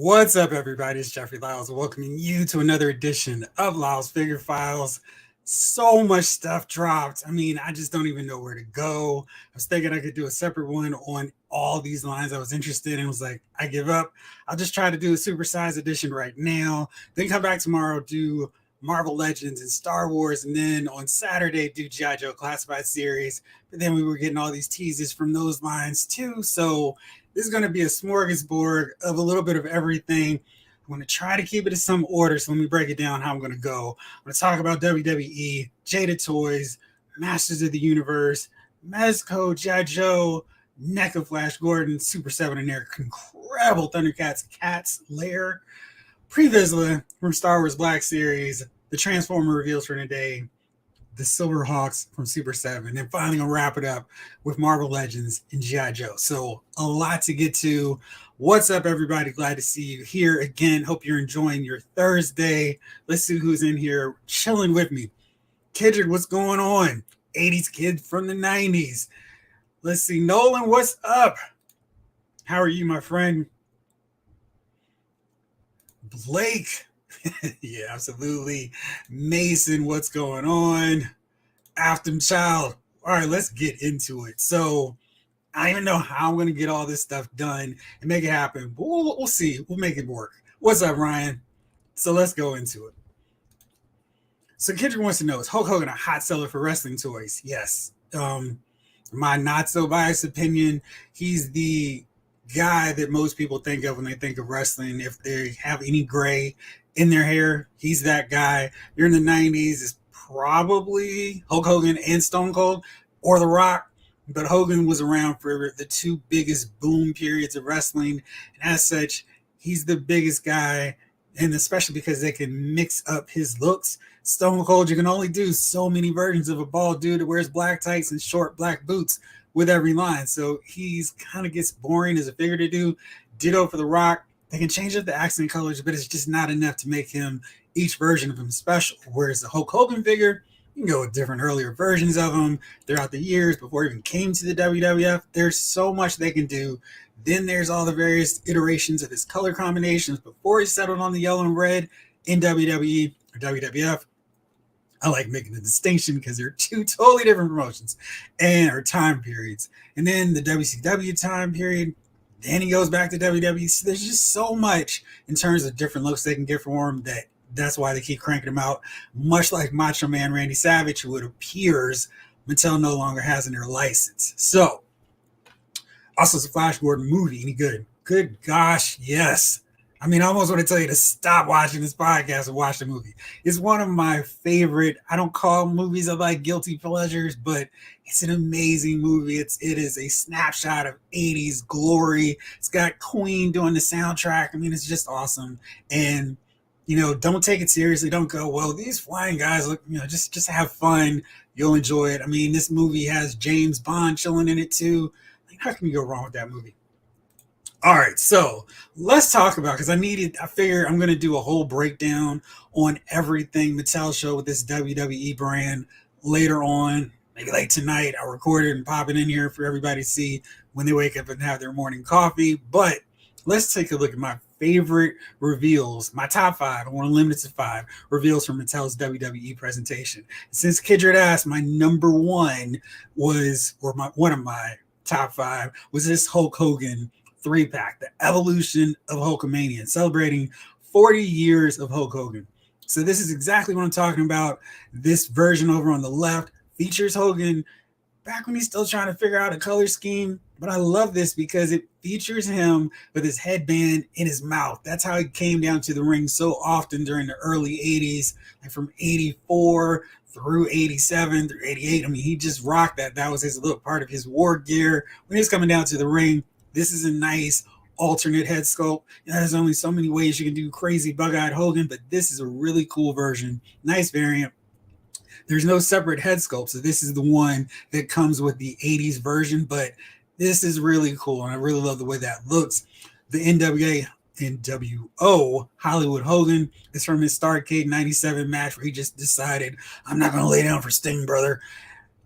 What's up, everybody? It's Jeffrey Lyles welcoming you to another edition of Lyles Figure Files. So much stuff dropped. I mean, I just don't even know where to go. I was thinking I could do a separate one on all these lines I was interested in. I was like, I give up. I'll just try to do a supersized edition right now. Then come back tomorrow, do Marvel Legends and Star Wars. And then on Saturday, do G.I. Joe Classified Series. But then we were getting all these teases from those lines too. So this is going to be a smorgasbord of a little bit of everything. I'm going to try to keep it in some order. So let me break it down how I'm going to go. I'm going to talk about WWE, Jada Toys, Masters of the Universe, Mezco, G.I. Joe, NECA Flash Gordon, Super7 and their incredible Thundercats Cats Lair, Pre-Vizsla from Star Wars Black Series, the Transformer reveals for today, the Silverhawks from Super 7, and finally gonna wrap it up with Marvel Legends and G.I. Joe. So a lot to get to. What's up, everybody? Glad to see you here again. Hope you're enjoying your Thursday. Let's see who's in here chilling with me. Kidred, what's going on? 80s kid from the 90s. Let's see. Nolan, what's up? How are you, my friend? Blake. Yeah, absolutely. Mason, what's going on? Afton Child. All right, let's get into it. So I don't even know how I'm going to get all this stuff done and make it happen, but we'll see. We'll make it work. What's up, Ryan? So let's go into it. So Kendrick wants to know, is Hulk Hogan a hot seller for wrestling toys? Yes. My not so biased opinion, he's the guy that most people think of when they think of wrestling. If they have any gray in their hair, he's that guy. You're in the 90s, it's probably Hulk Hogan and Stone Cold or The Rock, but Hogan was around for the two biggest boom periods of wrestling, and as such, he's the biggest guy, and especially because they can mix up his looks. Stone Cold, you can only do so many versions of a bald dude that wears black tights and short black boots with every line, so he's kind of gets boring as a figure to do. Ditto for The Rock. They can change up the accent colors, but it's just not enough to make him, each version of him, special. Whereas the Hulk Hogan figure, you can go with different earlier versions of him throughout the years before he even came to the WWF. There's so much they can do. Then there's all the various iterations of his color combinations before he settled on the yellow and red in WWE or WWF. I like making the distinction because they're two totally different promotions and or time periods. And then the WCW time period, then he goes back to WWE. So there's just so much in terms of different looks they can get for him that's why they keep cranking him out. Much like Macho Man Randy Savage, who it appears Mattel no longer has in their license. So, also it's a Flash Gordon movie. Any good? Good gosh, yes. I mean, I almost want to tell you to stop watching this podcast and watch the movie. It's one of my favorite, I don't call movies of like guilty pleasures, but it's an amazing movie. It is a snapshot of 80s glory. It's got Queen doing the soundtrack. I mean, it's just awesome. And, you know, don't take it seriously. Don't go, well, these flying guys look, you know, just have fun. You'll enjoy it. I mean, this movie has James Bond chilling in it too. Like, how can you go wrong with that movie? All right, so let's talk about, because I figure I'm going to do a whole breakdown on everything Mattel show with this WWE brand later on, maybe late tonight. I'll record it and pop it in here for everybody to see when they wake up and have their morning coffee. But let's take a look at my favorite reveals, my top 5. I want to limit it to 5 reveals from Mattel's WWE presentation. Since Kidred asked, my number one was, or one of my top 5 was this Hulk Hogan 3-pack, the evolution of Hulkamania, celebrating 40 years of Hulk Hogan. So this is exactly what I'm talking about. This version over on the left features Hogan back when he's still trying to figure out a color scheme. But I love this because it features him with his headband in his mouth. That's how he came down to the ring so often during the early 80s, like from 84 through 87 through 88. I mean, he just rocked that. That was his little part of his war gear. When he was coming down to the ring, this is a nice alternate head sculpt. You know, there's only so many ways you can do crazy bug-eyed Hogan, but this is a really cool version. Nice variant. There's no separate head sculpt, so this is the one that comes with the 80s version, but this is really cool, and I really love the way that looks. The NWO Hollywood Hogan is from his Starrcade 97 match where he just decided, I'm not going to lay down for Sting, brother.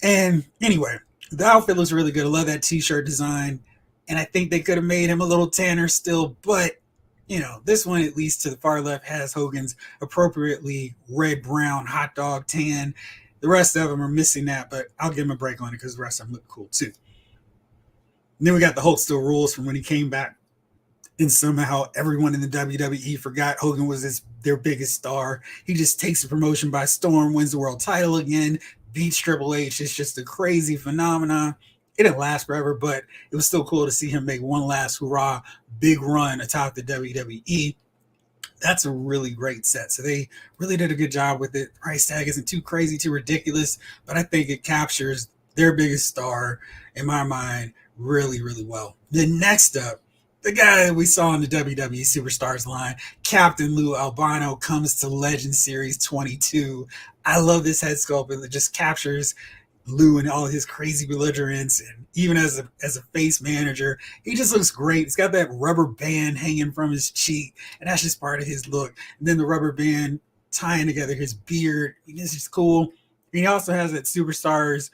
And anyway, the outfit looks really good. I love that t-shirt design. And I think they could have made him a little tanner still, but This one, at least to the far left, has Hogan's appropriately red, brown, hot dog tan. The rest of them are missing that, but I'll give him a break on it because the rest of them look cool too. And then we got the Hulk still rules from when he came back, and somehow everyone in the WWE forgot Hogan was their biggest star. He just takes the promotion by storm, wins the world title again, beats Triple H. It's just a crazy phenomenon. It didn't last forever, but it was still cool to see him make one last hurrah, big run atop the WWE. That's a really great set. So they really did a good job with it. Price tag isn't too crazy, too ridiculous, but I think it captures their biggest star, in my mind, really, really well. Then next up, the guy that we saw in the WWE Superstars line, Captain Lou Albano, comes to Legend Series 22. I love this head sculpt. It just captures Lou and all his crazy belligerence, and even as a face manager, he just looks great. He's got that rubber band hanging from his cheek, and that's just part of his look. And then the rubber band tying together his beard, this is cool. And he also has that Superstars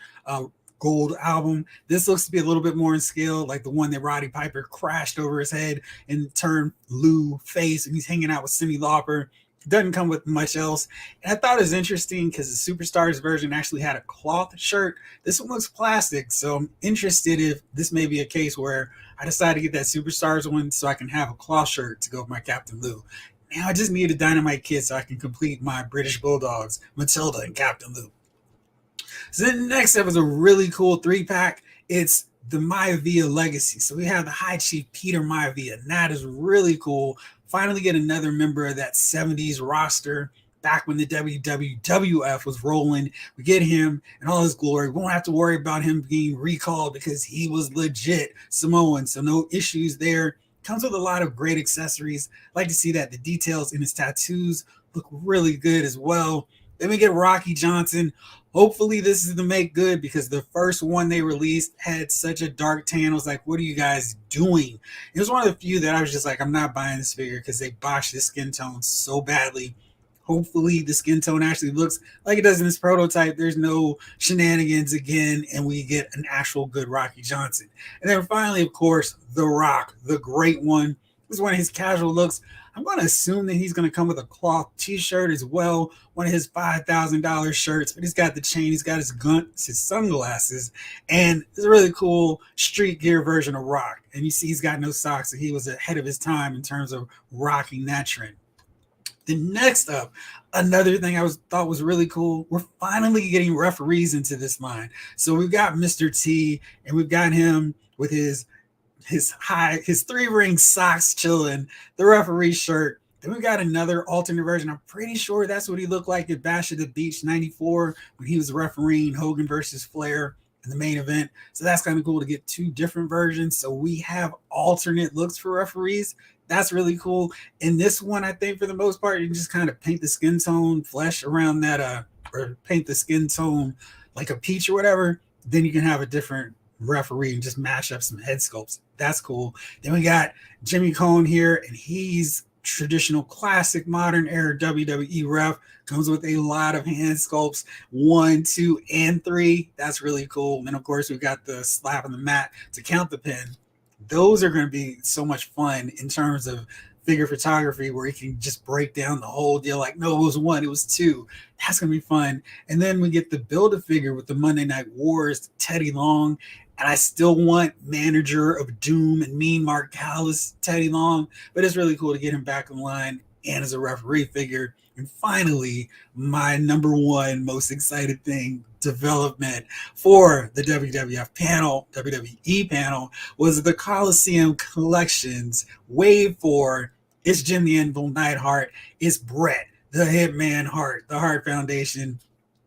gold album. This looks to be a little bit more in scale, like the one that Roddy Piper crashed over his head and turned Lou face, and he's hanging out with Cyndi Lauper. Doesn't come with much else. And I thought it was interesting because the Superstars version actually had a cloth shirt. This one looks plastic, so I'm interested if this may be a case where I decide to get that Superstars one so I can have a cloth shirt to go with my Captain Lou. Now I just need a Dynamite kit so I can complete my British Bulldogs, Matilda and Captain Lou. So then next up is a really cool 3-pack. It's the Maivia Legacy. So we have the High Chief Peter Maivia, and that is really cool. Finally get another member of that 70s roster back when the WWF was rolling. We get him in all his glory. We won't have to worry about him being recalled because he was legit Samoan, so no issues there. Comes with a lot of great accessories. I like to see that the details in his tattoos look really good as well. Then we get Rocky Johnson. Hopefully this is the make good because the first one they released had such a dark tan. I was like, what are you guys doing? It was one of the few that I was just like, I'm not buying this figure because they botched this skin tone so badly. Hopefully the skin tone actually looks like it does in this prototype. There's no shenanigans again, and we get an actual good Rocky Johnson. And then finally, of course, The Rock, the great one. This is one of his casual looks. I'm going to assume that he's going to come with a cloth t-shirt as well, one of his $5,000 shirts, but he's got the chain, he's got his gun, his sunglasses, and it's a really cool street gear version of Rock. And you see he's got no socks, so he was ahead of his time in terms of rocking that trend. Then next up, another thing I thought was really cool, we're finally getting referees into this line. So we've got Mr. T, and we've got him with his 3-ring socks chilling, the referee shirt. Then we got another alternate version. I'm pretty sure that's what he looked like at Bash at the Beach 94 when he was refereeing Hogan versus Flair in the main event. So that's kind of cool to get 2 different versions. So we have alternate looks for referees. That's really cool. In this one, I think for the most part, you can just kind of paint the skin tone flesh around that, or paint the skin tone like a peach or whatever. Then you can have a different referee and just mash up some head sculpts. That's cool. Then we got Jimmy Cone here, and he's traditional classic modern era WWE ref. Comes with a lot of hand sculpts, 1, 2, and 3. That's really cool. And then of course we've got the slap on the mat to count the pin. Those are going to be so much fun in terms of figure photography, where you can just break down the whole deal like, no, it was 1, it was 2. That's going to be fun. And then we get the Build-A-Figure with the Monday Night Wars, Teddy Long. And I still want Manager of Doom and Mean Mark Callis, Teddy Long. But it's really cool to get him back in line and as a referee figure. And finally, my number one most excited thing, development for the WWF panel, WWE panel, was the Coliseum Collections Wave 4. It's Jim the Anvil Neidhart. It's Bret, the Hitman Hart, the Hart Foundation.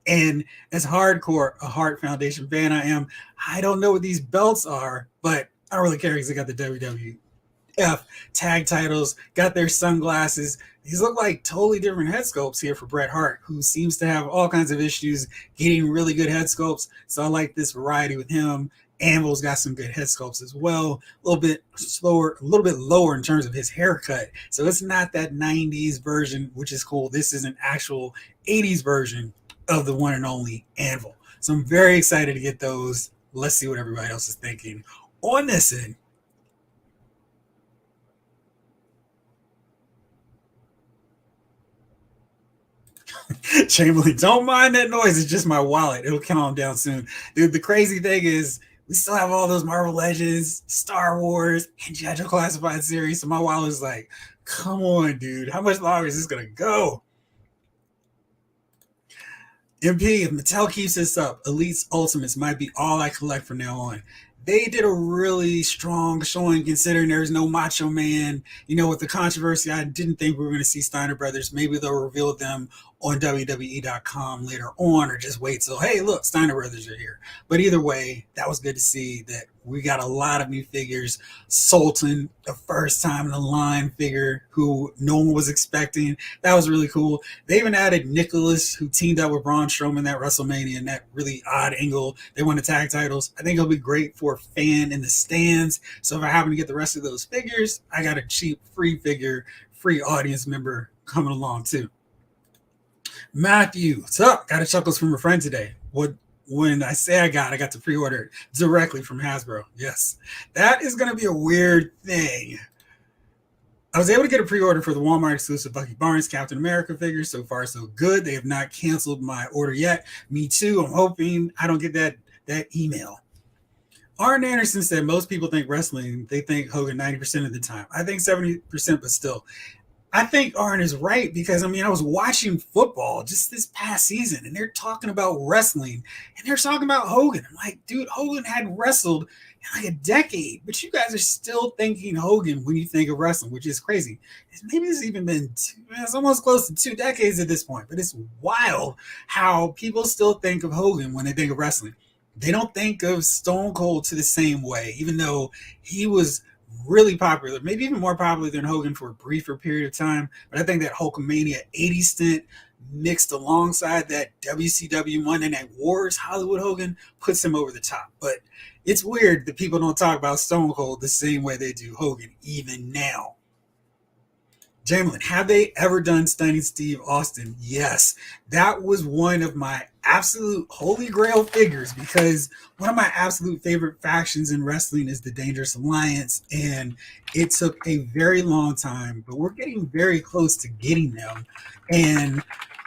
And as hardcore a Hart Foundation fan I am, I don't know what these belts are, but I don't really care because they got the WWF tag titles, got their sunglasses. These look like totally different head sculpts here for Bret Hart, who seems to have all kinds of issues getting really good head sculpts. So I like this variety with him. Anvil's got some good head sculpts as well. A little bit slower, a little bit lower in terms of his haircut. So it's not that 90s version, which is cool. This is an actual 80s version of the one and only Anvil. So I'm very excited to get those. Let's see what everybody else is thinking on this end. Chamberlain, don't mind that noise. It's just my wallet. It'll calm down soon. Dude, the crazy thing is we still have all those Marvel Legends, Star Wars, and G.I. Joe Classified series. So my wallet is like, come on, dude. How much longer is this going to go? MP, if Mattel keeps this up, Elite's Ultimates might be all I collect from now on. They did a really strong showing considering there's no Macho Man. You know, with the controversy, I didn't think we were going to see Steiner Brothers. Maybe they'll reveal them on WWE.com later on, or just wait till, hey, look, Steiner Brothers are here. But either way, that was good to see that we got a lot of new figures. Sultan, the first time in the line figure who no one was expecting. That was really cool. They even added Nicholas, who teamed up with Braun Strowman that WrestleMania in that really odd angle. They won the tag titles. I think it'll be great for a fan in the stands. So if I happen to get the rest of those figures, I got a cheap free figure, free audience member coming along too. Matthew, what's up? Got a chuckles from a friend today. When I say I got to pre-order it directly from Hasbro. Yes, that is going to be a weird thing. I was able to get a pre-order for the Walmart exclusive Bucky Barnes Captain America figure. So far, so good. They have not canceled my order yet. Me too. I'm hoping I don't get that email. Arn Anderson said most people think wrestling, they think Hogan 90% of the time. I think 70%, but still. I think Arn is right because, I mean, I was watching football just this past season and they're talking about wrestling and they're talking about Hogan. I'm like, dude, Hogan hadn't wrestled in like a decade, but you guys are still thinking Hogan when you think of wrestling, which is crazy. Maybe it's even been it's almost close to 2 decades at this point, but it's wild how people still think of Hogan when they think of wrestling. They don't think of Stone Cold to the same way, even though he was really popular, maybe even more popular than Hogan for a briefer period of time. But I think that Hulkamania 80 stint mixed alongside that WCW Monday Night Wars Hollywood Hogan puts him over the top. But it's weird that people don't talk about Stone Cold the same way they do Hogan even now. Jamelin, have they ever done Stunning Steve Austin? Yes. That was one of my absolute holy grail figures because one of my absolute favorite factions in wrestling is the Dangerous Alliance, and it took a very long time, but we're getting very close to getting them. And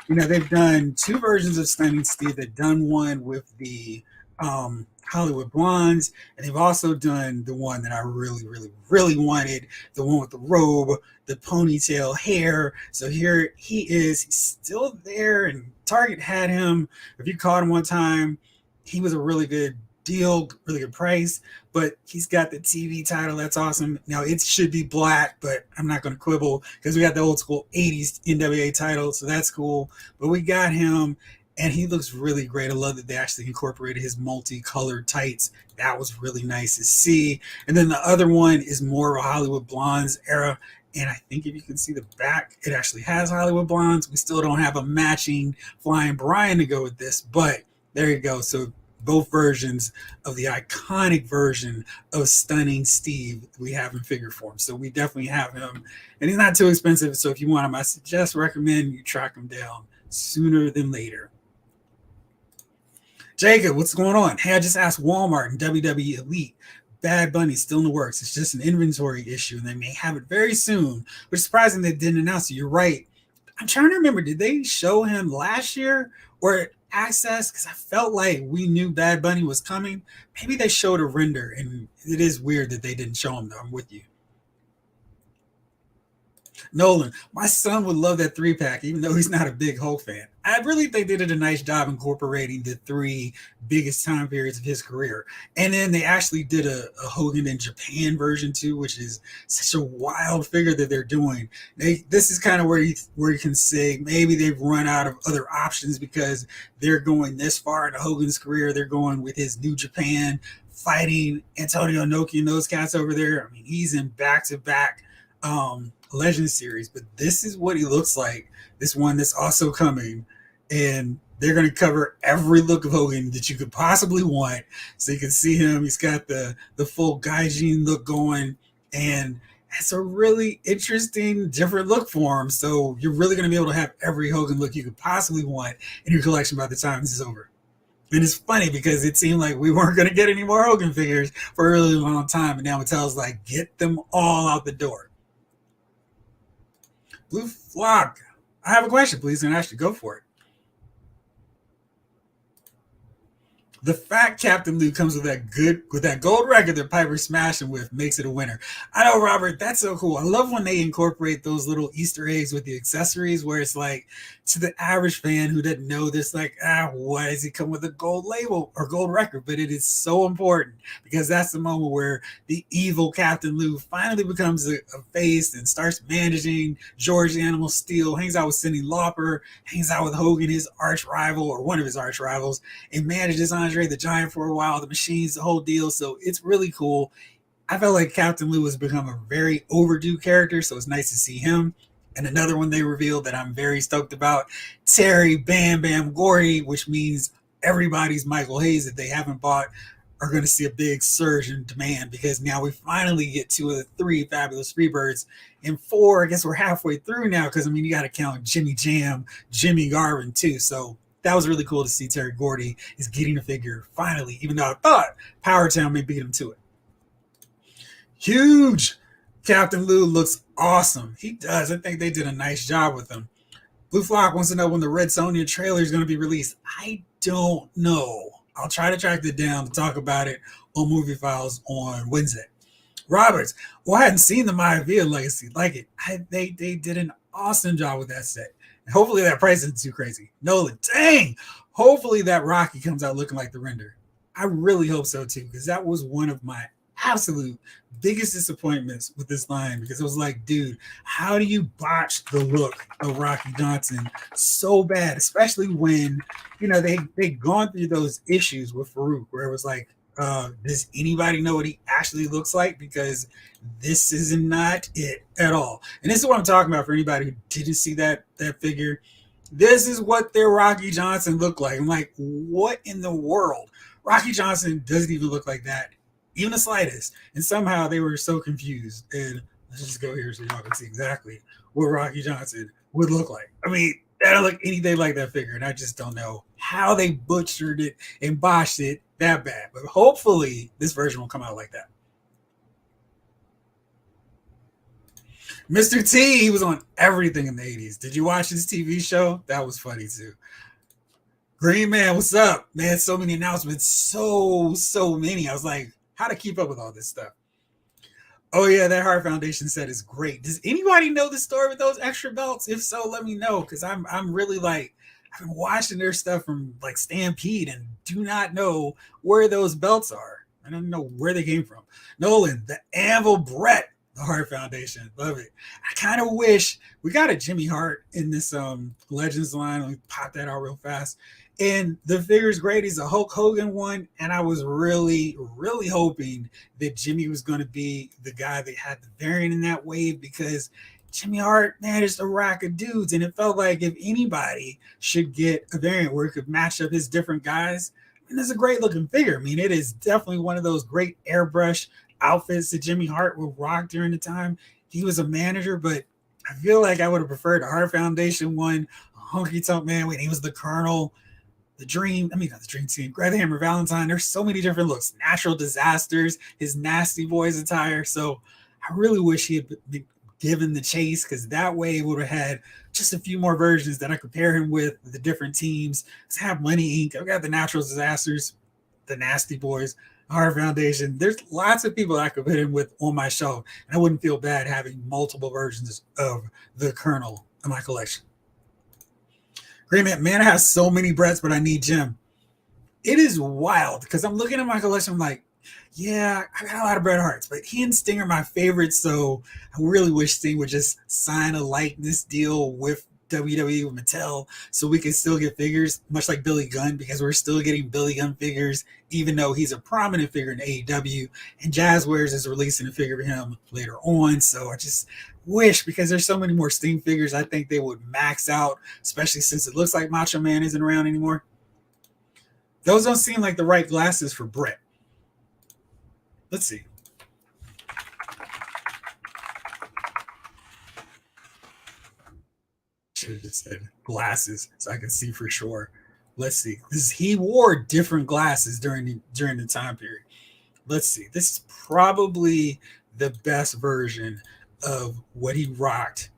you know, they've done 2 versions of Stunning Steve. They've done one with the Hollywood Blondes, and they've also done the one that I really, really, really wanted, the one with the robe, the ponytail hair. So here he is. He's still there, and Target had him. If you caught him one time, he was a really good deal, really good price, but he's got the TV title. That's awesome. Now it should be black, but I'm not going to quibble because we got the old school 80s NWA title, so that's cool. But we got him, and he looks really great. I love that they actually incorporated his multicolored tights. That was really nice to see. And then the other one is more of a Hollywood Blondes era. And I think if you can see the back, it actually has Hollywood Blondes. We still don't have a matching Flying Brian to go with this, but there you go. So both versions of the iconic version of Stunning Steve we have in figure form. So we definitely have him. And he's not too expensive. So if you want him, I recommend you track him down sooner than later. Jacob, what's going on? Hey, I just asked Walmart and WWE Elite. Bad Bunny still in the works. It's just an inventory issue, and they may have it very soon. Which is surprising they didn't announce it. You're right. I'm trying to remember, did they show him last year or Access? Because I felt like we knew Bad Bunny was coming. Maybe they showed a render, and it is weird that they didn't show him, though. I'm with you. Nolan, my son would love that 3-pack, even though he's not a big Hulk fan. I really think they did a nice job incorporating the 3 biggest time periods of his career. And then they actually did a Hogan in Japan version too, which is such a wild figure that they're doing. This is kind of where you can say maybe they've run out of other options because they're going this far into Hogan's career. They're going with his New Japan, fighting Antonio Inoki and those cats over there. I mean, he's in back-to-back Legend series, but this is what he looks like. This one that's also coming, and they're going to cover every look of Hogan that you could possibly want. So you can see him. He's got the full Gaijin look going, and it's a really interesting, different look for him. So you're really going to be able to have every Hogan look you could possibly want in your collection by the time this is over. And it's funny because it seemed like we weren't going to get any more Hogan figures for a really long time, and now Mattel's like, get them all out the door. Blue Flock, I have a question, please, and actually go for it. The fact Captain Lou comes with that gold record that Piper's smashing with makes it a winner. I know, Robert, that's so cool. I love when they incorporate those little Easter eggs with the accessories where it's like to the average fan who doesn't know this, like, why does he come with a gold label or gold record? But it is so important because that's the moment where the evil Captain Lou finally becomes a face and starts managing George the Animal Steel, hangs out with Cyndi Lauper, hangs out with Hogan, his arch rival or one of his arch rivals, and manages Andre the Giant for a while, the Machines, the whole deal. So it's really cool. I felt like Captain Lou has become a very overdue character, so it's nice to see him. And another one they revealed that I'm very stoked about, Terry Bam Bam Gordy, which means everybody's Michael Hayes that they haven't bought are going to see a big surge in demand because now we finally get two of the three fabulous Freebirds. And four, I guess we're halfway through now because, I mean, you got to count Jimmy Jam, Jimmy Garvin, too. So that was really cool to see Terry Gordy is getting a figure finally, even though I thought Power Town may beat him to it. Huge. Captain Lou looks awesome. He does. I think they did a nice job with him. Blue Flock wants to know when the Red Sonja trailer is going to be released. I don't know. I'll try to track it down to talk about it on Movie Files on Wednesday. Roberts, well, I hadn't seen the Maya Villa Legacy like it. They did an awesome job with that set. And hopefully that price isn't too crazy. Nolan, dang. Hopefully that Rocky comes out looking like the render. I really hope so too, because that was one of my absolute biggest disappointments with this line, because it was like, dude, how do you botch the look of Rocky Johnson so bad, especially when, you know, they'd gone through those issues with Farouk where it was like, does anybody know what he actually looks like? Because this is not it at all. And this is what I'm talking about for anybody who didn't see that figure. This is what their Rocky Johnson looked like. I'm like, what in the world? Rocky Johnson doesn't even look like that, even the slightest. And somehow they were so confused. And let's just go here so y'all can see exactly what Rocky Johnson would look like. I mean, that don't look anything like that figure. And I just don't know how they butchered it and botched it that bad. But hopefully this version will come out like that. Mr. T, he was on everything in the 80s. Did you watch his TV show? That was funny too. Green Man, what's up? Man, so many announcements. So many. I was like, how to keep up with all this stuff. Oh yeah, that Heart Foundation set is great. Does anybody know the story with those extra belts? If so, let me know, because I'm really like, I've been watching their stuff from like Stampede and do not know where those belts are. I don't know where they came from. Nolan, the Anvil Brett, the Heart Foundation, love it. I kind of wish we got a Jimmy Hart in this Legends line. Let me pop that out real fast. And the figure's great. He's a Hulk Hogan one. And I was really hoping that Jimmy was going to be the guy that had the variant in that wave, because Jimmy Hart, man, is a rack of dudes. And it felt like if anybody should get a variant where it could match up his different guys, and it's a great looking figure. I mean, it is definitely one of those great airbrush outfits that Jimmy Hart would rock during the time he was a manager. But I feel like I would have preferred the Hart Foundation one, Honky Tonk Man when he was the Colonel. The Dream, I mean, not the Dream Team, Greg the Hammer Valentine. There's so many different looks. Natural Disasters, his Nasty Boys attire. So I really wish he had been given the chase, because that way it would have had just a few more versions that I could pair him with the different teams. Let's have Money Inc. I've got the Natural Disasters, the Nasty Boys, Heart Foundation. There's lots of people I could put him with on my show, and I wouldn't feel bad having multiple versions of the Colonel in my collection. Agreement, man, I have so many Bretts, but I need Jim. It is wild because I'm looking at my collection. I'm like, yeah, I got a lot of Bret Harts, but he and Sting are my favorites. So I really wish Sting would just sign a likeness deal with WWE, with Mattel, so we can still get figures, much like Billy Gunn, because we're still getting Billy Gunn figures, even though he's a prominent figure in AEW. And Jazzwares is releasing a figure of him later on. So I just wish, because there's so many more Sting figures, I think they would max out, especially since it looks like Macho Man isn't around anymore. Those don't seem like the right glasses for Bret. Let's see. Should have just said glasses so I can see for sure. Let's see. He wore different glasses during the time period. Let's see. This is probably the best version of what he rocked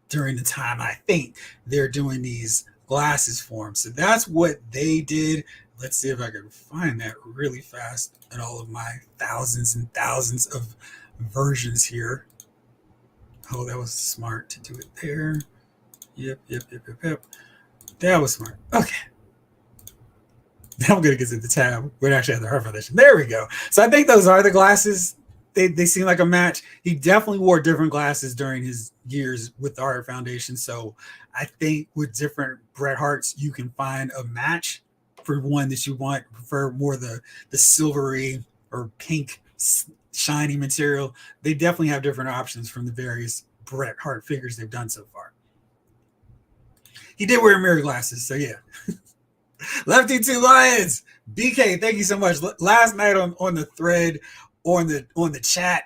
during the time I think they're doing these glasses for him. So that's what they did. Let's see if I can find that really fast in all of my thousands and thousands of versions here. Oh, that was smart to do it there. Yep. That was smart. Okay. Now I'm going to get to the tab. We actually have the heart foundation. There we go. So I think those are the glasses. They seem like a match. He definitely wore different glasses during his years with the Heart Foundation. So I think with different Bret Harts, you can find a match for one that you want. Prefer more the silvery or pink shiny material. They definitely have different options from the various Bret Hart figures they've done so far. He did wear mirror glasses, so yeah. Lefty Two Lions, BK, thank you so much. Last night on the thread, on the chat,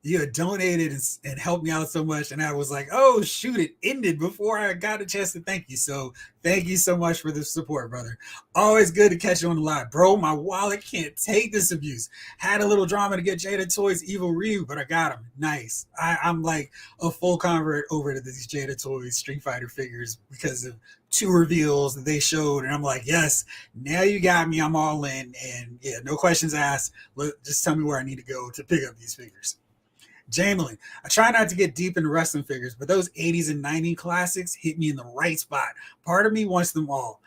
you had donated and helped me out so much, and I was like, oh shoot, it ended before I got a chance to thank you. So thank you so much for the support, brother. Always good to catch you on the live. Bro, my wallet can't take this abuse. Had a little drama to get Jada Toys Evil Ryu, but I got him. Nice. I'm like a full convert over to these Jada Toys Street Fighter figures because of 2 reveals that they showed, and I'm like, yes, now you got me. I'm all in, and yeah, no questions asked. Just tell me where I need to go to pick up these figures. Jamelin, I try not to get deep into wrestling figures, but those 80s and 90s classics hit me in the right spot. Part of me wants them all.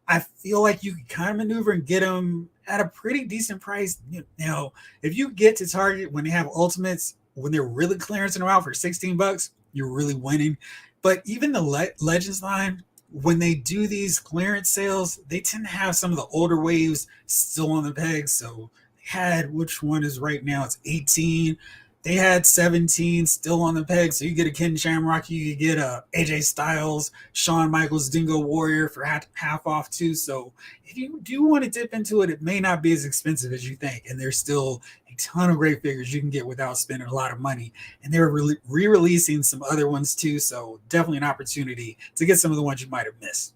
I feel like you can kind of maneuver and get them at a pretty decent price. Now, if you get to Target when they have Ultimates, when they're really clearancing them out for $16, you're really winning. But even the Legends line, when they do these clearance sales, they tend to have some of the older waves still on the pegs. So they had, which one is right now? It's 18. They had 17 still on the peg, so you get a Ken Shamrock, you get a AJ Styles, Shawn Michaels, Dingo Warrior for half off too. So if you do want to dip into it, it may not be as expensive as you think, and there's still a ton of great figures you can get without spending a lot of money. And they're re-releasing some other ones too, so definitely an opportunity to get some of the ones you might have missed.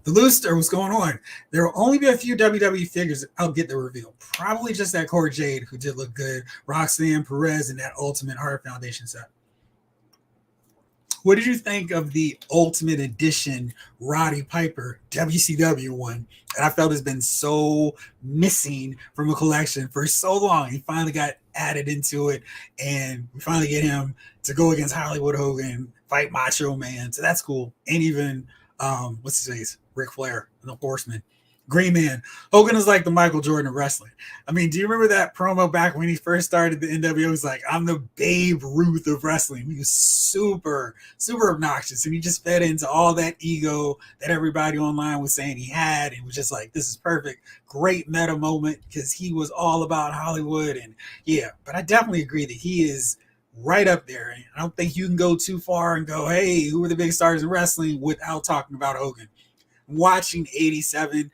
The Looster, what's going on? There will only be a few WWE figures I'll get the reveal. Probably just that Core Jade, who did look good, Roxanne Perez, and that Ultimate Heart Foundation set. What did you think of the Ultimate Edition Roddy Piper WCW one that I felt has been so missing from a collection for so long? He finally got added into it, and we finally get him to go against Hollywood Hogan, fight Macho Man. So that's cool. And even what's his face? Ric Flair, the Horseman. Green Man. Hogan is like the Michael Jordan of wrestling. I mean, do you remember that promo back when he first started the NWO? He was like, I'm the Babe Ruth of wrestling. He was super, super obnoxious. And he just fed into all that ego that everybody online was saying he had. And was just like, this is perfect. Great meta moment because he was all about Hollywood. And yeah, but I definitely agree that he is right up there. I don't think you can go too far and go, hey, who are the big stars in wrestling without talking about Hogan. Watching 87,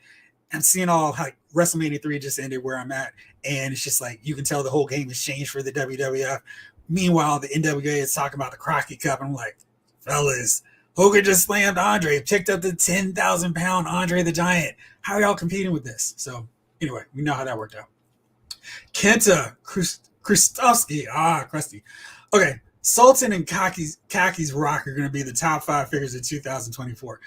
I'm seeing all like WrestleMania 3 just ended where I'm at, and it's just like you can tell the whole game has changed for the WWF. Meanwhile, the NWA is talking about the Crockett Cup. I'm like, fellas, Hogan just slammed Andre, picked up the 10,000-pound Andre the Giant. How are y'all competing with this? So anyway, we know how that worked out. Kenta Krustovsky, Krusty. Okay, Sultan and Kaki's Rock are going to be the top 5 figures of 2024.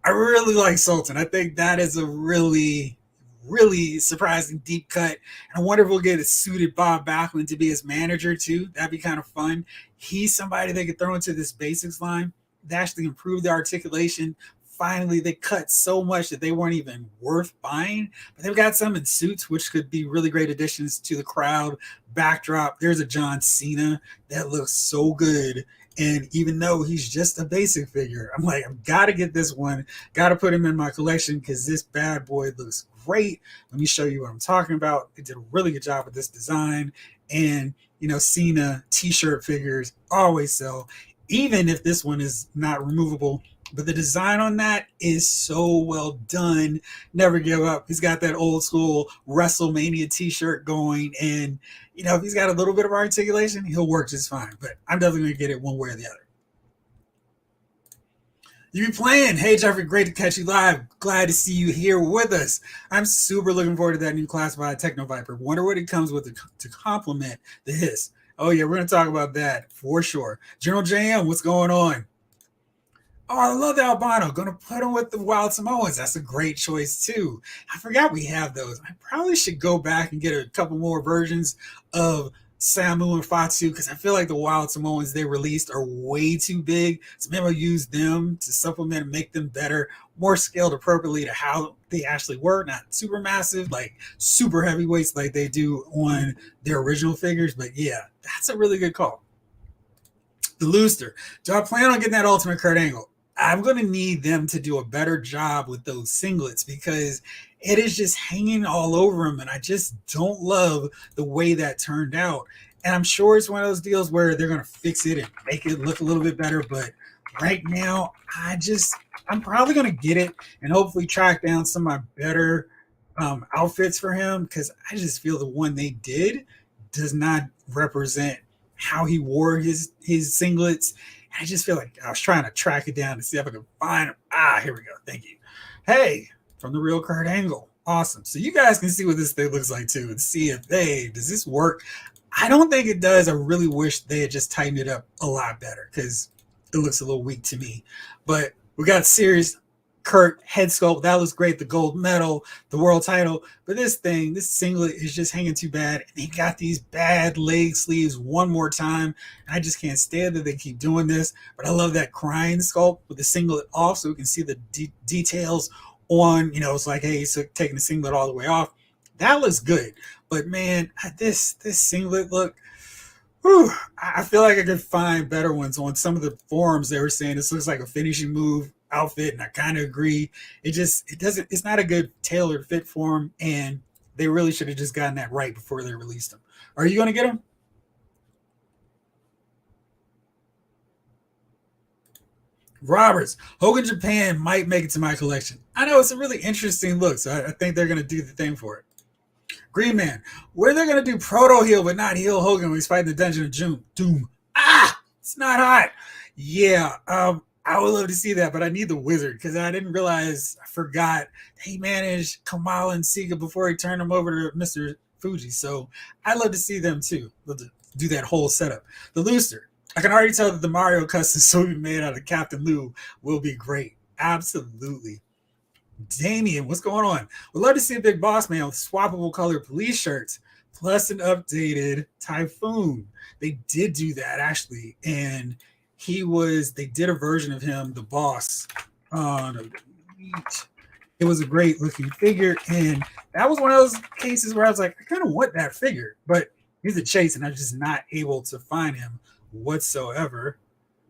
I really like Sultan. I think that is a really, really surprising deep cut. And I wonder if we'll get a suited Bob Backlund to be his manager too. That'd be kind of fun. He's somebody they could throw into this basics line. They actually improved the articulation. Finally, they cut so much that they weren't even worth buying. But they've got some in suits, which could be really great additions to the crowd. Backdrop, there's a John Cena that looks so good. And even though he's just a basic figure, I'm like, I've got to get this one. Got to put him in my collection because this bad boy looks great. Let me show you what I'm talking about. They did a really good job with this design. And, you know, Cena t-shirt figures always sell, even if this one is not removable. But the design on that is so well done. Never give up. He's got that old school WrestleMania t-shirt going. And, you know, if he's got a little bit of articulation, he'll work just fine. But I'm definitely going to get it one way or the other. You be playing. Hey, Jeffrey, great to catch you live. Glad to see you here with us. I'm super looking forward to that new classified Techno Viper. Wonder what it comes with to complement the Hiss. Oh, yeah, we're going to talk about that for sure. General JM, what's going on? Oh, I love the albino. Gonna put him with the wild Samoans. That's a great choice too. I forgot we have those. I probably should go back and get a couple more versions of Samu and Fatu because I feel like the wild Samoans they released are way too big. So maybe I'll use them to supplement and make them better, more scaled appropriately to how they actually were. Not super massive, like super heavyweights like they do on their original figures. But yeah, that's a really good call. The Looster. Do I plan on getting that Ultimate Kurt Angle? I'm going to need them to do a better job with those singlets because it is just hanging all over them. And I just don't love the way that turned out. And I'm sure it's one of those deals where they're going to fix it and make it look a little bit better. But right now, I'm probably going to get it and hopefully track down some of my better outfits for him because I just feel the one they did does not represent how he wore his singlets. I just feel like I was trying to track it down to see if I could find him. Here we go. Thank you. Hey, from the real Kurt Angle. Awesome. So you guys can see what this thing looks like too and see if, hey, does this work? I don't think it does. I really wish they had just tightened it up a lot better because it looks a little weak to me. But we got serious Kurt head sculpt. That looks great. The gold medal, the world title. But this singlet is just hanging too bad. And they got these bad leg sleeves one more time. And I just can't stand that they keep doing this. But I love that crying sculpt with the singlet off so we can see the details on, it's like, hey, so taking the singlet all the way off. That looks good. But man, this singlet look, whew, I feel like I could find better ones on some of the forums. They were saying this looks like a finishing move outfit, and I kind of agree. It's not a good tailored fit for them, and they really should have just gotten that right before they released them. Are you going to get them? Roberts, Hogan Japan might make it to my collection. I know it's a really interesting look, so I think they're going to do the thing for it. Green Man, where they're going to do proto heel but not heel Hogan when he's fighting the Dungeon of Doom. It's not hot. Yeah, I would love to see that, but I need the Wizard because I forgot he managed Kamal and Sika before he turned him over to Mr. Fuji. So I'd love to see them too. Love to do that whole setup. The Looster. I can already tell that the Mario custom soybean made out of Captain Lou will be great. Absolutely. Damien, what's going on? We'd love to see a big boss man with swappable colored police shirts plus an updated Typhoon. They did do that actually, and they did a version of him, the boss. It was a great looking figure, and that was one of those cases where I was like, I kind of want that figure, but he's a chase, and I'm just not able to find him whatsoever.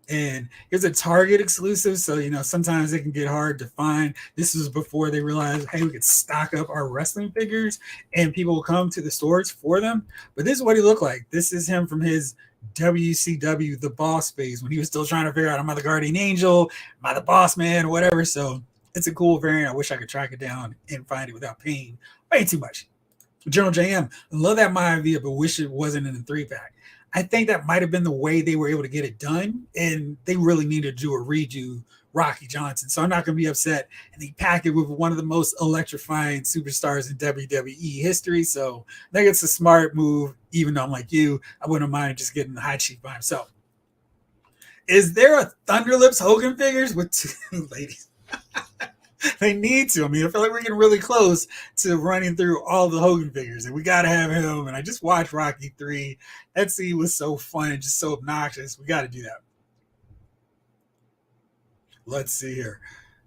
And it's a Target exclusive, so sometimes it can get hard to find. This was before they realized, hey, we could stock up our wrestling figures and people will come to the stores for them. But this is what he looked like. This is him from his WCW The Boss phase when he was still trying to figure out, am I the Guardian Angel? Am I the Boss Man? Or whatever. So it's a cool variant. I wish I could track it down and find it without paying way too much. General JM, love that Maivia, but wish it wasn't in the 3-pack. I think that might have been the way they were able to get it done, and they really needed to do a redo Rocky Johnson. So I'm not going to be upset. And they packed it with one of the most electrifying superstars in WWE history. So I think it's a smart move, even though I'm like you, I wouldn't mind just getting the high chief by himself. Is there a Thunderlips Hogan figures with two ladies? They need to. I mean, I feel like we're getting really close to running through all the Hogan figures, and we got to have him. And I just watched Rocky 3. That scene was so fun and just so obnoxious. We got to do that. Let's see here.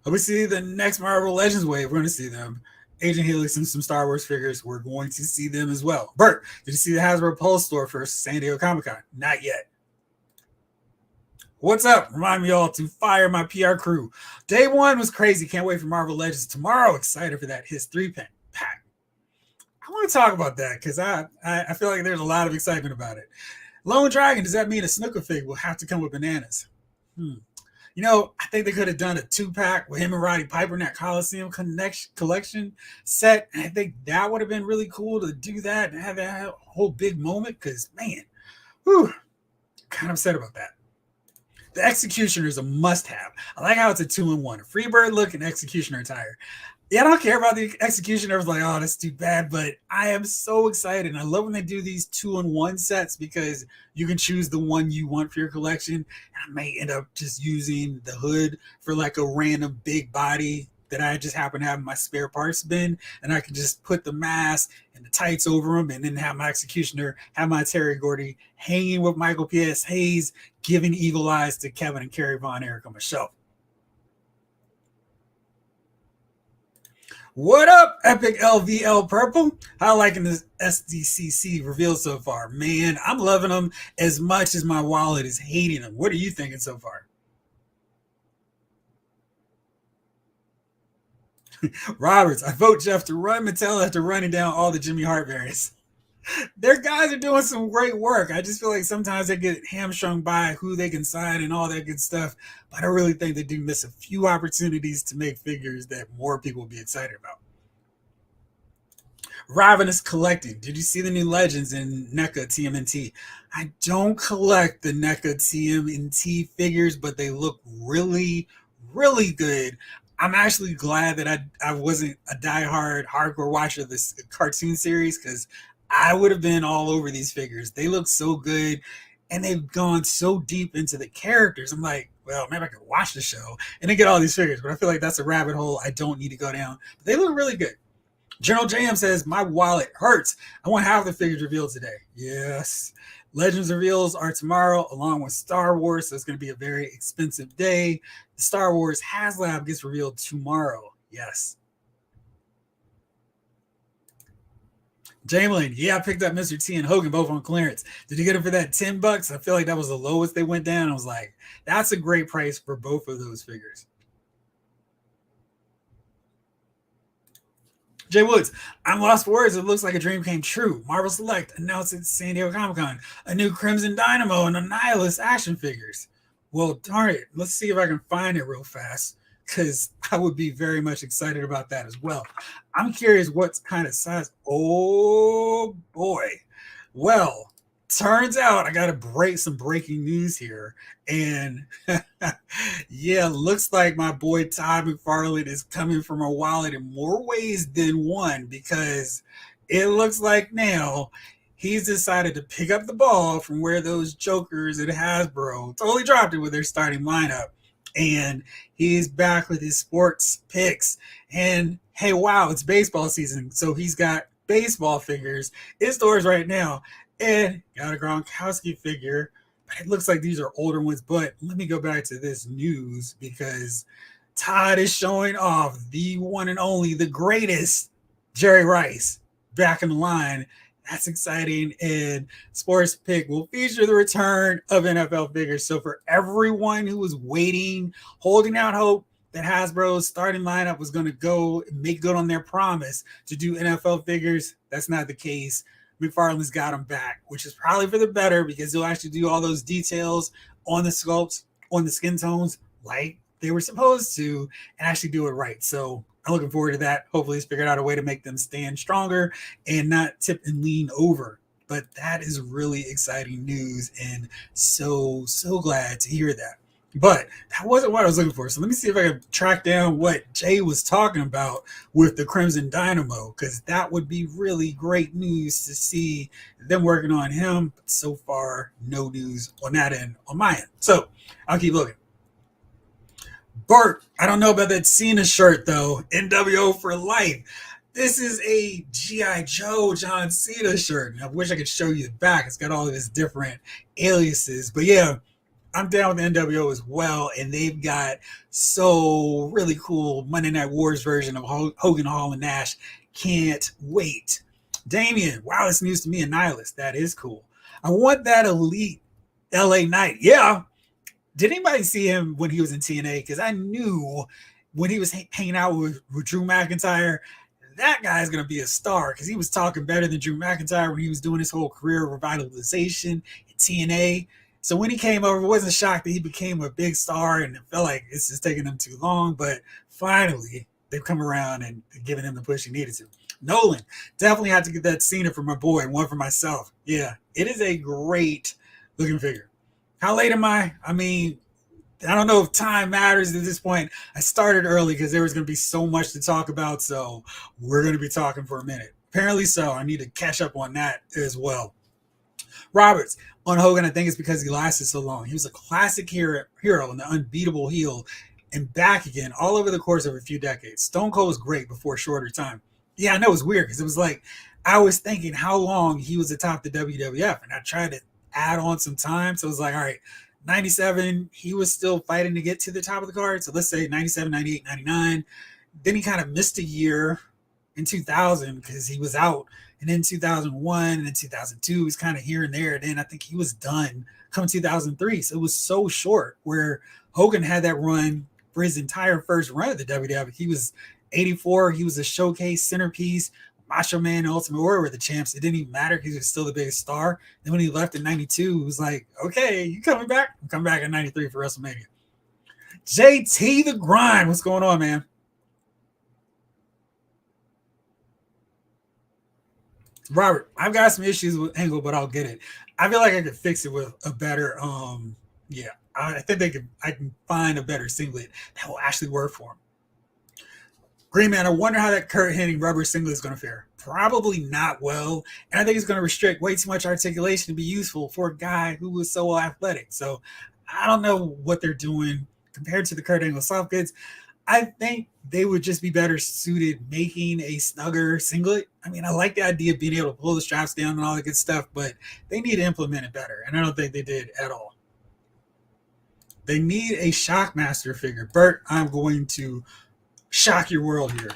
We see the next Marvel Legends wave. We're going to see them. Agent Helix and some Star Wars figures. We're going to see them as well. Bert, did you see the Hasbro Pulse store for San Diego Comic-Con? Not yet. What's up? Remind me all to fire my PR crew. Day one was crazy. Can't wait for Marvel Legends tomorrow. Excited for that His 3-pack. I want to talk about that because I feel like there's a lot of excitement about it. Lone Dragon, does that mean a snooker fig will have to come with bananas? I think they could have done a 2-pack with him and Roddy Piper in that Coliseum collection set. And I think that would have been really cool to do that and have that whole big moment because, man, kind of upset about that. The Executioner is a must-have. I like how it's a 2-in-1, a Freebird look and Executioner attire. Yeah, I don't care about the Executioner. I was like, oh, that's too bad, but I am so excited. And I love when they do these 2-in-1 sets because you can choose the one you want for your collection. And I may end up just using the hood for like a random big body that I just happen to have in my spare parts bin, and I can just put the mask and the tights over them, and then have my Executioner, have my Terry Gordy hanging with Michael P.S. Hayes, giving evil eyes to Kevin and Carrie Von Erich on my shelf. What up, Epic LVL Purple? How liking this SDCC reveal so far? Man, I'm loving them as much as my wallet is hating them. What are you thinking so far? Roberts, I vote Jeff to run Mattel after running down all the Jimmy Hart variants. Their guys are doing some great work. I just feel like sometimes they get hamstrung by who they can sign and all that good stuff. But I really think they do miss a few opportunities to make figures that more people will be excited about. Ravenous collecting. Did you see the new legends in NECA TMNT? I don't collect the NECA TMNT figures, but they look really, really good. I'm actually glad that I wasn't a diehard hardcore watcher of this cartoon series, because I would have been all over these figures. They look so good, and they've gone so deep into the characters. I'm like, well, maybe I could watch the show and then get all these figures, but I feel like that's a rabbit hole I don't need to go down. But they look really good. General JM says, my wallet hurts. I want half the figures revealed today. Yes. Legends reveals are tomorrow, along with Star Wars, so it's going to be a very expensive day. The Star Wars HasLab gets revealed tomorrow. Yes. Jamelin, yeah, I picked up Mr. T and Hogan both on clearance. Did you get them for that $10? I feel like that was the lowest they went down. I was like, that's a great price for both of those figures. Jay Woods, I'm lost for words. It looks like a dream came true. Marvel Select announced at San Diego Comic-Con a new Crimson Dynamo and Annihilus action figures. Well, darn it. Let's see if I can find it real fast, because I would be very much excited about that as well. I'm curious what kind of size. Oh, boy. Well, turns out I got to break some breaking news here. And yeah, looks like my boy Todd McFarlane is coming from a wallet in more ways than one, because it looks like now he's decided to pick up the ball from where those jokers at Hasbro totally dropped it with their starting lineup. And he's back with his sports picks. And hey, wow, it's baseball season. So he's got baseball figures in stores right now. And got a Gronkowski figure. But it looks like these are older ones. But let me go back to this news, because Todd is showing off the one and only, the greatest Jerry Rice back in the line. That's exciting. And Sports Pick will feature the return of NFL figures. So for everyone who was waiting, holding out hope that Hasbro's starting lineup was going to go make good on their promise to do NFL figures, that's not the case. McFarlane's got them back, which is probably for the better, because they'll actually do all those details on the sculpts, on the skin tones, like they were supposed to, and actually do it right. So I'm looking forward to that. Hopefully he's figured out a way to make them stand stronger and not tip and lean over. But that is really exciting news, and so glad to hear that. But that wasn't what I was looking for. So let me see if I can track down what Jay was talking about with the Crimson Dynamo, because that would be really great news to see them working on him. But so far, no news on that end, on my end. So I'll keep looking. Bert, I don't know about that Cena shirt, though. NWO for life. This is a G.I. Joe John Cena shirt. I wish I could show you the back. It's got all of his different aliases. But yeah, I'm down with NWO as well. And they've got so really cool Monday Night Wars version of Hogan, Hall, and Nash. Can't wait. Damien, wow, that's news to me. Annihilus. That is cool. I want that Elite LA Knight. Yeah. Did anybody see him when he was in TNA? Because I knew when he was hanging out with Drew McIntyre, that guy's going to be a star, because he was talking better than Drew McIntyre when he was doing his whole career revitalization in TNA. So when he came over, I wasn't shocked that he became a big star, and it felt like it's just taking him too long. But finally, they've come around and given him the push he needed to. Nolan, definitely had to get that Cena for my boy and one for myself. Yeah, it is a great looking figure. How late am I? I mean, I don't know if time matters at this point. I started early because there was going to be so much to talk about. So we're going to be talking for a minute. Apparently so. I need to catch up on that as well. Roberts on Hogan, I think it's because he lasted so long. He was a classic hero and the unbeatable heel and back again all over the course of a few decades. Stone Cold was great before a shorter time. Yeah, I know it's weird because it was like I was thinking how long he was atop the WWF, and I tried to add on some time. So it was like, all right, 97, he was still fighting to get to the top of the card. So let's say 97, 98, 99. Then he kind of missed a year in 2000 because he was out. And then 2001 and then 2002, he was kind of here and there. And then I think he was done come 2003. So it was so short where Hogan had that run for his entire first run of the WWF. He was 84. He was a showcase centerpiece. Macho Man and Ultimate Warrior were the champs. It didn't even matter because he was still the biggest star. Then when he left in 92, it was like, okay, you coming back? I'm coming back in 93 for WrestleMania. JT the Grind. What's going on, man? Robert, I've got some issues with Angle, but I'll get it. I feel like I could fix it with a better, yeah. I think I can find a better singlet that will actually work for him. Green Man, I wonder how that Kurt Hennig rubber singlet is going to fare. Probably not well. And I think it's going to restrict way too much articulation to be useful for a guy who was so athletic. So I don't know what they're doing compared to the Kurt Angle soft goods. I think they would just be better suited making a snugger singlet. I mean, I like the idea of being able to pull the straps down and all that good stuff, but they need to implement it better. And I don't think they did at all. They need a Shockmaster figure. Bert, I'm going to shock your world here.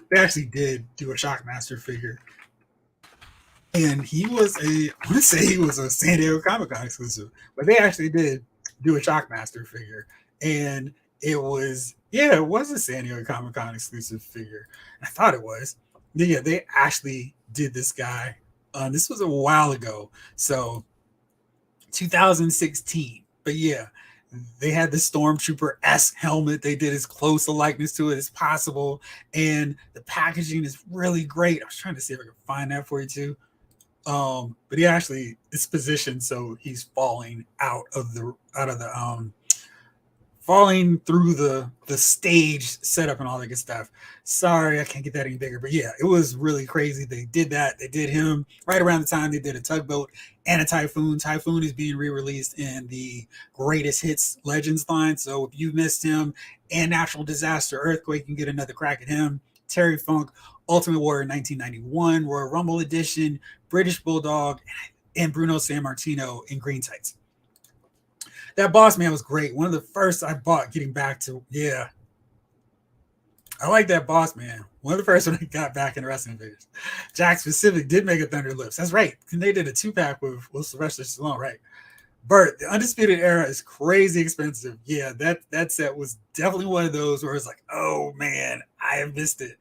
They actually did do a Shockmaster figure. And he was I want to say he was a San Diego Comic-Con exclusive, but they actually did do a Shockmaster figure. And it was a San Diego Comic-Con exclusive figure. I thought it was. Yeah, they actually did this guy. This was a while ago. So 2016. But yeah, they had the Stormtrooper-esque helmet. They did as close a likeness to it as possible. And the packaging is really great. I was trying to see if I could find that for you too. But he actually is positioned so he's falling out of the falling through the stage setup and all that good stuff. Sorry, I can't get that any bigger. But yeah, it was really crazy. They did that. They did him right around the time they did a Tugboat and a Typhoon. Typhoon is being re-released in the Greatest Hits Legends line. So if you missed him and Natural Disaster Earthquake, you can get another crack at him. Terry Funk, Ultimate Warrior 1991, Royal Rumble Edition, British Bulldog, and Bruno Sammartino in green tights. That Boss Man was great. One of the first I bought getting back to, yeah. I like that Boss Man. One of the first when I got back in wrestling figures. Jack Pacific did make a Thunder Lips. That's right. And they did a 2-pack with Sylvester Stallone, right? Bert, the Undisputed Era is crazy expensive. Yeah, that set was definitely one of those where it's like, oh man, I have missed it.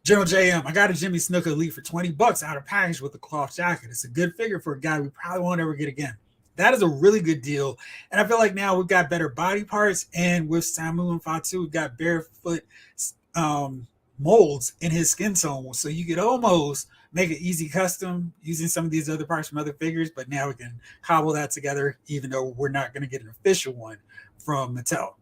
General JM, I got a Jimmy Snuka Elite for $20 out of package with a cloth jacket. It's a good figure for a guy we probably won't ever get again. That is a really good deal. And I feel like now we've got better body parts. And with Samu and Fatu, we've got barefoot molds in his skin tone. So you could almost make it easy custom using some of these other parts from other figures. But now we can cobble that together, even though we're not going to get an official one from Mattel.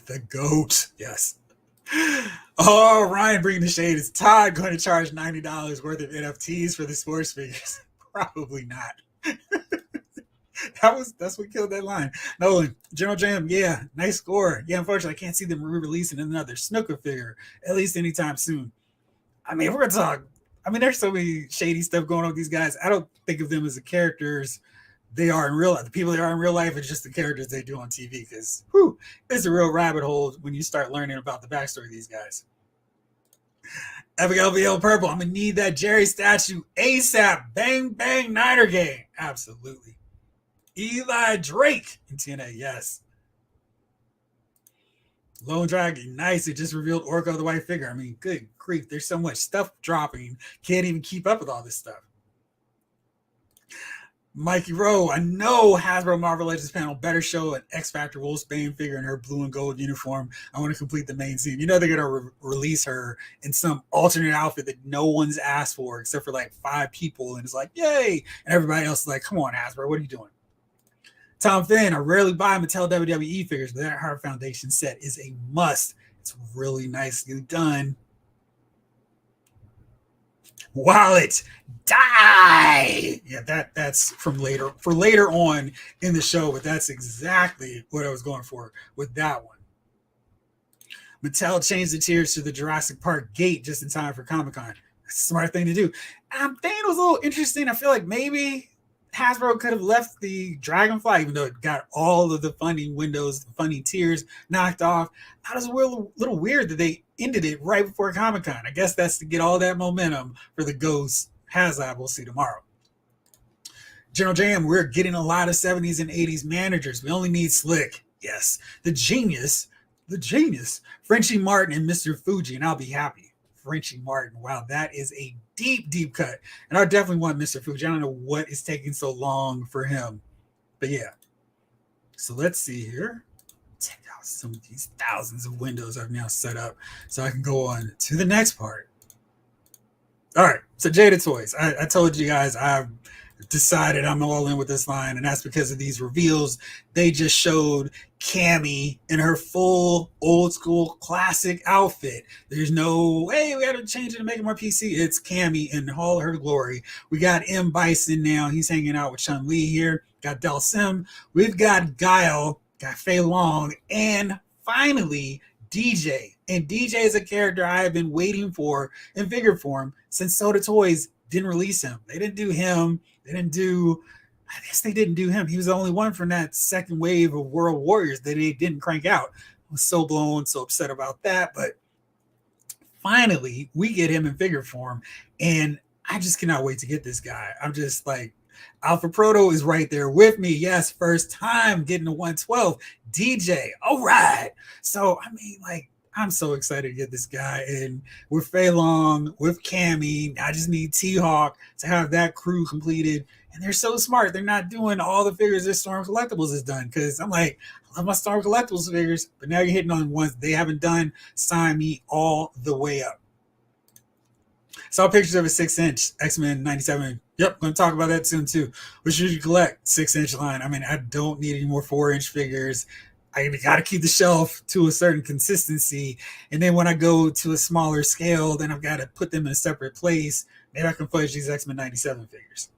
The GOAT. Yes. Oh, Ryan bringing the shade. Is Todd going to charge $90 worth of NFTs for the sports figures? Probably not. That's what killed that line. Nolan, General Jam, yeah, nice score. Yeah, unfortunately, I can't see them re-releasing another Snuka figure, at least anytime soon. I mean, if we're going to talk, I mean, there's so many shady stuff going on with these guys. I don't think of them as the characters they are in real life. The people they are in real life are just the characters they do on TV, because it's a real rabbit hole when you start learning about the backstory of these guys. Epic LVL Purple, I'm going to need that Jerry statue ASAP. Bang, bang, Niner Gang. Absolutely. Eli Drake in TNA, yes. Lone Dragon, nice. It just revealed Orko the white figure. I mean, good grief. There's so much stuff dropping. Can't even keep up with all this stuff. Mikey Rowe, I know Hasbro Marvel Legends panel better show an X Factor Wolfsbane figure in her blue and gold uniform. I want to complete the main scene. You know they're gonna release her in some alternate outfit that no one's asked for except for like 5 people, and it's like yay, and everybody else is like, come on Hasbro, what are you doing? Tom Finn, I rarely buy Mattel WWE figures, but that Heart Foundation set is a must. It's really nicely done. Wallet, die. Yeah, that's from later on in the show, but that's exactly what I was going for with that one. Mattel changed the tiers to the Jurassic Park gate just in time for Comic-Con. Smart thing to do. I'm thinking it was a little interesting. I feel like maybe Hasbro could have left the Dragonfly, even though it got all of the funding windows, the funding tiers knocked off. That was a little weird that they ended it right before Comic-Con. I guess that's to get all that momentum for the Ghost HasLab. We'll see tomorrow. General Jam, we're getting a lot of 70s and 80s managers. We only need Slick. Yes. The genius, Frenchie Martin and Mr. Fuji, and I'll be happy. Frenchie Martin. Wow, that is a deep cut. And I definitely want Mr. Fuji. I don't know what is taking so long for him. But yeah. So let's see here. Check out some of these thousands of windows I've now set up so I can go on to the next part. All right. So Jada Toys. I told you guys I've decided I'm all in with this line, and that's because of these reveals. They just showed Cammy in her full old school classic outfit. There's no, hey, we got to change it to make it more PC. It's Cammy in all her glory. We got M. Bison now. He's hanging out with Chun-Li here. Got Del Sim. We've got Guile, got Fei Long, and finally DJ. And DJ is a character I have been waiting for in figure form since Soda Toys didn't release him. They didn't do him. I guess they didn't do him. He was the only one from that second wave of World Warriors that they didn't crank out. I was so blown, so upset about that. But finally, we get him in figure form. And I just cannot wait to get this guy. I'm just like, Alpha Proto is right there with me. Yes, first time getting a 112. DJ, all right. So, I mean, like, I'm so excited to get this guy. And with Fei Long, with Cammy, I just need T-Hawk to have that crew completed. And they're so smart. They're not doing all the figures that Storm Collectibles has done. Because I'm like, I love my Storm Collectibles figures. But now you're hitting on ones they haven't done. Sign me all the way up. Saw pictures of a 6-inch X-Men 97. Yep, going to talk about that soon too. What should you collect? 6-inch line. I mean, I don't need any more 4-inch figures. I got to keep the shelf to a certain consistency. And then when I go to a smaller scale, then I've got to put them in a separate place. Maybe I can fudge these X-Men 97 figures.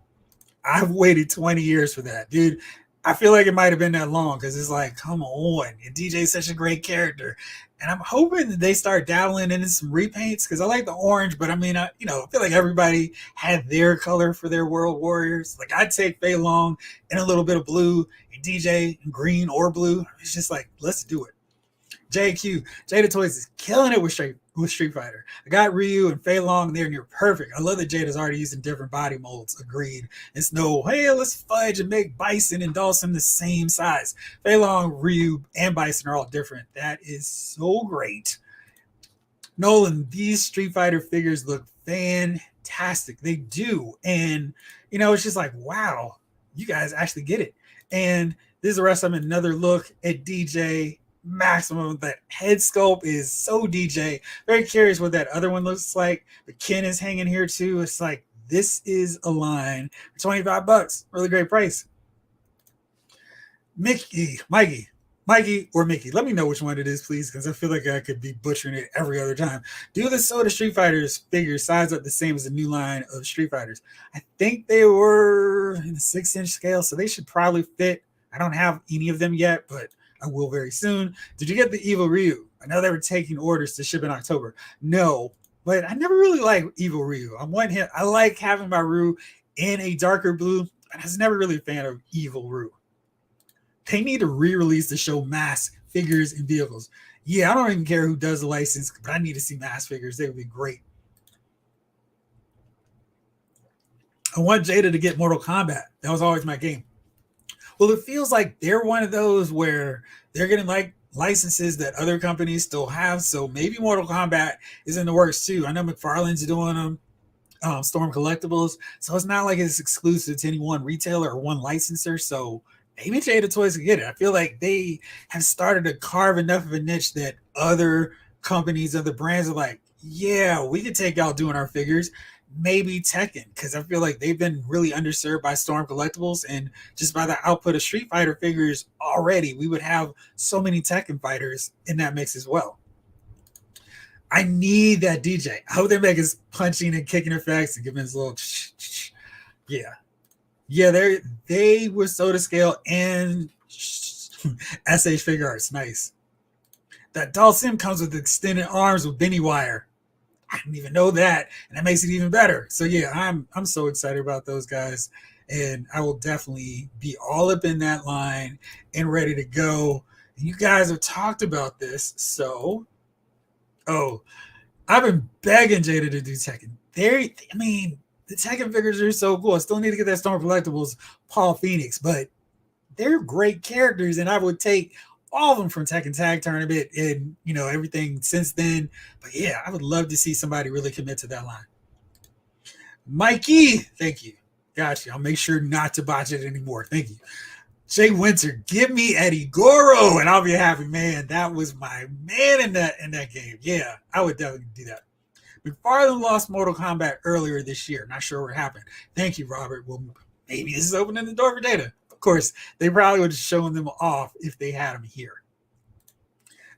I've waited 20 years for that, dude. I feel like it might have been that long because it's like, come on. And DJ's such a great character. And I'm hoping that they start dabbling into some repaints because I like the orange, but I mean, I feel like everybody had their color for their World Warriors. Like I'd take Fei Long in a little bit of blue and DJ in green or blue. It's just like, let's do it. JQ, Jada Toys is killing it with Street Fighter. I got Ryu and Fei Long. They're near perfect. I love that Jada's already using different body molds. Agreed. It's no, hey, let's fudge and make Bison and Dawson the same size. Fei Long, Ryu, and Bison are all different. That is so great. Nolan, these Street Fighter figures look fantastic. They do. And, it's just like, wow, you guys actually get it. And this is the rest of another look at DJ Maximum. That head sculpt is so DJ. Very curious what that other one looks like. But Ken is hanging here too. It's like, this is a line for $25. Really great price. Mikey, or Mickey. Let me know which one it is, please, because I feel like I could be butchering it every other time. Do the Soda Street Fighters figures size up the same as the new line of Street Fighters? I think they were in the 6-inch scale, so they should probably fit. I don't have any of them yet, but I will very soon. Did you get the Evil Ryu? I know they were taking orders to ship in October. No, but I never really liked Evil Ryu. I like having my Ryu in a darker blue, but I was never really a fan of Evil Ryu. They need to re-release the show mask figures and vehicles. Yeah, I don't even care who does the license, but I need to see mask figures. They would be great. I want Jada to get Mortal Kombat. That was always my game. Well, it feels like they're one of those where they're getting like licenses that other companies still have. So maybe Mortal Kombat is in the works too. I know McFarlane's doing them. Storm Collectibles. So it's not like it's exclusive to any one retailer or one licensor. So maybe Jada Toys can get it. I feel like they have started to carve enough of a niche that other companies, other brands are like, yeah, we could take out doing our figures. Maybe Tekken, because I feel like they've been really underserved by Storm Collectibles, and just by the output of Street Fighter figures already, we would have so many Tekken fighters in that mix as well. I need that DJ. I hope they make his punching and kicking effects and give him his little yeah. Yeah, they were so to scale and SH figure arts. Nice. That Dhalsim comes with extended arms with Benny wire. I didn't even know that, and that makes it even better. So yeah, I'm so excited about those guys, and I will definitely be all up in that line and ready to go. And you guys have talked about this, so I've been begging Jada to do Tekken. The Tekken figures are so cool. I still need to get that Storm Collectibles Paul Phoenix, but they're great characters, and I would take all of them from Tekken Tag Tournament and everything since then. But yeah, I would love to see somebody really commit to that line. Mikey, thank you. Gotcha. I'll make sure not to botch it anymore. Thank you. Jay Winter, give me Eddie Goro, and I'll be happy, man. That was my man in that game. Yeah, I would definitely do that. McFarlane lost Mortal Kombat earlier this year. Not sure what happened. Thank you, Robert. Well, maybe this is opening the door for Data. Of course, they probably would have shown them off if they had them here.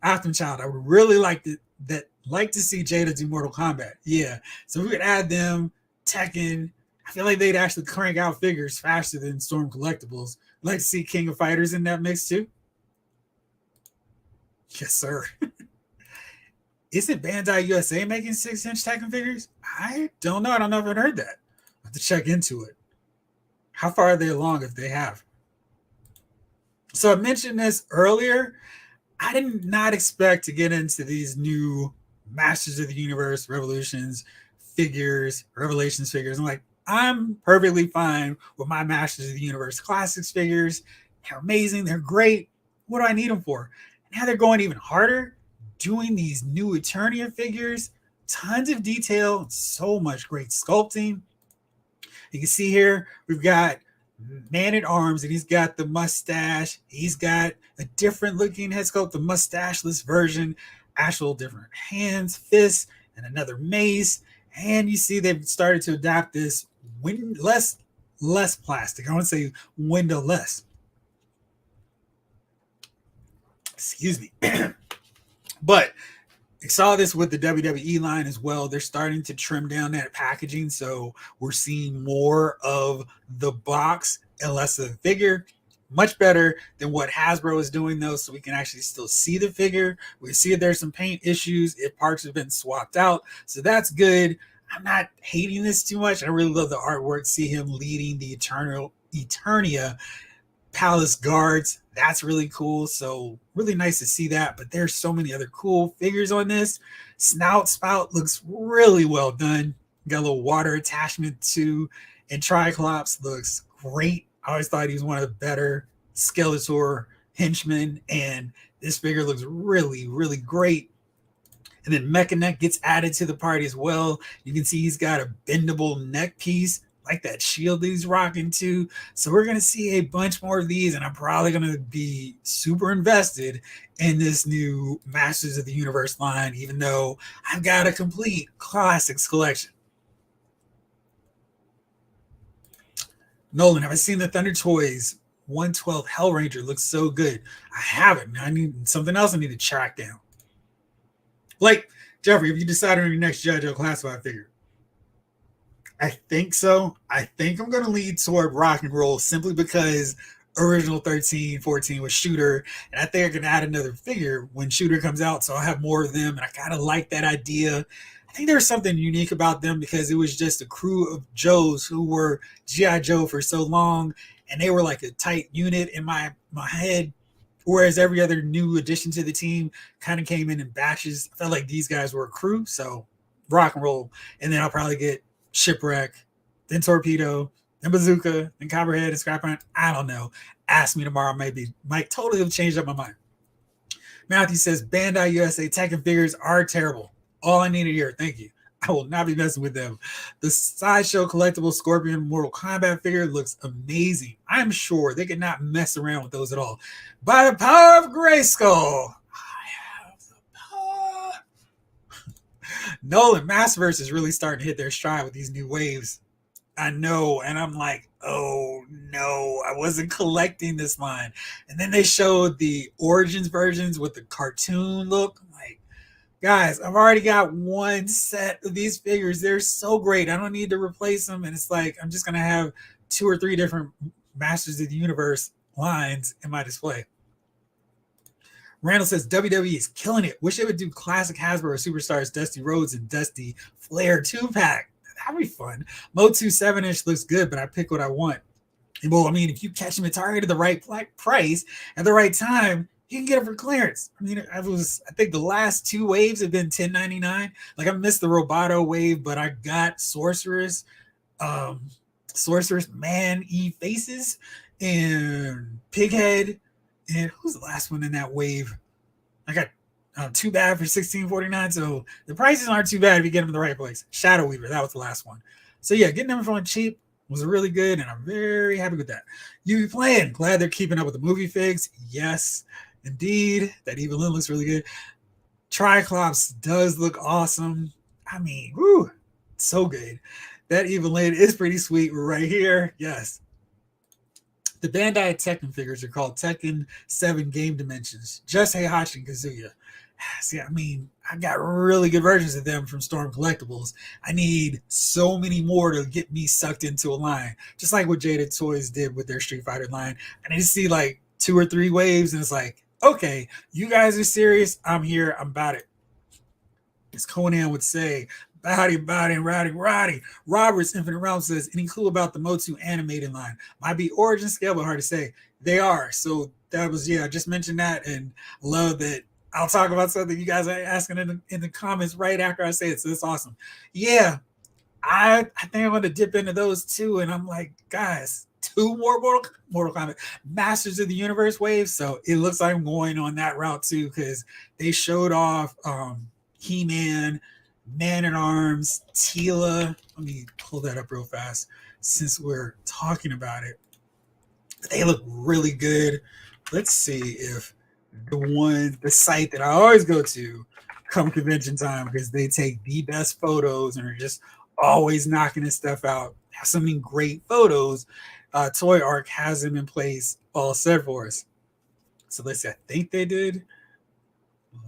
Afterchild, I would really like to see Jada do Mortal Kombat. Yeah, so we could add them. Tekken. I feel like they'd actually crank out figures faster than Storm Collectibles. I'd like to see King of Fighters in that mix too. Yes, sir. Isn't Bandai USA making 6-inch Tekken figures? I don't know. I don't know if I've heard that. I have to check into it. How far are they along if they have? So I mentioned this earlier. I did not expect to get into these new Masters of the Universe, Revelations figures. I'm like, I'm perfectly fine with my Masters of the Universe Classics figures. They're amazing. They're great. What do I need them for? Now they're going even harder, doing these new Eternia figures. Tons of detail, so much great sculpting. You can see here, we've got Man at Arms, and he's got the mustache. He's got a different looking head sculpt, the mustacheless version, actual different hands, fists, and another mace. And you see they've started to adapt this less plastic. I want to say windowless. Excuse me. But I saw this with the WWE line as well. They're starting to trim down that packaging, so we're seeing more of the box and less of the figure. Much better than what Hasbro is doing, though, so we can actually still see the figure. We see if there's some paint issues, if parts have been swapped out, so that's good. I'm not hating this too much. I really love the artwork. See him leading the Eternia Palace Guards. That's really cool. So really nice to see that. But there's so many other cool figures on this. Snout Spout looks really well done. Got a little water attachment too. And Triclops looks great. I always thought he was one of the better Skeletor henchmen. And this figure looks really, really great. And then Mecha Neck gets added to the party as well. You can see he's got a bendable neck piece, like that shield that he's rocking too. So we're going to see a bunch more of these, and I'm probably going to be super invested in this new Masters of the Universe line, even though I've got a complete classics collection. Nolan, have I seen the Thunder Toys 112 Hellranger? Looks so good. I haven't. I need something else I need to track down. Like, Jeffrey, have you decided on your next G.I. Joe Classified figure? I think so. I think I'm going to lead toward Rock and Roll simply because original 13, 14 was Shooter. And I think I can add another figure when Shooter comes out, so I'll have more of them. And I kind of like that idea. I think there's something unique about them because it was just a crew of Joes who were G.I. Joe for so long. And they were like a tight unit in my head. Whereas every other new addition to the team kind of came in batches. I felt like these guys were a crew, so Rock and Roll. And then I'll probably get Shipwreck, then Torpedo, then Bazooka, then Copperhead, and Scrap Iron. I don't know. Ask me tomorrow, maybe. Might totally have changed up my mind. Matthew says, Bandai USA Tekken figures are terrible. All I need to hear. Thank you. I will not be messing with them. The Sideshow collectible Scorpion Mortal Kombat figure looks amazing. I'm sure they could not mess around with those at all. By the power of Grayskull, I have the power. Nolan Massverse is really starting to hit their stride with these new waves. I know, and I'm like, oh no, I wasn't collecting this line. And then they showed the Origins versions with the cartoon look. I'm like, guys, I've already got one set of these figures. They're so great. I don't need to replace them. And it's like, I'm just going to have 2 or 3 different Masters of the Universe lines in my display. Randall says WWE is killing it. Wish they would do classic Hasbro Superstars Dusty Rhodes and Dusty Flair 2-pack. That'd be fun. Motu 7-inch looks good, but I pick what I want. And well, I mean, if you catch them at Target at the right price at the right time, you can get it for clearance. I mean, I think the last 2 waves have been $10.99. Like I missed the Roboto wave, but I got Sorceress Man E-Faces and Pighead. And who's the last one in that wave? I got Too Bad for $16.49. So the prices aren't too bad if you get them in the right place. Shadow Weaver, that was the last one. So yeah, getting them from cheap was really good, and I'm very happy with that. You be playing. Glad they're keeping up with the movie figs. Yes, indeed. That Evelyn looks really good. Triclops does look awesome. I mean, whoo, so good. That Evelyn is pretty sweet right here. Yes. The Bandai Tekken figures are called Tekken 7 Game Dimensions. Just Heihachi and Kazuya. See, I mean, I got really good versions of them from Storm Collectibles. I need so many more to get me sucked into a line. Just like what Jada Toys did with their Street Fighter line. I need to see like 2 or 3 waves, and it's like, okay, you guys are serious. I'm here. I'm about it. As Conan would say, Bowdy, Roddy. Roberts Infinite Realm says, any clue about the Motu animated line? Might be origin scale, but hard to say. They are. So that was, I just mentioned that, and love that. I'll talk about something you guys are asking in the comments right after I say it. So it's awesome. Yeah, I think I'm going to dip into those too. And I'm like, guys, 2 more Mortal Kombat Masters of the Universe waves. So it looks like I'm going on that route too, because they showed off He-Man, Man-at-Arms, Teela. Let me pull that up real fast since we're talking about it. They look really good. Let's see if the site that I always go to come convention time, because they take the best photos and are just always knocking this stuff out. Have so many great photos. Toy Arc has them in place all set for us. So let's see. I think they did.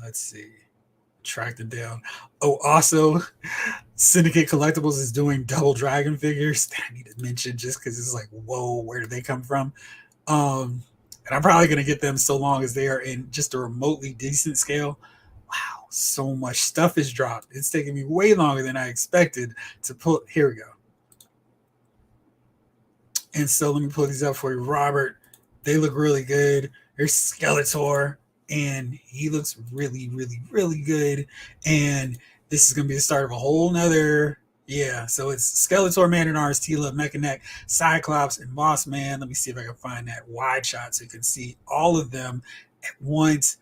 Let's see. Track them down. Oh, also, Syndicate Collectibles is doing Double Dragon figures. I need to mention just because it's like, whoa, where did they come from? And I'm probably going to get them so long as they are in just a remotely decent scale. Wow, so much stuff is dropped. It's taking me way longer than I expected to pull. Here we go. And so let me pull these up for you, Robert. They look really good. There's Skeletor, and he looks really, really, really good. And this is going to be the start of a whole nother. Yeah, so it's Skeletor, Man-at-Arms, Teela, Mechanic, Cyclops, and Moss Man. Let me see if I can find that wide shot so you can see all of them at once.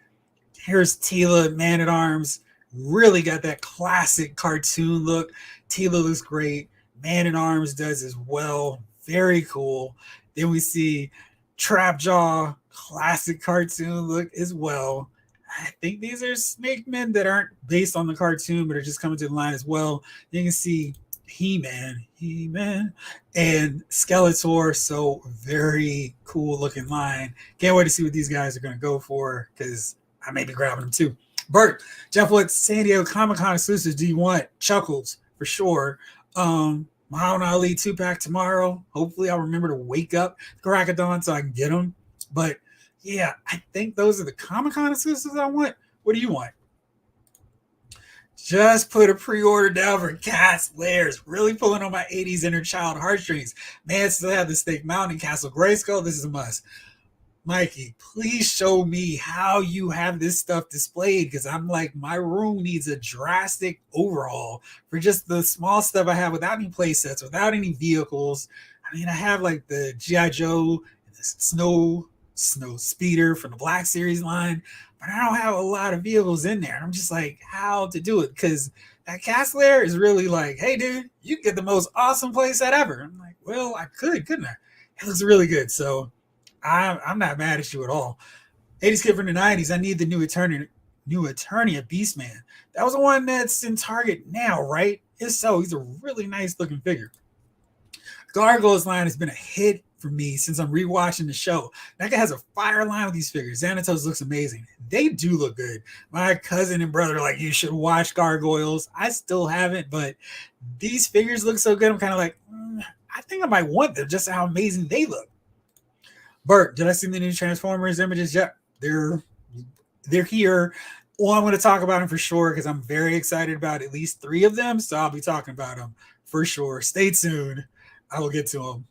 Here's Teela, Man-at-Arms. Really got that classic cartoon look. Teela looks great. Man-at-Arms does as well. Very cool. Then we see Trapjaw, classic cartoon look as well. I think these are Snake Men that aren't based on the cartoon, but are just coming to the line as well. You can see He-Man, and Skeletor. So very cool looking line. Can't wait to see what these guys are going to go for, because I may be grabbing them too. Bert, Jeff Woods, San Diego Comic-Con exclusives. Do you want Chuckles? For sure. Muhammad Ali 2-pack tomorrow. Hopefully I'll remember to wake up Crackadon so I can get them. But yeah, I think those are the Comic-Con exclusives I want. What do you want? Just put a pre-order down for Cat's Lairs. Really pulling on my 80s inner child heartstrings. Man, still have the Snake Mountain Castle Grayskull. This is a must. Mikey, please show me how you have this stuff displayed, because I'm like, my room needs a drastic overhaul for just the small stuff I have without any play sets, without any vehicles. I mean, I have like the G.I. Joe, and the Snow Speeder from the Black Series line, but I don't have a lot of vehicles in there. And I'm just like, how to do it? Because that cast layer is really like, hey, dude, you get the most awesome playset ever. I'm like, well, I couldn't I? It looks really good. So I'm not mad at you at all. 80s kid from the 90s, I need the new Eternia Beastman. That was the one that's in Target now, right? If so, he's a really nice looking figure. Gargoyle's line has been a hit for me since I'm rewatching the show. That guy has a fire line with these figures. Xanatos looks amazing. They do look good. My cousin and brother are like, you should watch Gargoyles. I still haven't, but these figures look so good. I'm kind of like, I think I might want them just how amazing they look. Bert, did I see the new Transformers images? Yep, they're here. Well, I'm going to talk about them for sure because I'm very excited about at least 3 of them. So I'll be talking about them for sure. Stay tuned. I will get to them.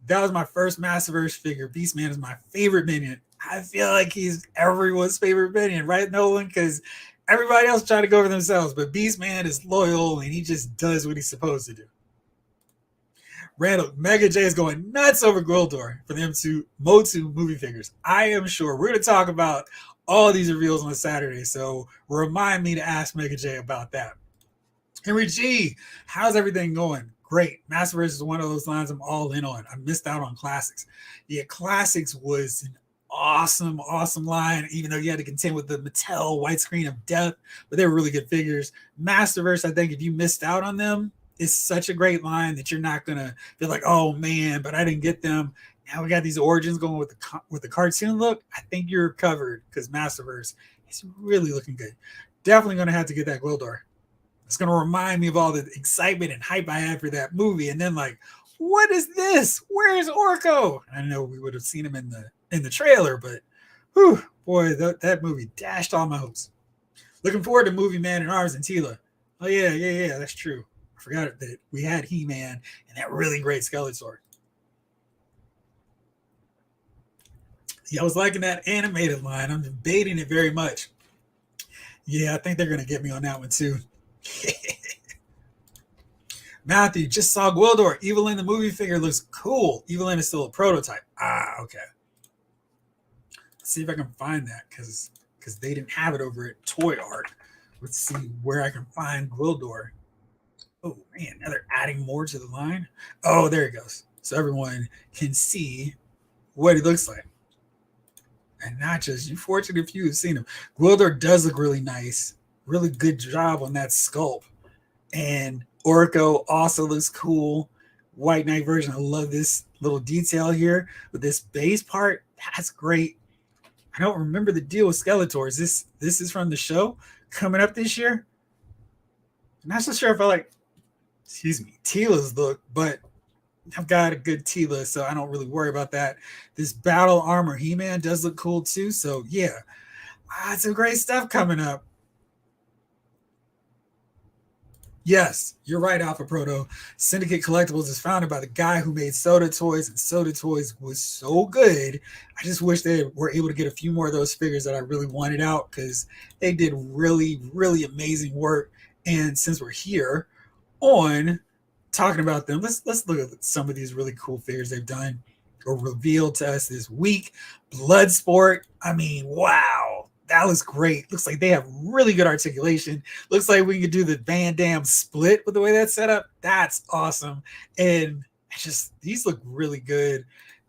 That was my first Massiverse figure. Beastman is my favorite minion. I feel like he's everyone's favorite minion, right, Nolan? Because everybody else try to go for themselves, but Beastman is loyal and he just does what he's supposed to do. Randall, Mega J is going nuts over Gwildor for them to Motu movie figures. I am sure we're going to talk about all these reveals on Saturday, so remind me to ask Mega J about that. Henry G, how's everything going? Great. Massiverse is one of those lines I'm all in on. I missed out on Classics. Yeah, Classics was an awesome, awesome line, even though you had to contend with the Mattel widescreen of death, but they were really good figures. Massiverse, I think if you missed out on them, it's such a great line that you're not going to feel like, oh man, but I didn't get them. Now we got these origins going with the cartoon look. I think you're covered because Massiverse is really looking good. Definitely going to have to get that Gwildor. It's going to remind me of all the excitement and hype I had for that movie. And then like, what is this? Where is Orko? I know we would have seen him in the trailer, but whew, boy, that movie dashed all my hopes. Looking forward to Movie Man and Arms and Tila. Oh yeah, that's true. I forgot that we had He-Man and that really great Skeletor. Yeah, I was liking that animated line. I'm debating it very much. Yeah, I think they're going to get me on that one too. Matthew, just saw Gwildor. Evelyn, the movie figure, looks cool. Evelyn is still a prototype. Okay. Let's see if I can find that because they didn't have it over at Toy Art. Let's see where I can find Gwildor. Oh, man, now they're adding more to the line. Oh, there it goes. So everyone can see what he looks like. And not just, you fortunate if you have seen him. Gwildor does look really nice. Really good job on that sculpt. And Orko also looks cool. White Knight version. I love this little detail here with this base part. That's great. I don't remember the deal with Skeletor. This is from the show coming up this year. I'm not so sure if I like, Tila's look, but I've got a good Tila, so I don't really worry about that. This Battle Armor He-Man does look cool too. So yeah, some great stuff coming up. Yes, you're right, Alpha Proto. Syndicate Collectibles is founded by the guy who made Soda Toys, and Soda Toys was so good. I just wish they were able to get a few more of those figures that I really wanted out because they did really, really amazing work. And since we're here on talking about them, let's look at some of these really cool figures they've done or revealed to us this week. Bloodsport, I mean, wow. That looks great. Looks like they have really good articulation. Looks like we could do the Van Damme split with the way that's set up. That's awesome. And these look really good.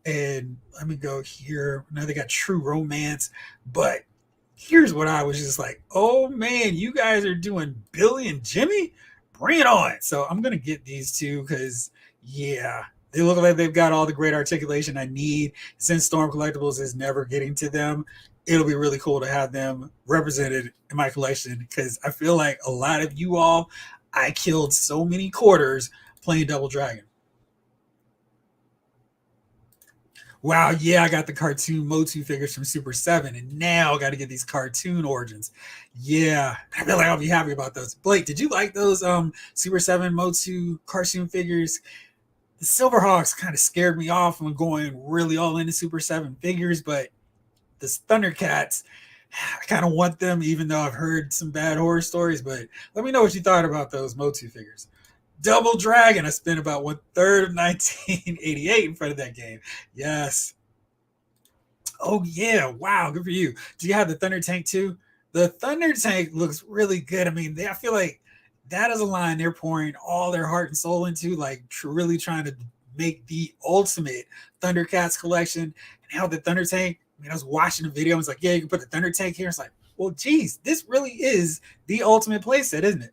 And let me go here. Now they got True Romance. But here's what I was just like, oh man, you guys are doing Billy and Jimmy? Bring it on. So I'm going to get these two because, yeah, they look like they've got all the great articulation I need. Since Storm Collectibles is never getting to them, it'll be really cool to have them represented in my collection because I feel like a lot of you all, I killed so many quarters playing Double Dragon. Wow, yeah, I got the cartoon Motu figures from Super 7, and now I got to get these cartoon origins. Yeah, I feel like I'll be happy about those. Blake, did you like those Super 7 Motu cartoon figures? The Silverhawks kind of scared me off when going really all into Super 7 figures, but the Thundercats, I kind of want them, even though I've heard some bad horror stories. But let me know what you thought about those Motu figures. Double Dragon, I spent about 1/3 of 1988 in front of that game. Yes. Oh, yeah. Wow. Good for you. Do you have the Thunder Tank too? The Thunder Tank looks really good. I mean, I feel like that is a line they're pouring all their heart and soul into, like really trying to make the ultimate Thundercats collection. And how the Thunder Tank, I mean, I was watching the video and was like, yeah, you can put the Thunder Tank here. It's like, well, geez, this really is the ultimate playset, isn't it?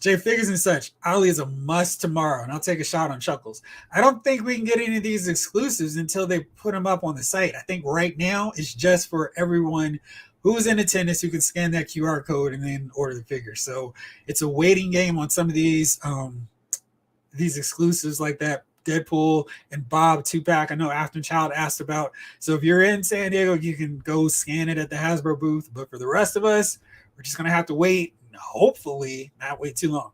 J Figures and such, Ali is a must tomorrow, and I'll take a shot on Chuckles. I don't think we can get any of these exclusives until they put them up on the site. I think right now it's just for everyone who's in attendance who can scan that QR code and then order the figure. So it's a waiting game on some of these exclusives like that. Deadpool and Bob 2-pack. I know Afterchild asked about. So if you're in San Diego, you can go scan it at the Hasbro booth. But for the rest of us, we're just going to have to wait. Hopefully not wait too long.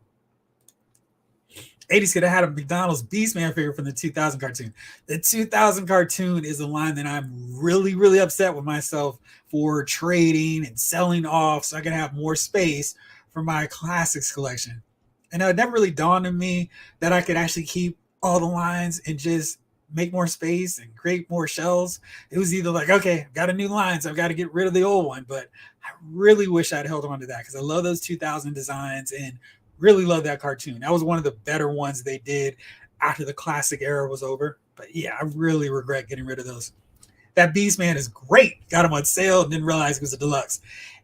80s could have had a McDonald's Beastman figure from the 2000 cartoon. The 2000 cartoon is a line that I'm really, really upset with myself for trading and selling off so I can have more space for my classics collection. And it never really dawned on me that I could actually keep all the lines and just make more space and create more shells. It was either like, okay, I've got a new line, so I've got to get rid of the old one. But I really wish I'd held on to that because I love those 2000 designs and really love that cartoon. That was one of the better ones they did after the classic era was over. But yeah, I really regret getting rid of those. That Beastman is great. Got him on sale and didn't realize it was a deluxe.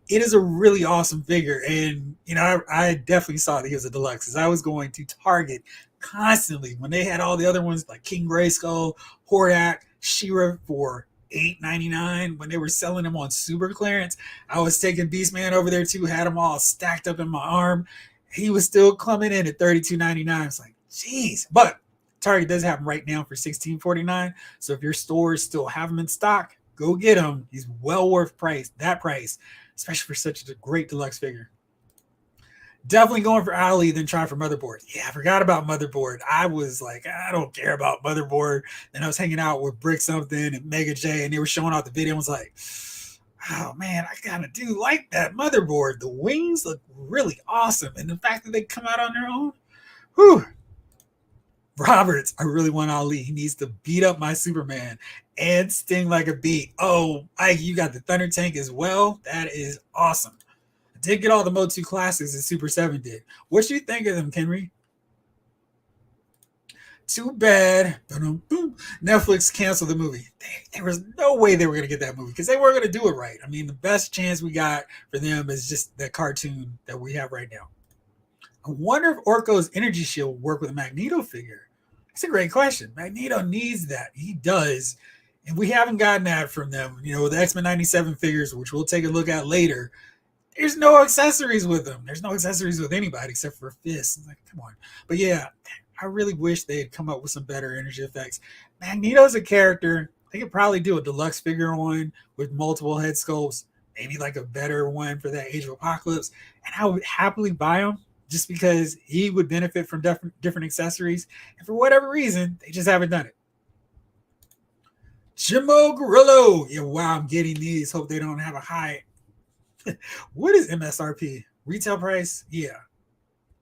It is a really awesome figure. And, you know, I definitely saw that he was a deluxe because I was going to Target constantly when they had all the other ones like King Grayskull, Hordak, She-Ra for $8.99 when they were selling them on super clearance. I was taking Beastman over there too, had them all stacked up in my arm. He was still coming in at $32.99. It's like, geez. But Target does have them right now for $16.49. So if your stores still have them in stock, go get him. He's well worth that price, especially for such a great deluxe figure. Definitely going for Ali, then try for Motherboard. Yeah, I forgot about Motherboard. I was like, I don't care about Motherboard. Then I was hanging out with Brick Something and Mega J, and they were showing off the video. I was like, oh man, I kind of do like that Motherboard. The wings look really awesome. And the fact that they come out on their own, whew. Roberts, I really want Ali. He needs to beat up my Superman and sting like a bee. Oh, Ike, you got the Thunder Tank as well. That is awesome. I did get all the Motu classics that Super 7 did. What you think of them, Henry? Too bad. Netflix canceled the movie. There was no way they were going to get that movie because they weren't going to do it right. I mean, the best chance we got for them is just the cartoon that we have right now. I wonder if Orko's energy shield will work with a Magneto figure. That's a great question. Magneto needs that. He does. And we haven't gotten that from them. You know, the X-Men 97 figures, which we'll take a look at later, there's no accessories with them. There's no accessories with anybody except for fists. Like, come on. But yeah, I really wish they had come up with some better energy effects. Magneto's a character. They could probably do a deluxe figure on with multiple head sculpts, maybe like a better one for that Age of Apocalypse. And I would happily buy him just because he would benefit from different accessories. And for whatever reason, they just haven't done it. Jimmo Gorillo. Yeah, wow, I'm getting these. Hope they don't have a high. What is MSRP? Retail price? Yeah.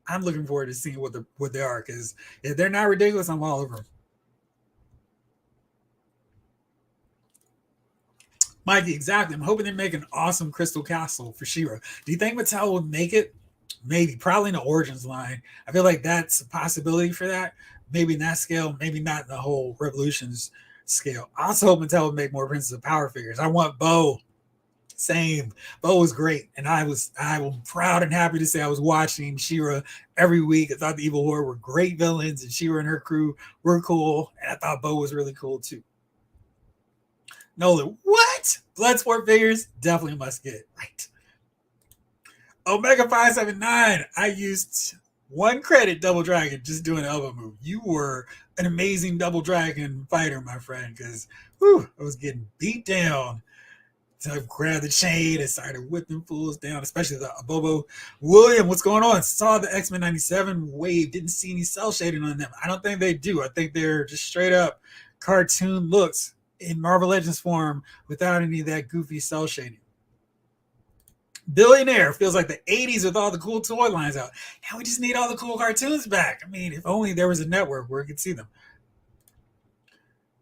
I'm looking forward to seeing what they are because if they're not ridiculous, I'm all over them. Mikey, exactly. I'm hoping they make an awesome Crystal Castle for She-Ra. Do you think Mattel will make it? Maybe, probably in the Origins line. I feel like that's a possibility for that. Maybe in that scale, maybe not in the whole Revolutions scale. I also hope Mattel would make more Princess of Power figures. I want Bo. Same. Bo was great. And I was proud and happy to say I was watching She-Ra every week. I thought the Evil Horde were great villains and She-Ra and her crew were cool. And I thought Bo was really cool too. Nolan, what? Bloodsport figures? Definitely must get. Right. Omega 579. I used one credit Double Dragon just doing an elbow move. You were an amazing Double Dragon fighter, my friend, because I was getting beat down. So I grabbed the chain and started whipping fools down, especially the Bobo. William, what's going on? Saw the X-Men 97 wave. Didn't see any cell shading on them. I don't think they do. I think they're just straight up cartoon looks in Marvel Legends form without any of that goofy cell shading. Billionaire feels like the 80s with all the cool toy lines out. Now we just need all the cool cartoons back. I mean, if only there was a network where we could see them.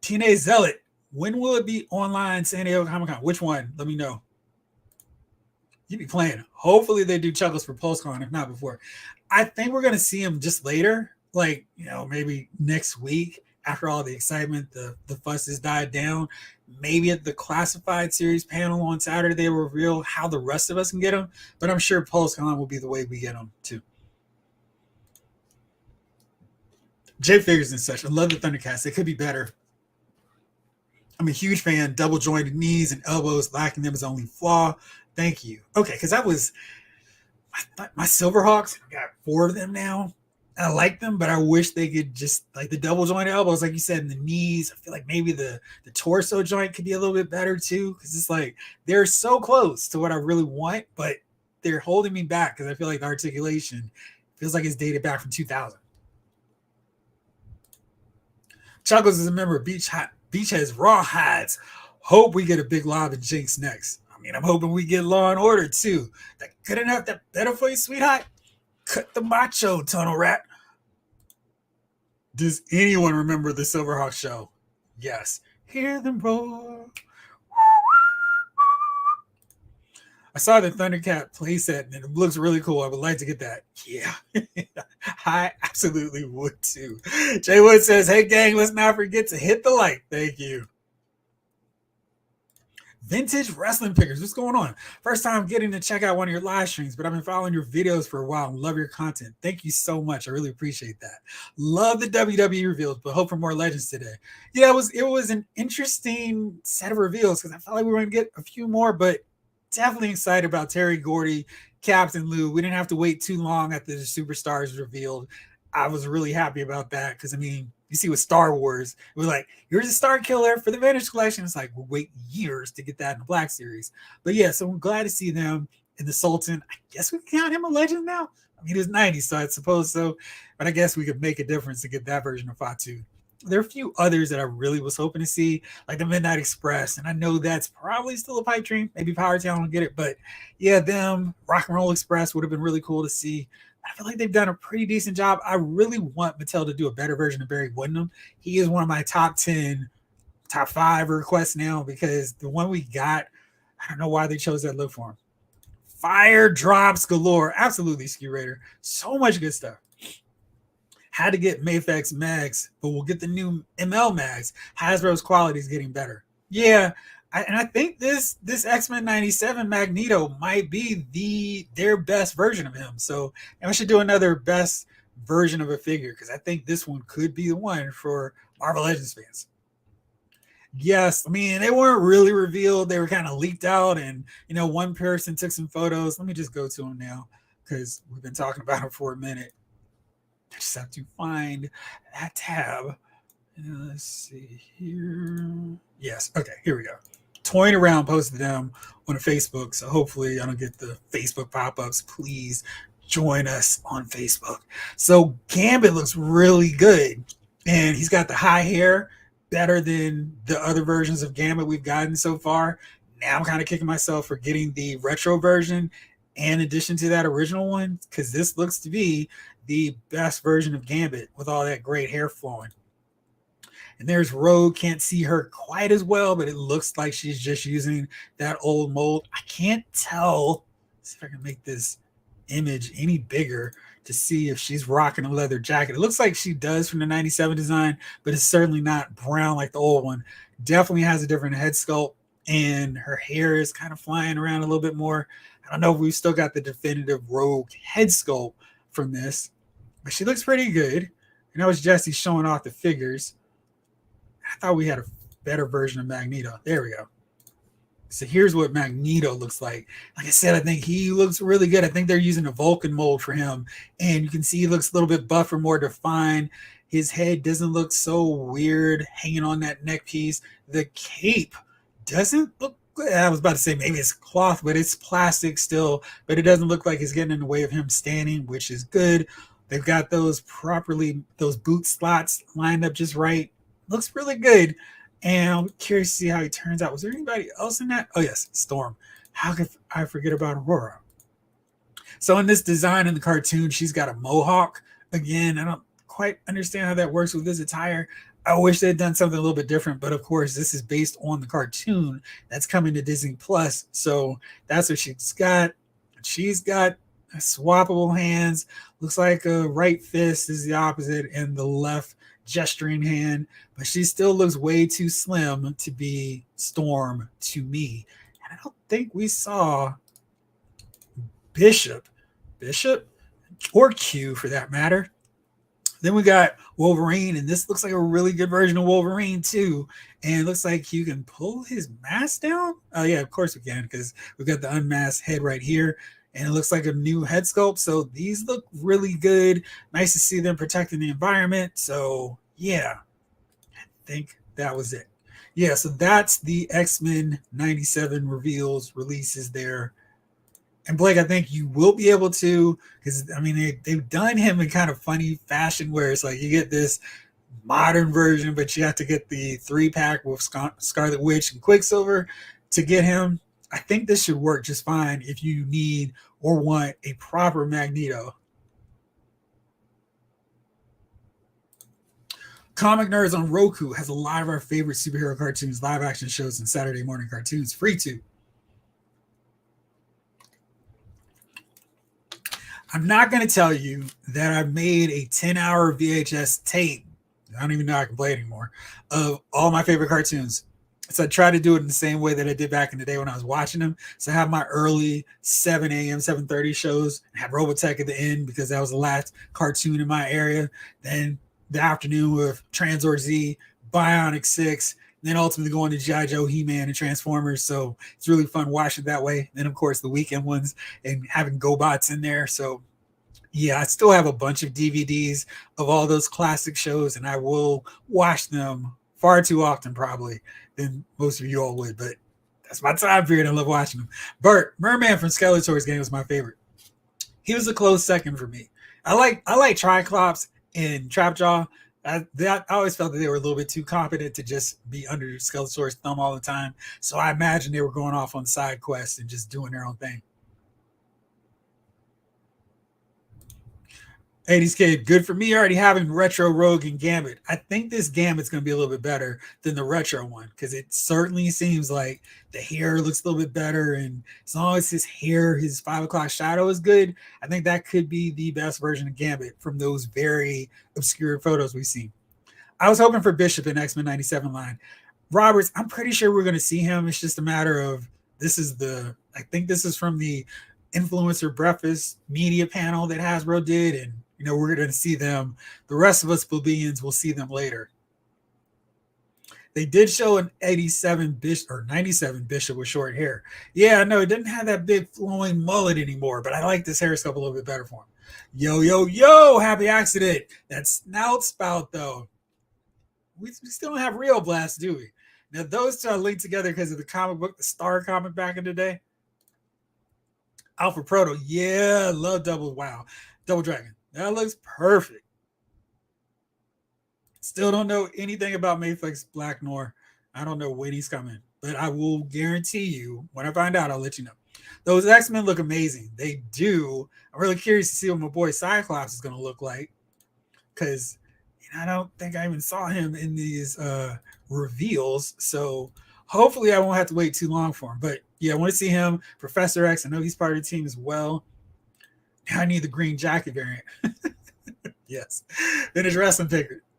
Teenage Zealot. When will it be online, San Diego Comic-Con? Which one? Let me know. You be playing. Hopefully they do Chuckles for PulseCon, if not before. I think we're gonna see him just later, like maybe next week after all the excitement, the fuss has died down. Maybe at the classified series panel on Saturday they reveal how the rest of us can get them. But I'm sure PulseCon will be the way we get them too. J figures and such. I love the Thundercats. They could be better. I'm a huge fan. Double jointed knees and elbows, lacking them is only flaw. Thank you. Okay, because that was my Silverhawks. I got 4 of them now. I like them, but I wish they could just like the double jointed elbows, like you said, and the knees. I feel like maybe the torso joint could be a little bit better too, because it's like they're so close to what I really want, but they're holding me back because I feel like the articulation feels like it's dated back from 2000. Chuckles is a member of Beachhead's Raw Hides. Hope we get a big lob and Jinx next. I mean, I'm hoping we get Law and Order too. That good enough, that better for you, sweetheart? Cut the macho, Tunnel Rat. Does anyone remember the Silverhawk show? Yes. Hear them roar. I saw the Thundercat playset and it looks really cool. I would like to get that. Yeah, I absolutely would too. Jay Wood says, hey gang, let's not forget to hit the like. Thank you. Vintage wrestling figures. What's going on? First time getting to check out one of your live streams, but I've been following your videos for a while and love your content. Thank you so much. I really appreciate that. Love the WWE reveals, but hope for more legends today. Yeah, it was an interesting set of reveals because I felt like we were going to get a few more, but definitely excited about Terry Gordy, Captain Lou. We didn't have to wait too long after the superstars revealed. I was really happy about that because, I mean, you see with Star Wars, it was like, here's a Star Killer for the Vintage Collection. It's like, we'll wait years to get that in the Black Series. But yeah, so I'm glad to see them in the Sultan. I guess we can count him a legend now. I mean, he was 90, so I suppose so. But I guess we could make a difference to get that version of Fatu. There are a few others that I really was hoping to see, like the Midnight Express. And I know that's probably still a pipe dream. Maybe Power Town will get it. But yeah, them, Rock and Roll Express would have been really cool to see. I feel like they've done a pretty decent job. I really want Mattel to do a better version of Barry Windham. He is one of my top 10, top 5 requests now because the one we got, I don't know why they chose that look for him. Fire drops galore. Absolutely, Ski Raider. So much good stuff. Had to get Mafex mags, but we'll get the new ML mags. Hasbro's quality is getting better. Yeah, I think this X-Men 97 Magneto might be their best version of him. So and we should do another best version of a figure because I think this one could be the one for Marvel Legends fans. Yes, I mean, they weren't really revealed. They were kind of leaked out and, one person took some photos. Let me just go to them now because we've been talking about them for a minute. I just have to find that tab. Let's see here. Yes. Okay. Here we go. Toying Around posted them on Facebook. So hopefully I don't get the Facebook pop-ups. Please join us on Facebook. So Gambit looks really good. And he's got the high hair better than the other versions of Gambit we've gotten so far. Now I'm kind of kicking myself for getting the retro version in addition to that original one, because this looks to be the best version of Gambit with all that great hair flowing. And there's Rogue. Can't see her quite as well, but it looks like she's just using that old mold. I can't tell. Let's see if I can make this image any bigger to see if she's rocking a leather jacket. It looks like she does from the 97 design, but it's certainly not brown like the old one. Definitely has a different head sculpt, and her hair is kind of flying around a little bit more. I don't know if we've still got the definitive Rogue head sculpt from this, but she looks pretty good. And that was Jesse showing off the figures. I thought we had a better version of Magneto. There we go. So here's what Magneto looks like. Like I said, I think he looks really good. I think they're using a Vulcan mold for him. And you can see he looks a little bit buffer, more defined. His head doesn't look so weird hanging on that neck piece. The cape doesn't look good. I was about to say maybe it's cloth, but it's plastic still. But it doesn't look like it's getting in the way of him standing, which is good. They've got those boot slots lined up just right. Looks really good. And I'm curious to see how he turns out. Was there anybody else in that? Oh, yes, Storm. How could I forget about Aurora? So in this design in the cartoon, she's got a mohawk. Again, I don't quite understand how that works with this attire. I wish they'd done something a little bit different. But, of course, this is based on the cartoon that's coming to Disney+. So that's what she's got. She's got swappable hands. Looks like a right fist is the opposite, and the left gesturing hand. But she still looks way too slim to be Storm to me. And I don't think we saw Bishop, or Q for that matter. Then we got Wolverine, and this looks like a really good version of Wolverine too. And it looks like you can pull his mask down. Oh yeah, of course we can, because we've got the unmasked head right here. And it looks like a new head sculpt. So these look really good. Nice to see them protecting the environment. So yeah, I think that was it. Yeah, so that's the X-Men 97 reveals, releases there. And Blake, I think you will be able to, because I mean they've done him in kind of funny fashion where it's like you get this modern version, but you have to get the 3-pack with Scarlet Witch and Quicksilver to get him. I think this should work just fine if you need or want a proper Magneto. Comic Nerds on Roku has a lot of our favorite superhero cartoons, live action shows, and Saturday morning cartoons free to. I'm not going to tell you that I made a 10-hour VHS tape. I don't even know I can play it anymore, of all my favorite cartoons. So I try to do it in the same way that I did back in the day when I was watching them. So I have my early 7 a.m., 7:30 shows. I have Robotech at the end because that was the last cartoon in my area. Then the afternoon with Tranzor Z, Bionic 6, then ultimately going to G.I. Joe, He-Man, and Transformers. So it's really fun watching it that way. Then, of course, the weekend ones and having GoBots in there. So, yeah, I still have a bunch of DVDs of all those classic shows, and I will watch them far too often probably than most of you all would. But that's my time period. I love watching them. Bert, Merman from Skeletor's game was my favorite. He was a close second for me. I like Triclops and Trapjaw. I always felt that they were a little bit too competent to just be under Skeletor's thumb all the time. So I imagine they were going off on side quests and just doing their own thing. 80s kid, good for me already having Retro Rogue and Gambit. I think this Gambit's going to be a little bit better than the Retro one because it certainly seems like the hair looks a little bit better. And as long as his hair, his 5 o'clock shadow is good, I think that could be the best version of Gambit from those very obscure photos we've seen. I was hoping for Bishop in X-Men 97 line. Roberts, I'm pretty sure we're going to see him. It's just a matter of I think this is from the Influencer Breakfast media panel that Hasbro did. And we're going to see them. The rest of us plebeians will see them later. They did show an 87 Bishop or 97 Bishop with short hair. Yeah, no, it didn't have that big flowing mullet anymore, but I like this hair sculpt a little bit better for him. Yo, happy accident. That snout spout, though. We still don't have Real Blast, do we? Now, those two are linked together because of the comic book, the Star comic back in the day. Alpha Proto. Yeah, love Double Dragon. That looks perfect. Still don't know anything about Mayflex Black Noir. I don't know when he's coming, but I will guarantee you when I find out, I'll let you know. Those X-Men look amazing. They do. I'm really curious to see what my boy Cyclops is going to look like because I don't think I even saw him in these reveals. So hopefully I won't have to wait too long for him. But yeah, I want to see him. Professor X, I know he's part of the team as well. I need the green jacket variant. Yes. Then there's wrestling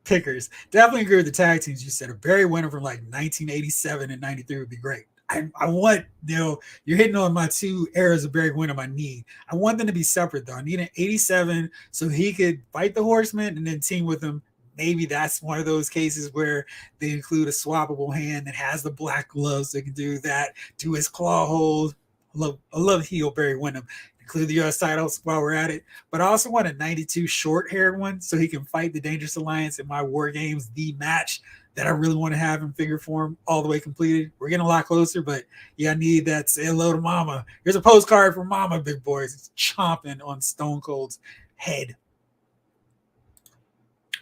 pickers. Definitely agree with the tag teams you said. A Barry Windham from like 1987 and 93 would be great. I want, you're hitting on my two eras of Barry Windham I need. I want them to be separate, though. I need an 87 so he could fight the Horsemen and then team with them. Maybe that's one of those cases where they include a swappable hand that has the black gloves so they can do that, do his claw hold. I love heel Barry Windham. Include the U.S. titles while we're at it. But I also want a 92 short-haired one so he can fight the Dangerous Alliance in my War Games, the match that I really want to have in figure form all the way completed. We're getting a lot closer, but yeah, I need that. Say hello to Mama. Here's a postcard from Mama, big boys. It's chomping on Stone Cold's head.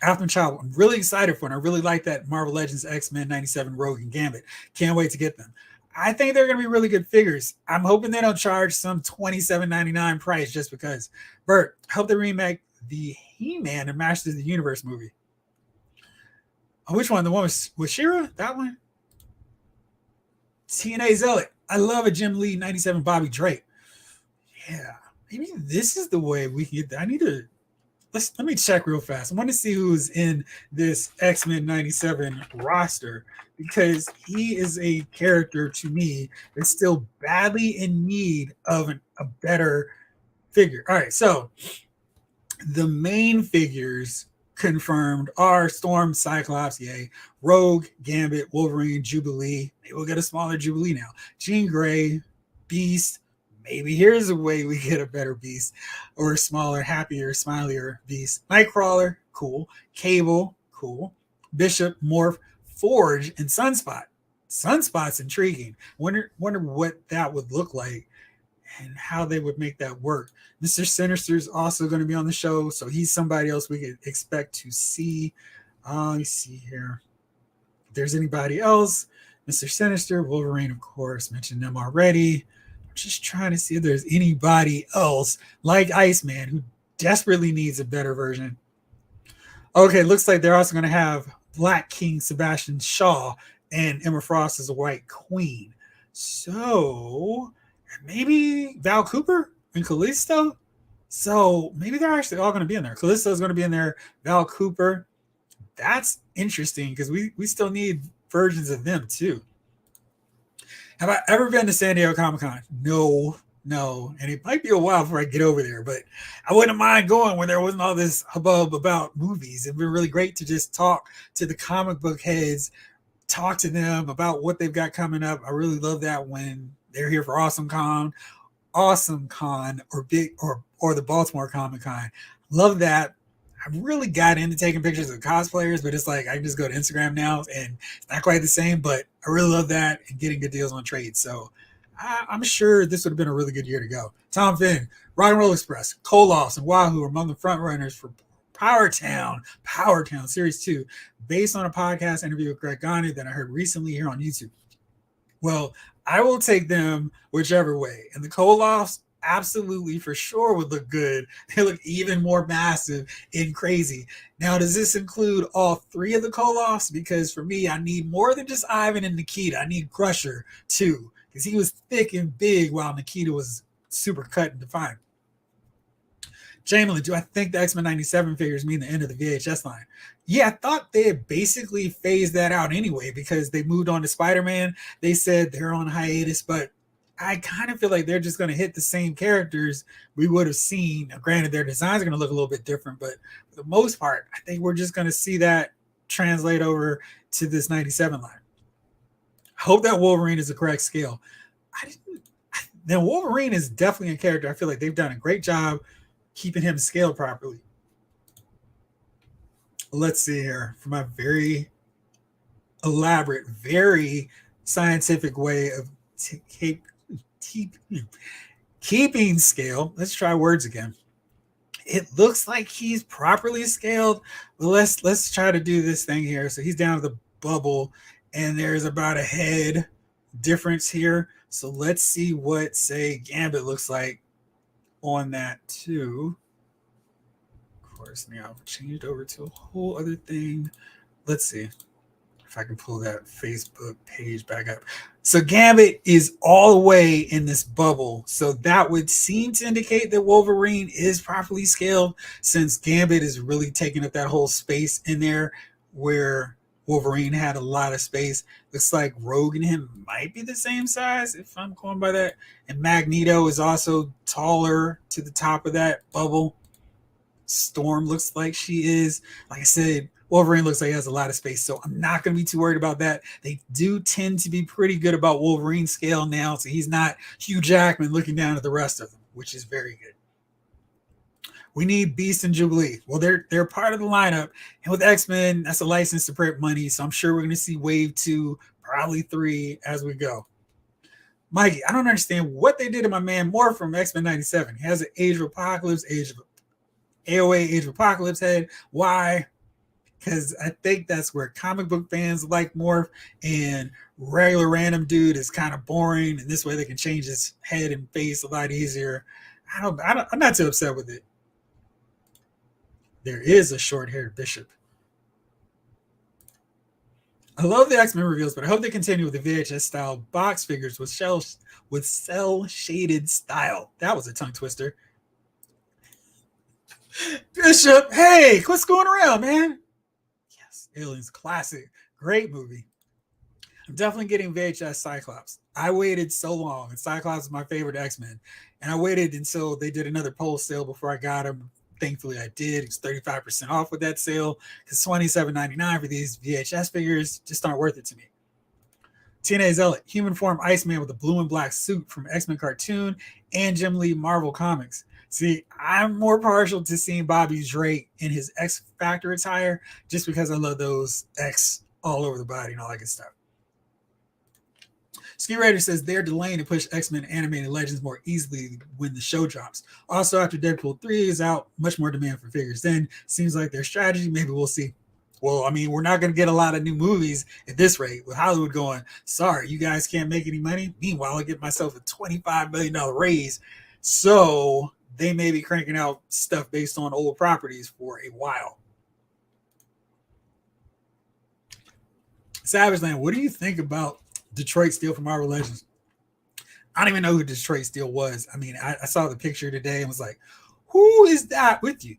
Afton Child, I'm really excited for it. I really like that Marvel Legends X-Men 97 Rogue and Gambit. Can't wait to get them. I think they're going to be really good figures. I'm hoping they don't charge some $27.99 price just because. Bert, I hope they remake the He-Man and Masters of the Universe movie. Oh, which one? The one with She-Ra? That one? TNA Zealot. I love a Jim Lee 97 Bobby Drake. Yeah, maybe this is the way we can get that. I need to let me check real fast. I want to see who's in this X-Men 97 roster because he is a character to me that's still badly in need of a better figure. All right, so the main figures confirmed are Storm, Cyclops, yay, Rogue, Gambit, Wolverine, Jubilee. Maybe we'll get a smaller Jubilee now. Jean Grey, Beast. Maybe here's a way we get a better Beast or a smaller, happier, smilier Beast. Nightcrawler, cool. Cable, cool. Bishop, Morph, Forge, and Sunspot. Sunspot's intriguing. Wonder what that would look like and how they would make that work. Mr. Sinister is also going to be on the show, so he's somebody else we could expect to see. Let me see here. If there's anybody else, Mr. Sinister, Wolverine, of course, mentioned them already. I'm just trying to see if there's anybody else like Iceman who desperately needs a better version. Okay, looks like they're also going to have Black King Sebastian Shaw and Emma Frost as a White Queen. So maybe Val Cooper and Callisto. So maybe they're actually all going to be in there. Callisto is going to be in there. Val Cooper. That's interesting because we still need versions of them too. Have I ever been to San Diego Comic-Con? No. And it might be a while before I get over there, but I wouldn't mind going when there wasn't all this hubbub about movies. It'd be really great to just talk to the comic book heads, talk to them about what they've got coming up. I really love that when they're here for Awesome Con, or the Baltimore Comic Con. Love that. I really got into taking pictures of cosplayers, but it's like I can just go to Instagram now, and it's not quite the same. But I really love that and getting good deals on trades. So I'm sure this would have been a really good year to go. Tom Finn, Rock and Roll Express, Koloffs, and Wahoo are among the front runners for Power Town Series 2, based on a podcast interview with Greg Gagne that I heard recently here on YouTube. Well, I will take them whichever way. And the Koloffs absolutely for sure would look good. They look even more massive and crazy. Now, does this include all three of the Koloffs? Because for me, I need more than just Ivan and Nikita. I need Crusher too, because he was thick and big while Nikita was super cut and defined. Jamie, do I think the X-Men 97 figures mean the end of the VHS line? Yeah, I thought they had basically phased that out anyway because they moved on to Spider-Man. They said they're on hiatus, but I kind of feel like they're just going to hit the same characters we would have seen. Now, granted, their designs are going to look a little bit different, but for the most part, I think we're just going to see that translate over to this 97 line. I hope that Wolverine is the correct scale. Now, Wolverine is definitely a character. I feel like they've done a great job keeping him scaled properly. Let's see here for my very elaborate, very scientific way of keeping scale. Let's try words again. It looks like he's properly scaled, but let's try to do this thing here. So he's down to the bubble, and there's about a head difference here. So let's see what, say, Gambit looks like on that too. Of course, now I've changed over to a whole other thing. Let's see if I can pull that Facebook page back up. So Gambit is all the way in this bubble. So that would seem to indicate that Wolverine is properly scaled, since Gambit is really taking up that whole space in there where Wolverine had a lot of space. Looks like Rogue and him might be the same size, if I'm going by that. And Magneto is also taller to the top of that bubble. Storm looks like she is. Like I said, Wolverine looks like he has a lot of space, so I'm not going to be too worried about that. They do tend to be pretty good about Wolverine scale now, so he's not Hugh Jackman looking down at the rest of them, which is very good. We need Beast and Jubilee. Well, they're part of the lineup, and with X-Men, that's a license to print money, so I'm sure we're going to see Wave 2, probably 3 as we go. Mikey, I don't understand what they did to my man Morph from X-Men 97. He has an Age of Apocalypse, AOA Age of Apocalypse head. Why? Because I think that's where comic book fans like Morph, and regular random dude is kind of boring, and this way they can change his head and face a lot easier. I'm not too upset with it. There is a short-haired Bishop. I love the X-Men reveals, but I hope they continue with the VHS style box figures with cell shaded style. That was a tongue twister. Bishop, hey, what's going around, man? Yes, Aliens classic, great movie. I'm definitely getting VHS Cyclops. I waited so long, and Cyclops is my favorite X-Men, and I waited until they did another poll sale before I got him. Thankfully, I did. It's 35% off with that sale because $27.99 for these VHS figures just aren't worth it to me. TNA Zealot, human form Iceman with a blue and black suit from X-Men cartoon and Jim Lee Marvel Comics. See, I'm more partial to seeing Bobby Drake in his X Factor attire just because I love those X all over the body and all that good stuff. Ski Raider says they're delaying to push X-Men Animated Legends more easily when the show drops. Also, after Deadpool 3 is out, much more demand for figures. Then seems like their strategy. Maybe we'll see. Well, I mean, we're not going to get a lot of new movies at this rate with Hollywood going, sorry, you guys can't make any money. Meanwhile, I get myself a $25 million raise. So they may be cranking out stuff based on old properties for a while. Savage Land, what do you think about Detroit Steel from Marvel Legends? I don't even know who Detroit Steel was. I mean, I saw the picture today and was like, who is that with you?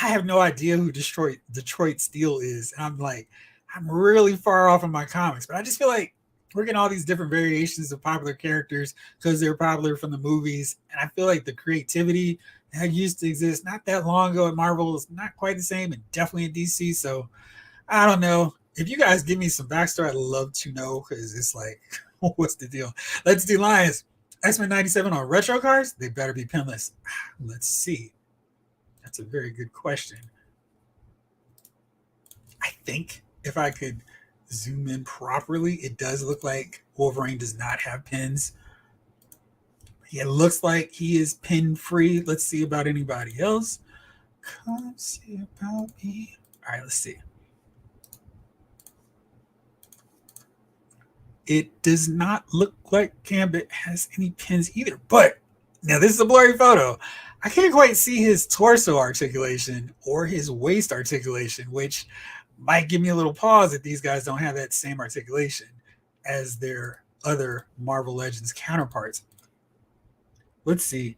I have no idea who Detroit Steel is. And I'm like, I'm really far off in my comics, but I just feel like we're getting all these different variations of popular characters because they're popular from the movies. And I feel like the creativity that used to exist not that long ago at Marvel is not quite the same, and definitely in DC. So I don't know. If you guys give me some backstory, I'd love to know, because it's like, what's the deal? Let's do Lions. X-Men 97 on retro cards? They better be pinless. Let's see. That's a very good question. I think if I could zoom in properly, it does look like Wolverine does not have pins. It looks like he is pin free. Let's see about anybody else. Come see about me. All right, let's see. It does not look like Gambit has any pins either. But now this is a blurry photo. I can't quite see his torso articulation or his waist articulation, which might give me a little pause that these guys don't have that same articulation as their other Marvel Legends counterparts. Let's see.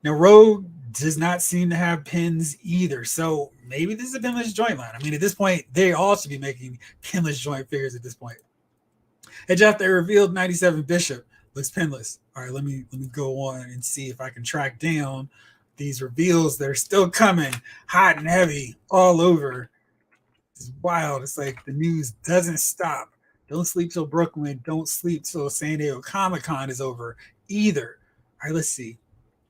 Now, Rogue does not seem to have pins either. So maybe this is a pinless joint line. I mean, at this point, they all should be making pinless joint figures at this point. Hey Jeff, they revealed 97 Bishop looks pinless. All right, let me go on and see if I can track down these reveals that are still coming hot and heavy all over. It's wild. It's like the news doesn't stop. Don't sleep till Brooklyn. Don't sleep till San Diego Comic-Con is over either. All right, let's see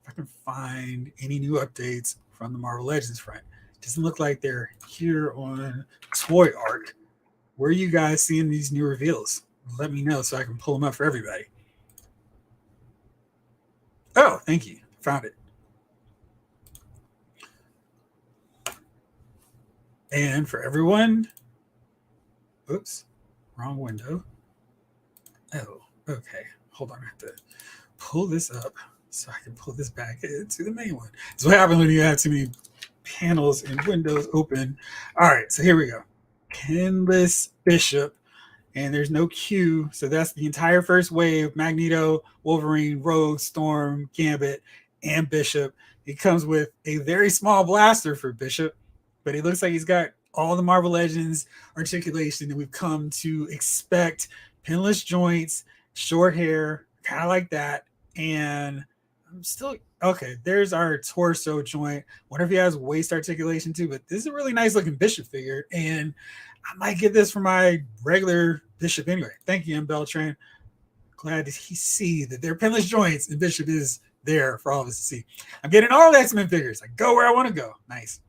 if I can find any new updates from the Marvel Legends front. Doesn't look like they're here on Toy Arc. Where are you guys seeing these new reveals? Let me know so I can pull them up for everybody. Oh, thank you. Found it. And for everyone, oops, wrong window. Oh, okay. Hold on. I have to pull this up so I can pull this back into the main one. That's what happens when you have too many panels and windows open. All right, so here we go. Pinless Bishop. And there's no Q, so that's the entire first wave: Magneto, Wolverine, Rogue, Storm, Gambit, and Bishop. It comes with a very small blaster for Bishop, but it looks like he's got all the Marvel Legends articulation that we've come to expect. Pinless joints, short hair, kind of like that. And I'm still, okay, there's our torso joint. Wonder if he has waist articulation too, but this is a really nice looking Bishop figure. And I might get this for my regular Bishop anyway. Thank you, M. Beltran. Glad to see that they're pinless joints and Bishop is there for all of us to see. I'm getting all the X-Men figures. I go where I want to go. Nice.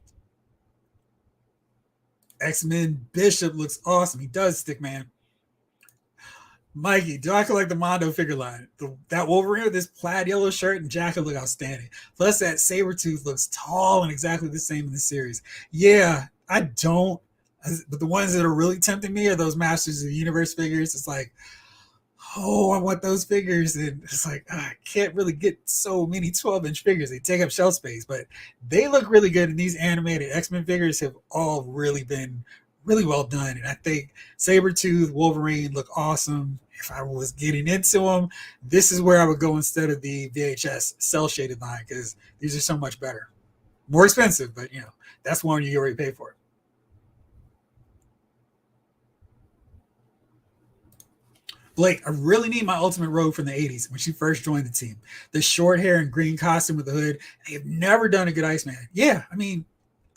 X-Men Bishop looks awesome. He does, stick man. Mikey, do I collect the Mondo figure line? That Wolverine with this plaid yellow shirt and jacket look outstanding. Plus that Sabretooth looks tall and exactly the same in the series. Yeah, I don't. But the ones that are really tempting me are those Masters of the Universe figures. It's like, oh, I want those figures. And it's like, I can't really get so many 12-inch figures. They take up shelf space, but they look really good. And these animated X-Men figures have all really been really well done. And I think Sabretooth, Wolverine look awesome. If I was getting into them, this is where I would go instead of the VHS cell shaded line because these are so much better. More expensive, but that's one you already pay for. Blake, I really need my Ultimate Rogue from the 80s when she first joined the team. The short hair and green costume with the hood. They have never done a good Iceman. Yeah, I mean,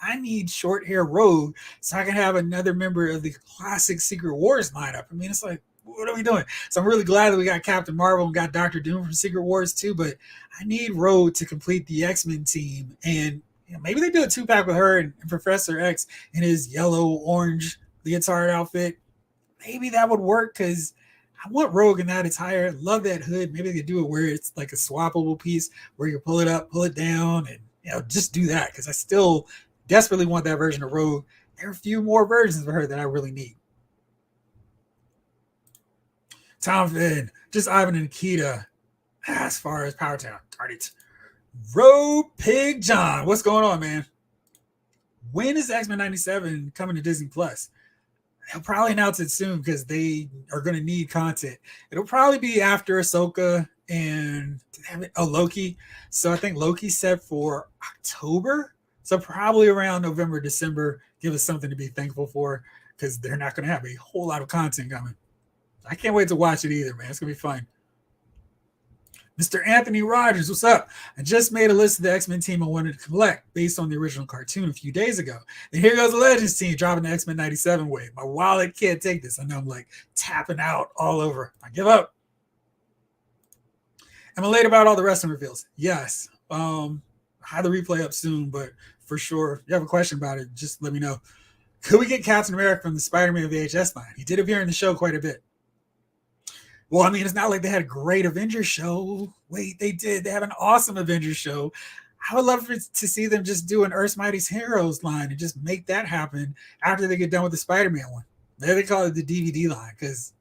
I need short hair Rogue so I can have another member of the classic Secret Wars lineup. I mean, it's like, what are we doing? So I'm really glad that we got Captain Marvel and got Doctor Doom from Secret Wars too, but I need Rogue to complete the X-Men team. And maybe they do a 2-pack with her and Professor X in his yellow, orange leotard outfit. Maybe that would work because I want Rogue in that attire. Love that hood. Maybe they could do it where it's like a swappable piece where you pull it up, pull it down, and just do that because I still desperately want that version of Rogue. There are a few more versions of her that I really need. Tom Finn, just Ivan and Nikita. As far as Power Town, darn it. Road Pig John, what's going on, man? When is X-Men 97 coming to Disney Plus? They'll probably announce it soon because they are going to need content. It'll probably be after Ahsoka and Loki. So I think Loki's set for October. So probably around November, December, give us something to be thankful for because they're not going to have a whole lot of content coming. I can't wait to watch it either, man. It's going to be fun. Mr. Anthony Rogers, what's up? I just made a list of the X-Men team I wanted to collect based on the original cartoon a few days ago. And here goes the Legends team dropping the X-Men 97 wave. My wallet can't take this. I know I'm like tapping out all over. I give up. Am I late about all the wrestling reveals? Yes. I'll have the replay up soon, but for sure, if you have a question about it, just let me know. Could we get Captain America from the Spider-Man VHS line? He did appear in the show quite a bit. Well, I mean, it's not like they had a great Avengers show. Wait, they did. They have an awesome Avengers show. I would love to see them just do an Earth's Mightiest Heroes line and just make that happen after they get done with the Spider-Man one. Maybe they call it the DVD line because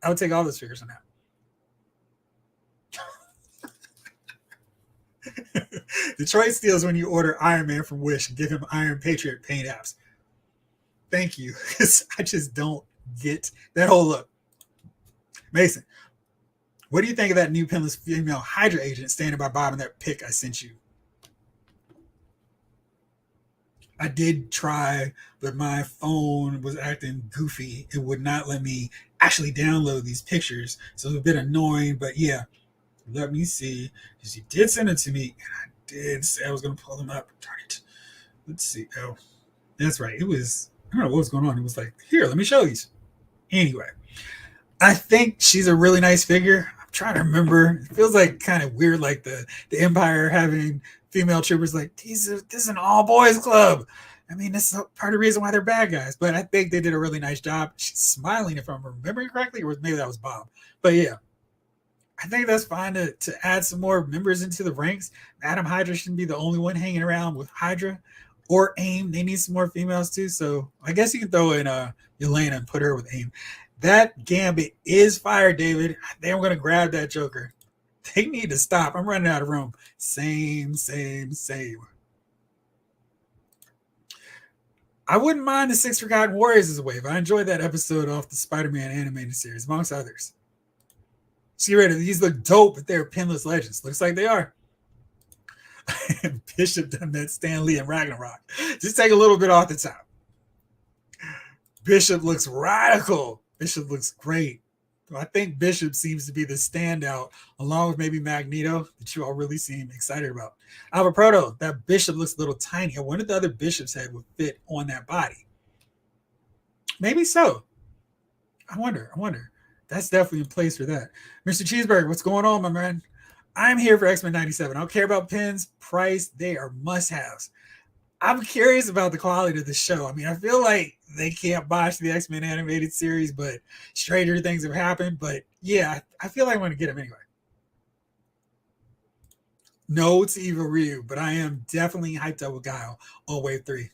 I would take all those figures on that. Detroit steals when you order Iron Man from Wish and give him Iron Patriot paint apps. Thank you, because I just don't get that whole look. Mason, what do you think of that new pinless female Hydra agent standing by Bob in that pic I sent you? I did try, but my phone was acting goofy. It would not let me actually download these pictures. So it was a bit annoying, but yeah, let me see. Because you did send it to me, and I did say I was going to pull them up. Darn it. Let's see. Oh, that's right. It was, I don't know what was going on. It was like, here, let me show you. Anyway. I think she's a really nice figure. I'm trying to remember. It feels like kind of weird, like the Empire having female troopers like, this is an all-boys club. I mean, that's part of the reason why they're bad guys. But I think they did a really nice job. She's smiling, if I'm remembering correctly, or maybe that was Bob. But yeah, I think that's fine to add some more members into the ranks. Madam Hydra shouldn't be the only one hanging around with Hydra. Or AIM. They need some more females too. So I guess you can throw in Yelena and put her with AIM. That Gambit is fire, David. They are going to grab that Joker. They need to stop. I'm running out of room. Same. I wouldn't mind the 6 Forgotten Warriors as a wave. I enjoyed that episode off the Spider-Man animated series, amongst others. See, ready? These look dope, but they're pinless legends. Looks like they are. Bishop done that Stan Lee and Ragnarok. Just take a little bit off the top. Bishop looks radical. Bishop looks great. I think Bishop seems to be the standout, along with maybe Magneto, that you all really seem excited about. Alpha Proto, that Bishop looks a little tiny. I wonder if the other Bishop's head would fit on that body. Maybe so. I wonder. That's definitely in place for that. Mr. Cheeseburger, what's going on, my man? I'm here for X-Men 97. I don't care about pins, price. They are must-haves. I'm curious about the quality of the show. I mean, I feel like they can't botch the X-Men animated series, but stranger things have happened. But yeah, I feel like I'm going to get them anyway. No to Evil Ryu, but I am definitely hyped up with Guile on Wave 3.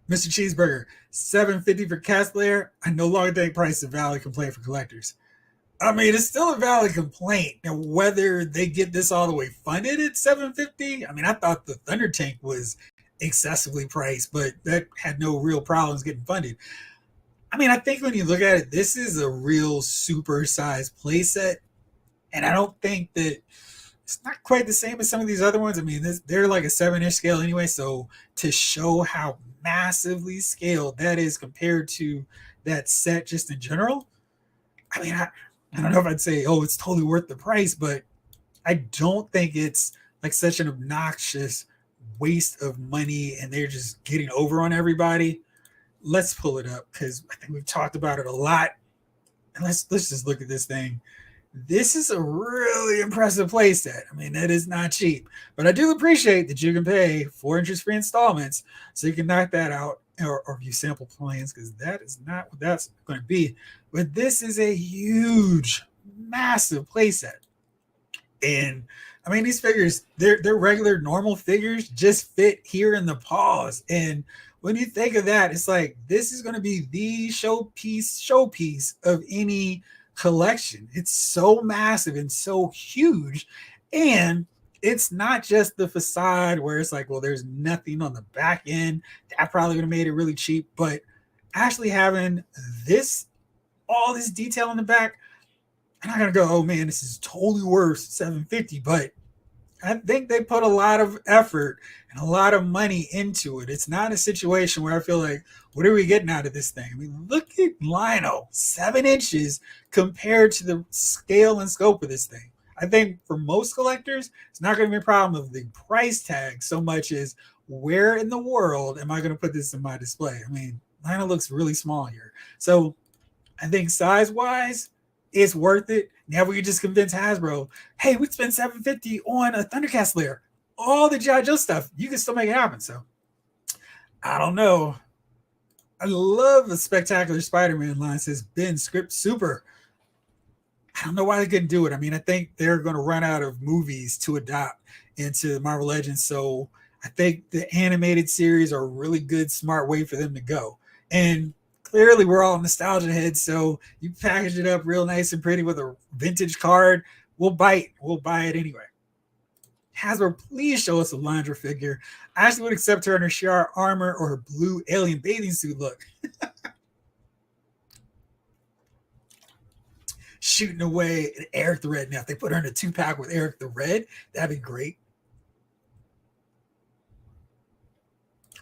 Mr. Cheeseburger, $7.50 for Castlayer. I no longer think price is a valid complaint for collectors. I mean, it's still a valid complaint. And whether they get this all the way funded at $7.50, I mean, I thought the Thunder Tank was excessively priced, but that had no real problems getting funded. I mean, I think when you look at it, this is a real super sized playset, and I don't think that it's not quite the same as some of these other ones. I mean, they're like a 7-inch scale anyway, so to show how massively scaled that is compared to that set just in general, I mean, I don't know if I'd say, oh, it's totally worth the price, but I don't think it's like such an obnoxious waste of money and they're just getting over on everybody. Let's pull it up because I think we've talked about it a lot. And let's just look at this thing. This is a really impressive playset. I mean, that is not cheap, but I do appreciate that you can pay 4 interest-free installments so you can knock that out or view sample plans because that is not what that's going to be. But this is a huge, massive playset. And I mean, these figures, they're regular, normal figures, just fit here in the paws. And when you think of that, it's like this is going to be the showpiece of any collection. It's so massive and so huge. And it's not just the facade where it's like, well, there's nothing on the back end. That probably would have made it really cheap. But actually having all this detail in the back, I'm not gonna go, oh man, this is totally worth $750, but I think they put a lot of effort and a lot of money into it. It's not a situation where I feel like, what are we getting out of this thing? I mean, look at Lionel, 7 inches compared to the scale and scope of this thing. I think for most collectors, it's not going to be a problem of the price tag so much as where in the world am I going to put this in my display? I mean, Lionel looks really small here. So I think size-wise, it's worth it. Now we can just convince Hasbro, hey, we spend $750 on a Thundercats layer. All the G.I. Joe stuff, you can still make it happen. So I don't know. I love the Spectacular Spider-Man line. It says Ben Script Super. I don't know why they couldn't do it. I mean, I think they're going to run out of movies to adopt into Marvel Legends. So I think the animated series are a really good, smart way for them to go. And clearly we're all nostalgia heads, so you package it up real nice and pretty with a vintage card, we'll buy it anyway. Hasbro, please show us a Landra figure. I actually would accept her in her Shi'ar armor or her blue alien bathing suit look. Shooting away at Eric the Red. Now, if they put her in a 2-pack with Eric the Red, that'd be great.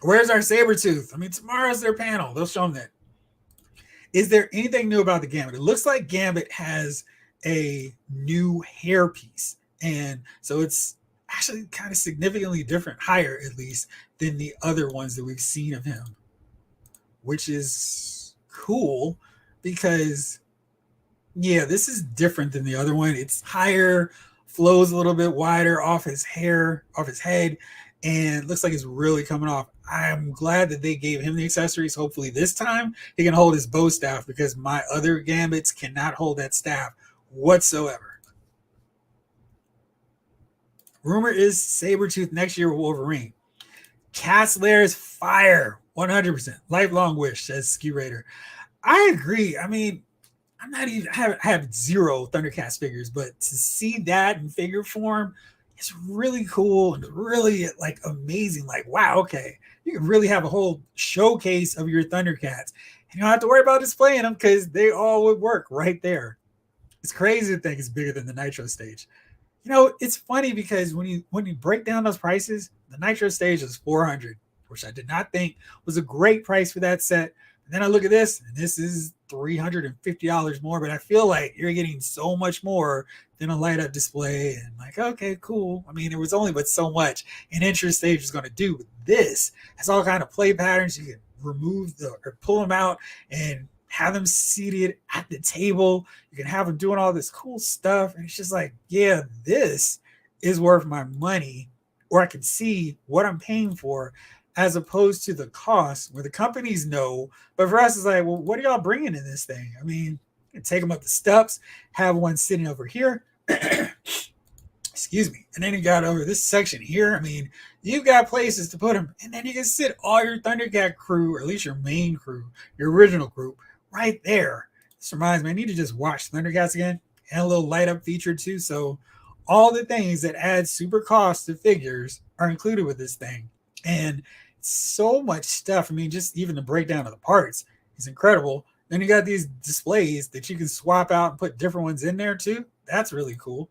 Where's our Sabretooth? I mean, tomorrow's their panel. They'll show them that. Is there anything new about the Gambit? It looks like Gambit has a new hairpiece. And so it's actually kind of significantly different, higher at least, than the other ones that we've seen of him, which is cool because, yeah, this is different than the other one. It's higher, flows a little bit wider off his hair, off his head, and looks like it's really coming off. I'm glad that they gave him the accessories. Hopefully this time he can hold his bow staff because my other Gambits cannot hold that staff whatsoever. Rumor is Sabretooth next year with Wolverine. Cat's Lair is fire. 100%. Lifelong wish, says Ski Raider. I agree. I mean, I have 0 Thundercats figures, but to see that in figure form, it's really cool and really like amazing. Like, wow, okay, you can really have a whole showcase of your Thundercats. And you don't have to worry about displaying them because they all would work right there. It's crazy to think it's bigger than the Nitro stage. You know, it's funny because when you break down those prices, the Nitro stage is $400, which I did not think was a great price for that set. And then I look at this, and this is $350 more, but I feel like you're getting so much more than a light-up display. And like, okay, cool. I mean, there was only but so much an Intro stage is going to do. With this has all kind of play patterns. You can remove or pull them out and have them seated at the table. You can have them doing all this cool stuff. And it's just like, yeah, this is worth my money, or I can see what I'm paying for, as opposed to the cost where the companies know. But for us, it's like, well, what are y'all bringing in this thing? I mean, you can take them up the steps, have one sitting over here. Excuse me. And then you got over this section here. I mean, you've got places to put them. And then you can sit all your Thundercat crew, or at least your main crew, your original group, right there. This reminds me, I need to just watch Thundercats again, and a little light up feature too. So all the things that add super cost to figures are included with this thing. And so much stuff. I mean, just even the breakdown of the parts is incredible. Then you got these displays that you can swap out and put different ones in there too. That's really cool.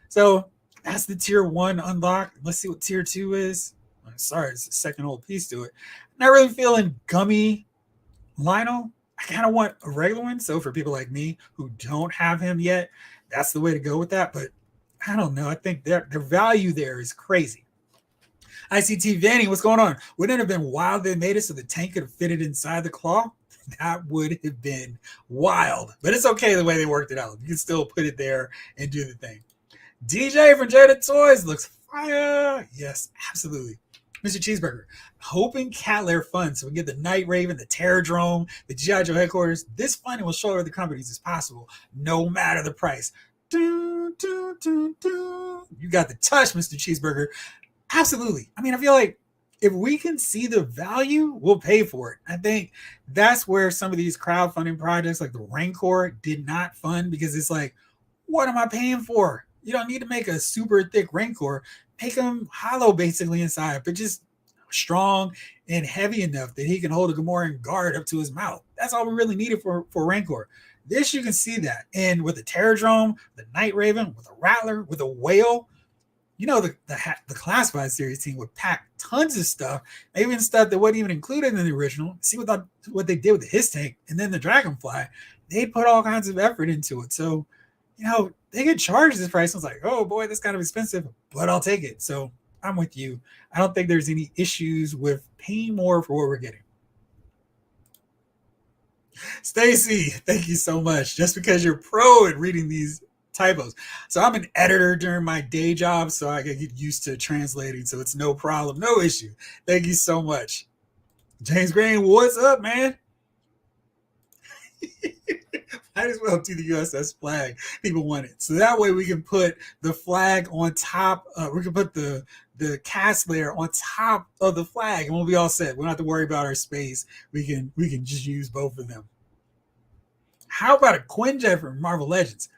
So that's the tier 1 unlocked. Let's see what tier 2 is. I'm sorry, it's the second old piece to it. Not really feeling gummy Lionel. I kind of want a regular one. So for people like me who don't have him yet, that's the way to go with that. But I don't know. I think their value there is crazy. ICT Vanny, what's going on? Wouldn't it have been wild they made it so the tank could have fitted inside the claw? That would have been wild. But it's okay the way they worked it out. You can still put it there and do the thing. DJ from Jada Toys looks fire. Yes, absolutely. Mr. Cheeseburger, hoping Cat Lair fun so we get the Night Raven, the Terradrome, the G.I. Joe headquarters. This funding will show other companies as possible, no matter the price. You got the touch, Mr. Cheeseburger. Absolutely. I mean, I feel like if we can see the value, we'll pay for it. I think that's where some of these crowdfunding projects like the Rancor did not fund, because it's like, what am I paying for? You don't need to make a super thick Rancor. Make him hollow basically inside, but just strong and heavy enough that he can hold a Gamoran guard up to his mouth. That's all we really needed for Rancor. This, you can see that. And with the Terradrome, the Night Raven, with a Rattler, with a Whale, you know, the Classified Series team would pack tons of stuff, maybe even stuff that wasn't even included in the original. See what they did with the His Tank and then the Dragonfly. They put all kinds of effort into it. So, you know, they could charge this price. I was like, oh boy, that's kind of expensive, but I'll take it. So I'm with you. I don't think there's any issues with paying more for what we're getting. Stacy, thank you so much. Just because you're pro at reading these typos. So I'm an editor during my day job, so I can get used to translating. So it's no problem, no issue. Thank you so much. James Green, what's up, man? Might as well do the USS flag. People want it. So that way we can put the flag on top. We can put the cast layer on top of the flag, and we'll be all set. We don't have to worry about our space. We can just use both of them. How about a Quinjet from Marvel Legends?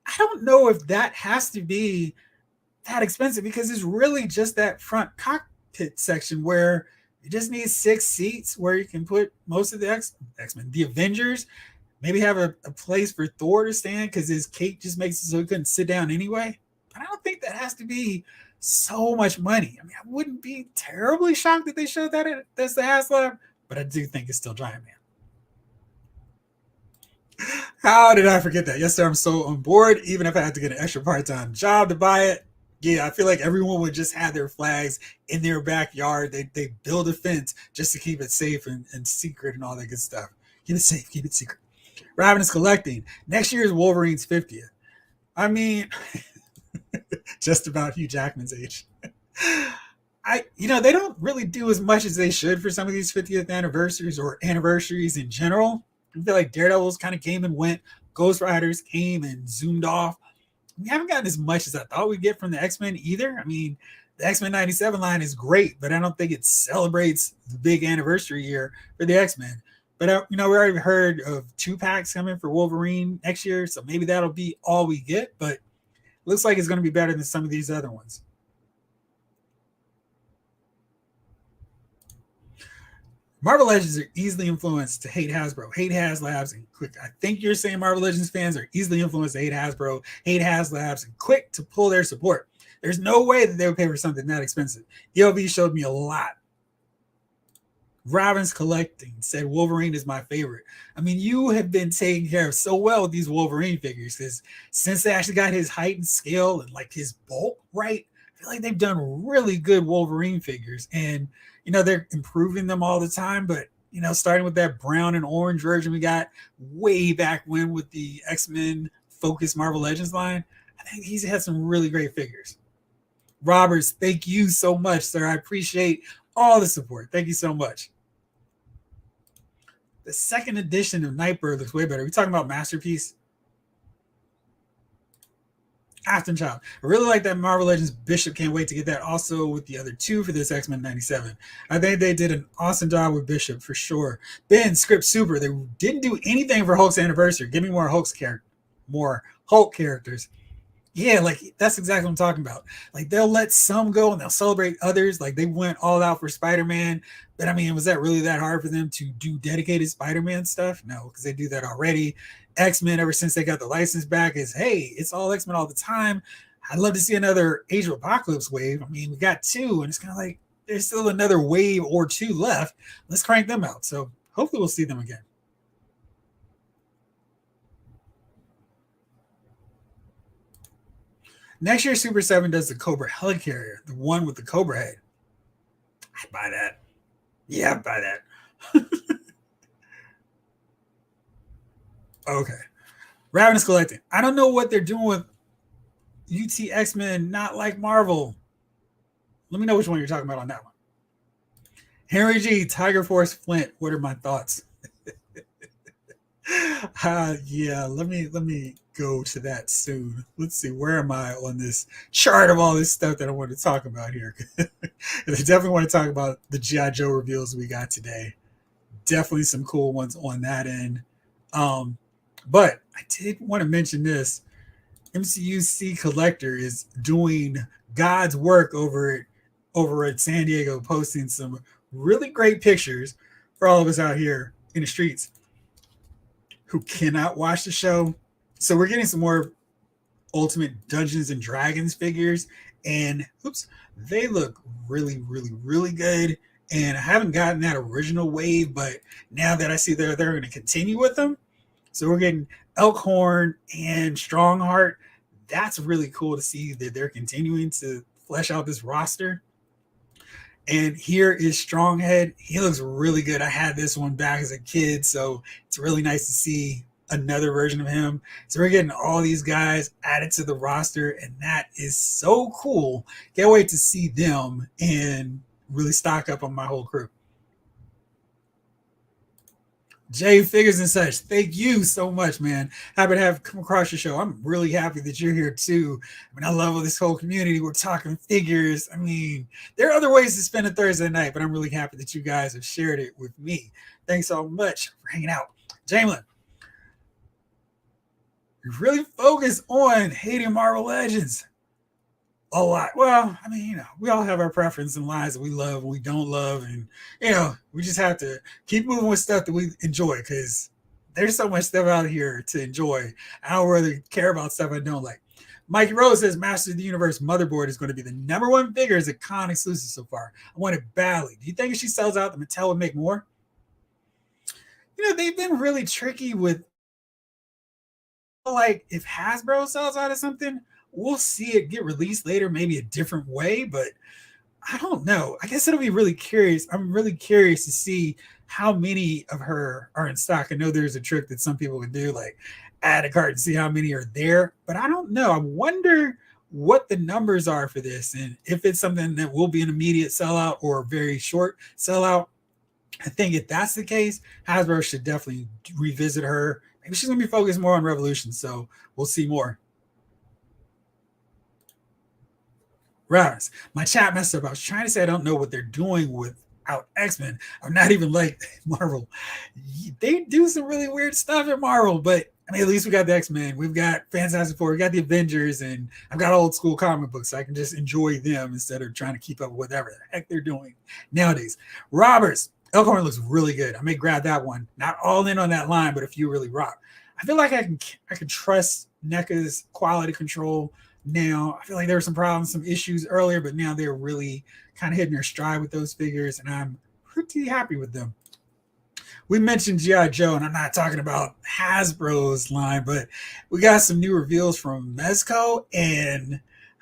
I don't know if that has to be that expensive, because it's really just that front cockpit section where you just need 6 seats where you can put most of the X-Men, the Avengers. Maybe have a place for Thor to stand because his cape just makes it so he couldn't sit down anyway. But I don't think that has to be so much money. I mean, I wouldn't be terribly shocked that they showed that that's the HasLab, but I do think it's still Giant Man. How did I forget that? Yes, sir, I'm so on board. Even if I had to get an extra part-time job to buy it, yeah, I feel like everyone would just have their flags in their backyard. They build a fence just to keep it safe and secret and all that good stuff. Keep it safe, keep it secret. Ravenous Collecting. Next year is Wolverine's 50th. I mean, just about Hugh Jackman's age. They don't really do as much as they should for some of these 50th anniversaries or anniversaries in general. I feel like Daredevils kind of came and went. Ghost Riders came and zoomed off. We haven't gotten as much as I thought we'd get from the X-Men either. I mean, the X-Men 97 line is great, but I don't think it celebrates the big anniversary year for the X-Men. But, we already heard of 2-packs coming for Wolverine next year, so maybe that'll be all we get. But it looks like it's going to be better than some of these other ones. Marvel Legends are easily influenced to hate Hasbro, hate HasLabs, and quick. I think you're saying Marvel Legends fans are easily influenced to hate Hasbro, hate HasLabs, and quick to pull their support. There's no way that they would pay for something that expensive. ELB showed me a lot. Robin's Collecting said Wolverine is my favorite. I mean, you have been taken care of so well with these Wolverine figures, because since they actually got his height and scale and like his bulk right, I feel like they've done really good Wolverine figures. And, they're improving them all the time. But, starting with that brown and orange version we got way back when with the X-Men Focus Marvel Legends line, I think he's had some really great figures. Roberts, thank you so much, sir. I appreciate all the support. Thank you so much. The second edition of Nightbird looks way better. Are we talking about Masterpiece? Afterchild. I really like that Marvel Legends Bishop. Can't wait to get that also with the other two for this X-Men 97. I think they did an awesome job with Bishop for sure. Ben, Script Super. They didn't do anything for Hulk's anniversary. Give me more Hulk characters. Yeah, like that's exactly what I'm talking about. Like they'll let some go and they'll celebrate others. Like they went all out for Spider-Man, but I mean, was that really that hard for them to do dedicated Spider-Man stuff? No, because they do that already. X-Men, ever since they got the license back, is hey, it's all X-Men all the time. I'd love to see another Age of Apocalypse wave. I mean, we got two, and it's kind of like there's still another wave or two left. Let's crank them out. So hopefully we'll see them again. Next year, Super 7 does the Cobra Helicarrier, the one with the Cobra head. I'd buy that. Yeah, I'd buy that. Okay. Ravenous Collecting. I don't know what they're doing with UT X-Men, not like Marvel. Let me know which one you're talking about on that one. Henry G, Tiger Force Flint. What are my thoughts? Yeah, let me go to that soon. Let's see, where am I on this chart of all this stuff that I want to talk about here? I definitely want to talk about the GI Joe reveals we got today. Definitely some cool ones on that end. Um, but I did want to mention this. MCUC Collector is doing God's work over at San Diego, posting some really great pictures for all of us out here in the streets who cannot watch the show. So we're getting some more Ultimate Dungeons and Dragons figures, and oops, they look really, really, really good. And I haven't gotten that original wave, but now that I see they're going to continue with them, so we're getting Elkhorn and Strongheart. That's really cool to see that they're continuing to flesh out this roster. And here is Stronghead. He looks really good. I had this one back as a kid, so it's really nice to see another version of him. So we're getting all these guys added to the roster, and that is so cool. Can't wait to see them and really stock up on my whole crew. Jay Figures and such. Thank you so much, man. Happy to have come across your show. I'm really happy that you're here too. I mean, I love this whole community. We're talking figures. I mean, there are other ways to spend a Thursday night, but I'm really happy that you guys have shared it with me. Thanks so much for hanging out. Jamelin, really focus on hating Marvel Legends a lot. Well, I mean, we all have our preference in lives that we love and we don't love, and we just have to keep moving with stuff that we enjoy because there's so much stuff out here to enjoy. I don't really care about stuff I don't like. Mikey Rose says Master of the Universe Motherboard is going to be the number one figure as a con exclusive so far. I want it badly. Do you think if she sells out, the Mattel would make more? They've been really tricky with, like, if Hasbro sells out of something, we'll see it get released later, maybe a different way, but I don't know. I guess it'll be really curious. I'm really curious to see how many of her are in stock. I know there's a trick that some people can do, like add a cart and see how many are there, but I don't know. I wonder what the numbers are for this and if it's something that will be an immediate sellout or a very short sellout. I think if that's the case, Hasbro should definitely revisit her. Maybe she's going to be focused more on Revolution, so we'll see more. Raz, my chat messed up. I was trying to say I don't know what they're doing without X-Men. I'm not even like Marvel. They do some really weird stuff at Marvel, but I mean, at least we got the X-Men. We've got Fantastic Four. We got the Avengers, and I've got old school comic books. So I can just enjoy them instead of trying to keep up with whatever the heck they're doing nowadays. Roberts, Elkhorn looks really good. I may grab that one. Not all in on that line, but a few really rock. I feel like I can trust NECA's quality control now. I feel like there were some problems, some issues earlier, but now they're really kind of hitting their stride with those figures, and I'm pretty happy with them. We mentioned G.I. Joe, and I'm not talking about Hasbro's line, but we got some new reveals from Mezco, and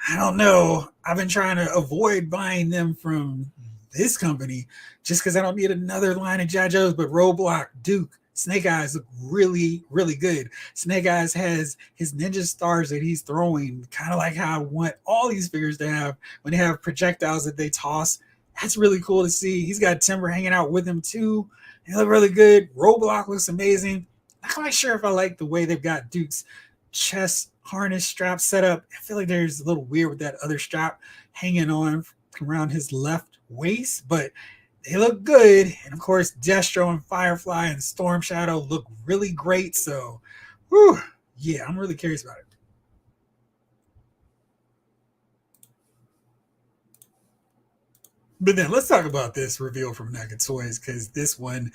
I don't know. I've been trying to avoid buying them from this company just because I don't need another line of G.I. Joes, but Roadblock, Duke, Snake Eyes look really, really good. Snake Eyes has his ninja stars that he's throwing, kind of like how I want all these figures to have when they have projectiles that they toss. That's really cool to see. He's got Timber hanging out with him too. They look really good. Roadblock looks amazing. Not quite sure if I like the way they've got Duke's chest harness strap set up. I feel like there's a little weird with that other strap hanging on around his left waist, but they look good. And of course, Destro and Firefly and Storm Shadow look really great. So, whew, yeah, I'm really curious about it. But then let's talk about this reveal from NECA Toys, because this one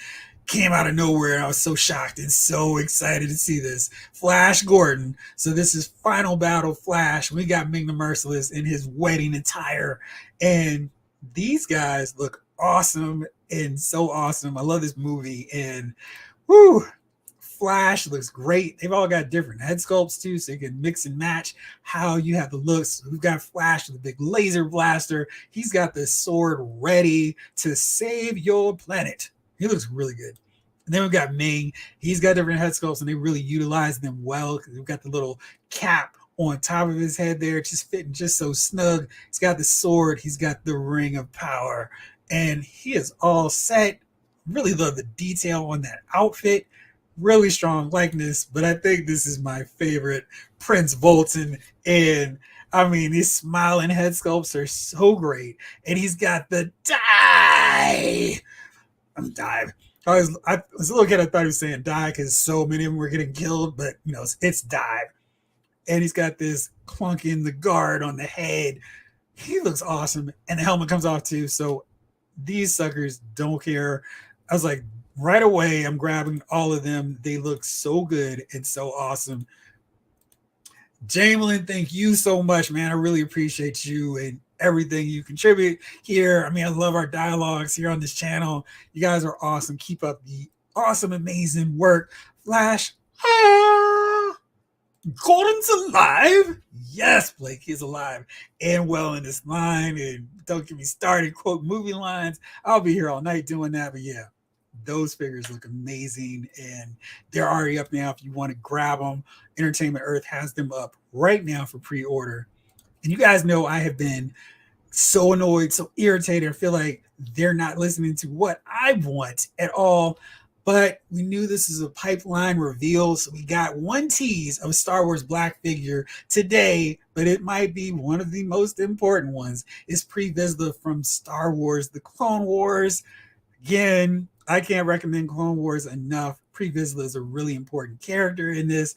came out of nowhere. I was so shocked and so excited to see this. Flash Gordon. So this is Final Battle Flash. We got Ming the Merciless in his wedding attire. And these guys look awesome and so awesome. I love this movie. And whoo, Flash looks great. They've all got different head sculpts too, so you can mix and match how you have the looks. We've got Flash with a big laser blaster. He's got the sword ready to save your planet. He looks really good. And then we've got Ming. He's got different head sculpts, and they really utilize them well because we've got the little cap on top of his head there, just fitting just so snug. He's got the sword. He's got the ring of power, and he is all set. Really love the detail on that outfit. Really strong likeness, but I think this is my favorite, Prince Volton. And I mean, these smiling head sculpts are so great. And he's got the dive. Dive. I was a little kid, I thought he was saying die because so many of them were getting killed, but you know, it's dive. And he's got this clunk in the guard on the head. He looks awesome. And the helmet comes off too. So these suckers don't care. I was like, right away, I'm grabbing all of them. They look so good and so awesome. Jamelin, thank you so much, man. I really appreciate you and everything you contribute here. I mean, I love our dialogues here on this channel. You guys are awesome. Keep up the awesome, amazing work. Flash, Gordon's alive. Yes, Blake is alive and well in this line. And don't get me started, quote movie lines. I'll be here all night doing that. But yeah, those figures look amazing, and they're already up now if you want to grab them. Entertainment Earth has them up right now for pre-order. And you guys know I have been so annoyed, so irritated. I feel like they're not listening to what I want at all. But we knew this is a pipeline reveal, so we got one tease of a Star Wars Black figure today, but it might be one of the most important ones. It's Pre Vizsla from Star Wars, The Clone Wars. Again, I can't recommend Clone Wars enough. Pre Vizsla is a really important character in this.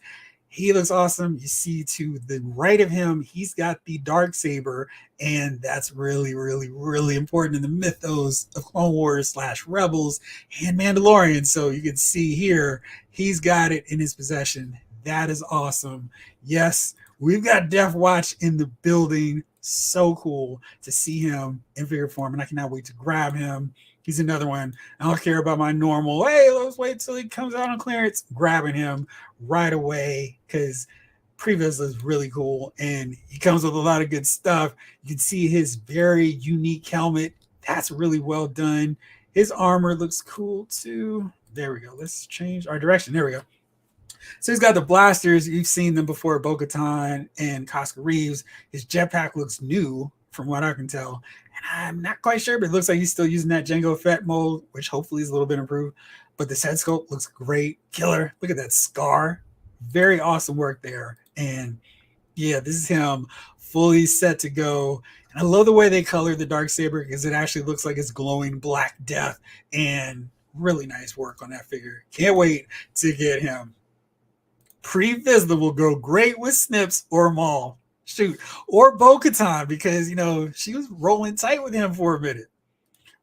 He looks awesome. You see to the right of him, he's got the Darksaber, and that's really, really, really important in the mythos of Clone Wars / Rebels and Mandalorian. So you can see here, he's got it in his possession. That is awesome. Yes, we've got Death Watch in the building. So cool to see him in figure form, and I cannot wait to grab him. He's another one. I don't care about my normal, hey, let's wait till he comes out on clearance. Grabbing him right away because Pre Vizsla is really cool, and he comes with a lot of good stuff. You can see his very unique helmet. That's really well done. His armor looks cool too. There we go. Let's change our direction. There we go. So he's got the blasters. You've seen them before, Bo-Katan and Casca Reeves. His jetpack looks new from what I can tell. And I'm not quite sure, but it looks like he's still using that Jango Fett mode, which hopefully is a little bit improved. But the head sculpt looks great. Killer. Look at that scar. Very awesome work there. And yeah, this is him fully set to go. And I love the way they colored the Darksaber because it actually looks like it's glowing black death. And really nice work on that figure. Can't wait to get him. Pre Vizsla will go great with Snips or Maul. Shoot, or Bo-Katan, because, you know, she was rolling tight with him for a minute.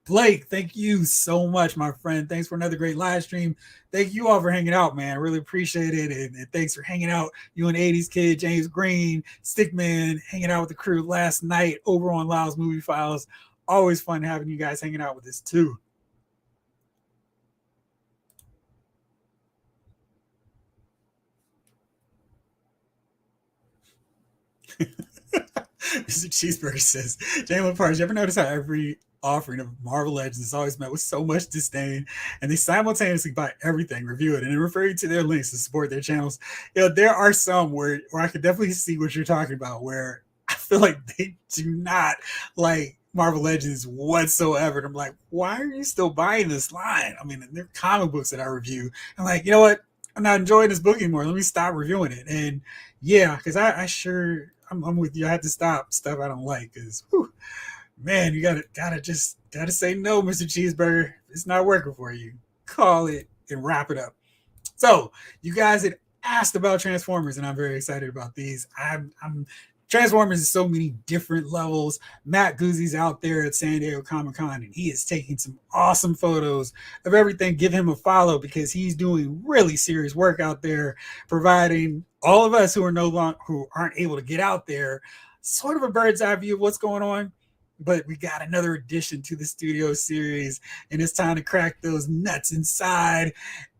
Blake, thank you so much, my friend. Thanks for another great live stream. Thank you all for hanging out, man. I really appreciate it. And thanks for hanging out. You and 80s Kid, James Green, Stickman, hanging out with the crew last night over on Lyle's Movie Files. Always fun having you guys hanging out with us, too. Mr. Cheeseburger says, Jalen Parks, you ever notice how every offering of Marvel Legends is always met with so much disdain, and they simultaneously buy everything, review it, and then refer you to their links to support their channels? You know, there are some where I could definitely see what you're talking about, where I feel like they do not like Marvel Legends whatsoever. And I'm like, why are you still buying this line? I mean, they're comic books that I review. I'm like, you know what? I'm not enjoying this book anymore. Let me stop reviewing it. And yeah, because I'm with you. I have to stop stuff I don't like because, man, you gotta say no, Mr. Cheeseburger. It's not working for you. Call it and wrap it up. So you guys had asked about Transformers, and I'm very excited about these. I'm Transformers is so many different levels. Matt Guzzi's out there at San Diego Comic-Con, and he is taking some awesome photos of everything. Give him a follow because he's doing really serious work out there, providing all of us who are who aren't able to get out there sort of a bird's eye view of what's going on. But we got another addition to the studio series, and it's time to crack those nuts inside.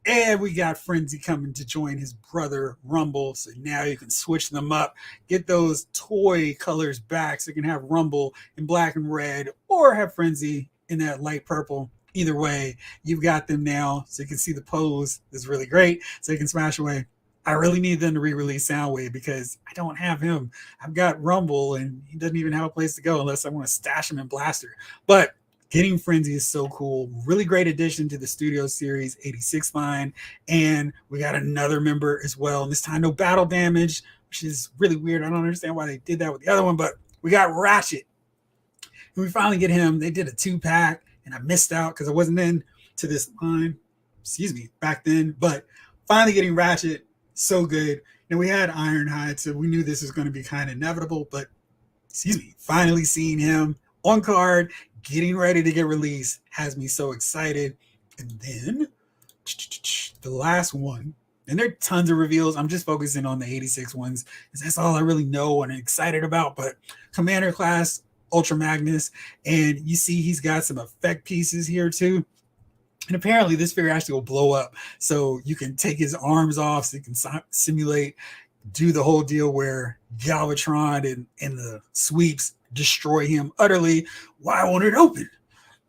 And we got Frenzy coming to join his brother Rumble. So now you can switch them up, get those toy colors back so you can have Rumble in black and red or have Frenzy in that light purple. Either way, you've got them now. So you can see the pose is really great. So you can smash away. I really need them to re-release Soundwave because I don't have him. I've got Rumble and he doesn't even have a place to go unless I want to stash him in Blaster. But getting Frenzy is so cool. Really great addition to the Studio Series 86 line. And we got another member as well. And this time, no battle damage, which is really weird. I don't understand why they did that with the other one, but we got Ratchet. And we finally get him. They did a 2-pack, and I missed out because I wasn't in to this line, back then. But finally getting Ratchet, so good. And we had Ironhide, so we knew this was going to be kind of inevitable. But, finally seeing him on card, getting ready to get released has me so excited. And then the last one, and there are tons of reveals. I'm just focusing on the 86 ones because that's all I really know and excited about. But Commander Class, Ultra Magnus, and you see he's got some effect pieces here too. And apparently this figure actually will blow up. So you can take his arms off so you can simulate, do the whole deal where Galvatron and the sweeps destroy him utterly. Why won't it open?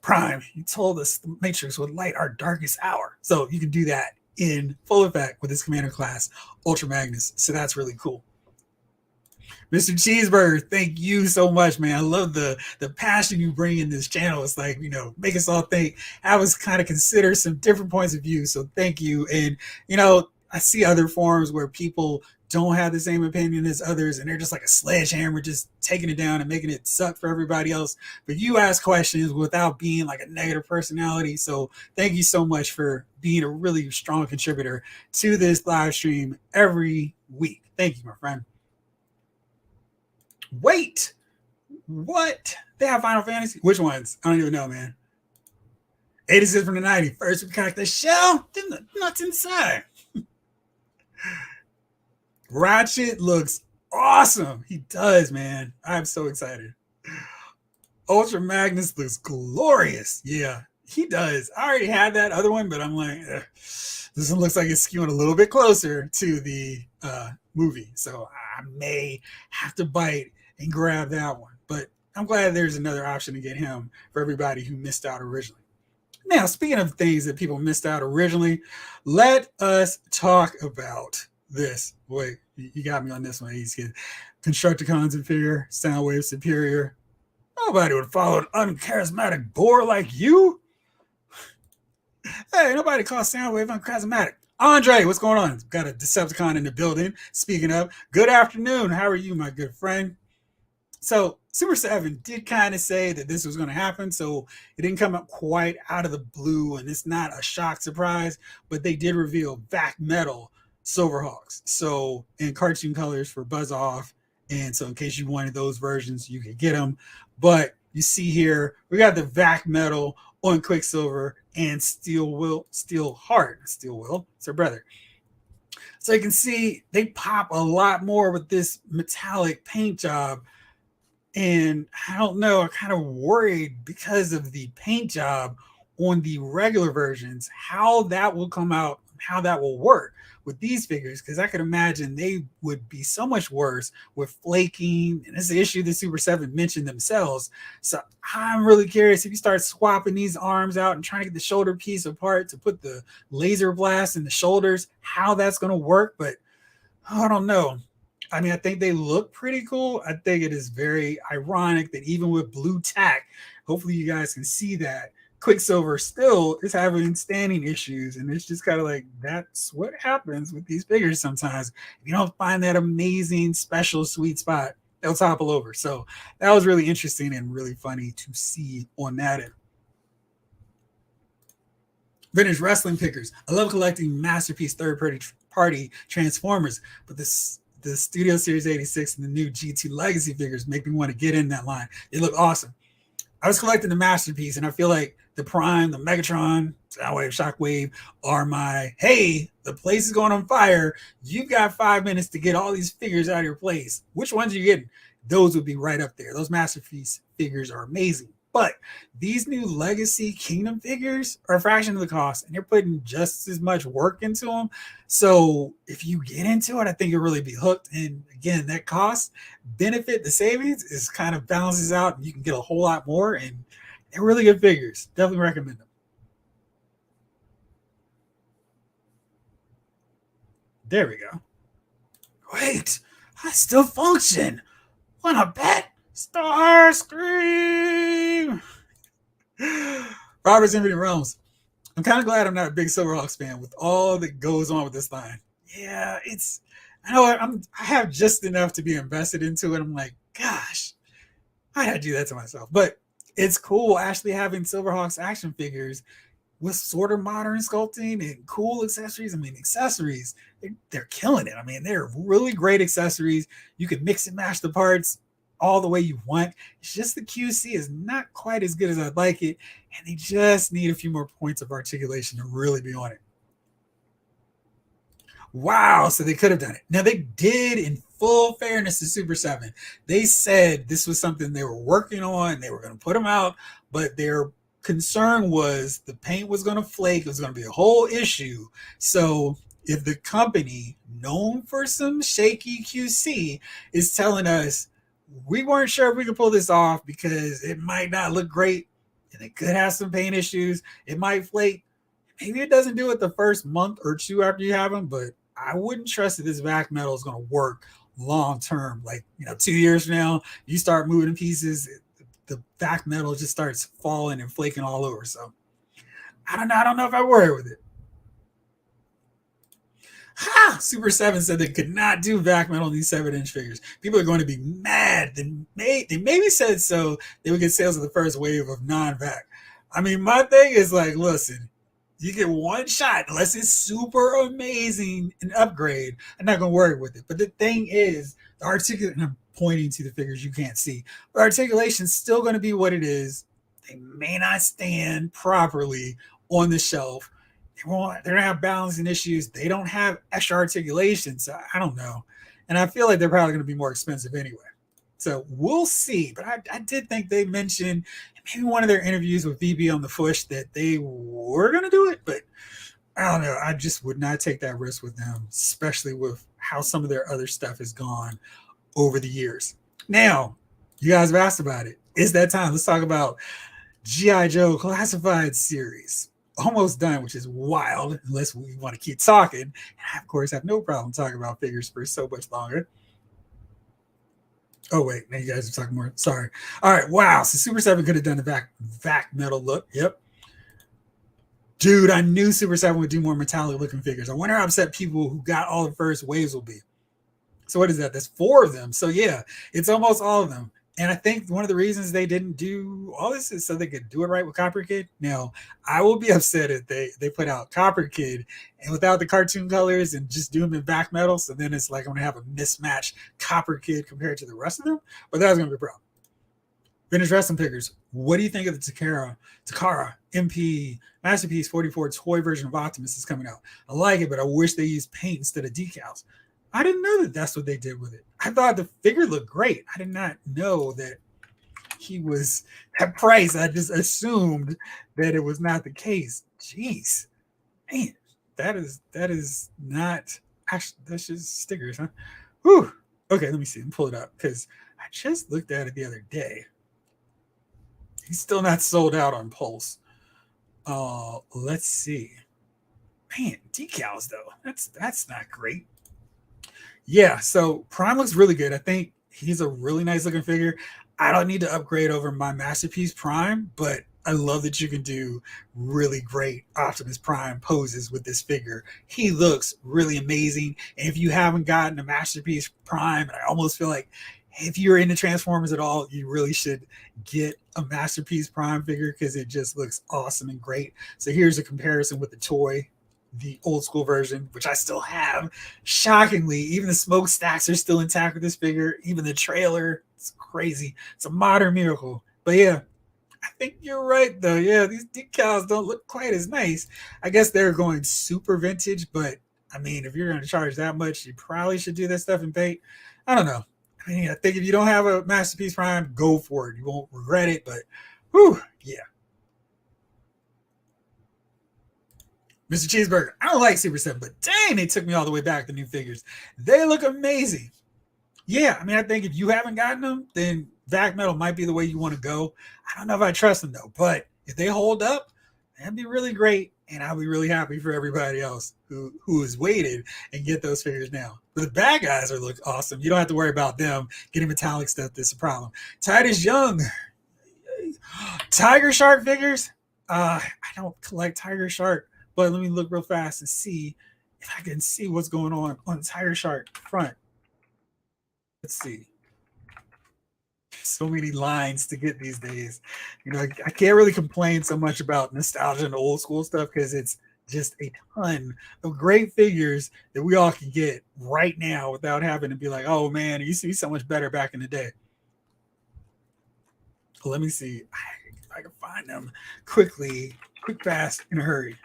Prime, you told us the Matrix would light our darkest hour. So you can do that in full effect with this Commander Class Ultra Magnus. So that's really cool. Mr. Cheeseburger, thank you so much, man. I love the passion you bring in this channel. It's like, make us all think, have us kind of consider some different points of view. So thank you. And, I see other forums where people don't have the same opinion as others, and they're just like a sledgehammer, just taking it down and making it suck for everybody else. But you ask questions without being like a negative personality. So thank you so much for being a really strong contributor to this live stream every week. Thank you, my friend. Wait, what? They have Final Fantasy? Which ones? I don't even know, man. 86 from the 90. First we crack the shell, then the nuts inside. Ratchet looks awesome. He does, man. I'm so excited. Ultra Magnus looks glorious. Yeah, he does. I already had that other one, but I'm like, this one looks like it's skewing a little bit closer to the movie. So I may have to bite and grab that one. But I'm glad there's another option to get him for everybody who missed out originally. Now, speaking of things that people missed out originally, let us talk about this. Wait, you got me on this one. He's getting Constructicons inferior, Soundwave superior. Nobody would follow an uncharismatic boar like you. Hey, nobody calls Soundwave uncharismatic. Andre, what's going on? Got a Decepticon in the building. Speaking of, good afternoon. How are you, my good friend? So Super7 did kind of say that this was going to happen, so it didn't come up quite out of the blue, and it's not a shock surprise, but they did reveal Vac Metal Silverhawks, so in cartoon colors for Buzz Off, and so in case you wanted those versions, you could get them. But you see here, we got the Vac Metal on Quicksilver and Steelheart, it's her brother. So you can see they pop a lot more with this metallic paint job. And I don't know, I'm kind of worried because of the paint job on the regular versions, how that will come out, how that will work with these figures, because I could imagine they would be so much worse with flaking. And it's an issue that Super7 mentioned themselves. So I'm really curious if you start swapping these arms out and trying to get the shoulder piece apart to put the laser blast in the shoulders, how that's going to work. But I don't know. I mean, I think they look pretty cool. I think it is very ironic that even with blue tack, hopefully you guys can see that, Quicksilver still is having standing issues. And it's just kind of like, that's what happens with these figures sometimes. If you don't find that amazing, special, sweet spot, they'll topple over. So that was really interesting and really funny to see on that end. Vintage wrestling pickers. I love collecting masterpiece third-party Transformers, but this the Studio Series 86 and the new G2 Legacy figures make me want to get in that line. They look awesome. I was collecting the Masterpiece, and I feel like the Prime, the Megatron, Soundwave, Shockwave are my, hey, the place is going on fire. You've got 5 minutes to get all these figures out of your place. Which ones are you getting? Those would be right up there. Those Masterpiece figures are amazing. But these new Legacy Kingdom figures are a fraction of the cost, and you're putting just as much work into them. So if you get into it, I think you'll really be hooked. And again, that cost benefit, the savings is kind of balances out, and you can get a whole lot more. And they're really good figures. Definitely recommend them. There we go. Wait, I still function. Wanna bet? Starscream! Robert's Infinite Realms. I'm kind of glad I'm not a big Silverhawks fan with all that goes on with this line. Yeah, I know I have just enough to be invested into it. I'm like, gosh, I had to do that to myself. But it's cool actually having Silverhawks action figures with sort of modern sculpting and cool accessories. I mean, accessories, they're killing it. I mean, they're really great accessories. You can mix and match the parts all the way you want. It's just the QC is not quite as good as I'd like it, and they just need a few more points of articulation to really be on it. Wow, so they could have done it. Now, they did, in full fairness to Super 7. They said this was something they were working on. They were going to put them out, but their concern was the paint was going to flake. It was going to be a whole issue. So if the company, known for some shaky QC, is telling us, we weren't sure if we could pull this off because it might not look great and it could have some paint issues, it might flake. Maybe it doesn't do it the first month or two after you have them, but I wouldn't trust that this vac metal is going to work long term. Like, 2 years from now, you start moving pieces, the vac metal just starts falling and flaking all over. So I don't know if I worry with it. Ha! Super 7 said they could not do vac metal in these 7-inch figures. People are going to be mad. They maybe said so they would get sales of the first wave of non-vac. I mean, my thing is like, listen, you get one shot unless it's super amazing an upgrade. I'm not going to worry with it. But the thing is, the articulation, I'm pointing to the figures you can't see, the articulation is still going to be what it is. They may not stand properly on the shelf. They don't have balancing issues. They don't have extra articulation. So I don't know. And I feel like they're probably going to be more expensive anyway. So we'll see. But I did think they mentioned maybe one of their interviews with VB on the Push that they were going to do it. But I don't know. I just would not take that risk with them, especially with how some of their other stuff has gone over the years. Now, you guys have asked about it. It's that time. Let's talk about G.I. Joe Classified Series. Almost done, which is wild, unless we want to keep talking. And I, of course, have no problem talking about figures for so much longer. Oh, wait. Now you guys are talking more. Sorry. All right. Wow. So Super 7 could have done the vac metal look. Yep. Dude, I knew Super 7 would do more metallic looking figures. I wonder how upset people who got all the first waves will be. So what is that? That's 4 of them. So yeah, it's almost all of them. And I think one of the reasons they didn't do all this is so they could do it right with Copper Kid. Now, I will be upset if they put out Copper Kid and without the cartoon colors and just do them in vac metal. So then it's like I'm going to have a mismatched Copper Kid compared to the rest of them. But that's going to be a problem. Vintage Wrestling Figures. What do you think of the Takara MP Masterpiece 44 toy version of Optimus is coming out? I like it, but I wish they used paint instead of decals. I didn't know that that's what they did with it. I thought the figure looked great. I did not know that he was at price. I just assumed that it was not the case. Jeez, man, that is not actually, that's just stickers, huh? Whew. Okay, let me see. Let me pull it up because I just looked at it the other day. He's still not sold out on Pulse. Let's see. Man, decals though. That's not great. Yeah, so Prime looks really good. I think he's a really nice looking figure. I don't need to upgrade over my Masterpiece Prime, but I love that you can do really great Optimus Prime poses with this figure. He looks really amazing. And if you haven't gotten a Masterpiece Prime, I almost feel like if you're into Transformers at all, you really should get a Masterpiece Prime figure because it just looks awesome and great. So here's a comparison with the toy. the old school version, which I still have. Shockingly, even the smokestacks are still intact with this figure. Even the trailer, it's crazy. It's a modern miracle. But yeah, I think you're right though. Yeah, these decals don't look quite as nice. I guess they're going super vintage, but I mean, if you're going to charge that much, you probably should do this stuff in paint. I don't know. I mean, I think if you don't have a Masterpiece Prime, go for it. You won't regret it. But, whew, yeah. Mr. Cheeseburger. I don't like Super 7, but dang, they took me all the way back to new figures. They look amazing. Yeah, I mean, I think if you haven't gotten them, then Vac Metal might be the way you want to go. I don't know if I trust them though, but if they hold up, that'd be really great, and I'll be really happy for everybody else who has waited and get those figures now. But the bad guys are look awesome. You don't have to worry about them getting metallic stuff. That's a problem. Titus Young, Tiger Shark figures. I don't collect Tiger Shark, but let me look real fast and see if I can see what's going on Tiger Shark front. Let's see. So many lines to get these days. You know, I can't really complain so much about nostalgia and old school stuff because it's just a ton of great figures that we all can get right now without having to be like, oh man, it used to be so much better back in the day. Let me see if I can find them quickly, quick, fast, in a hurry.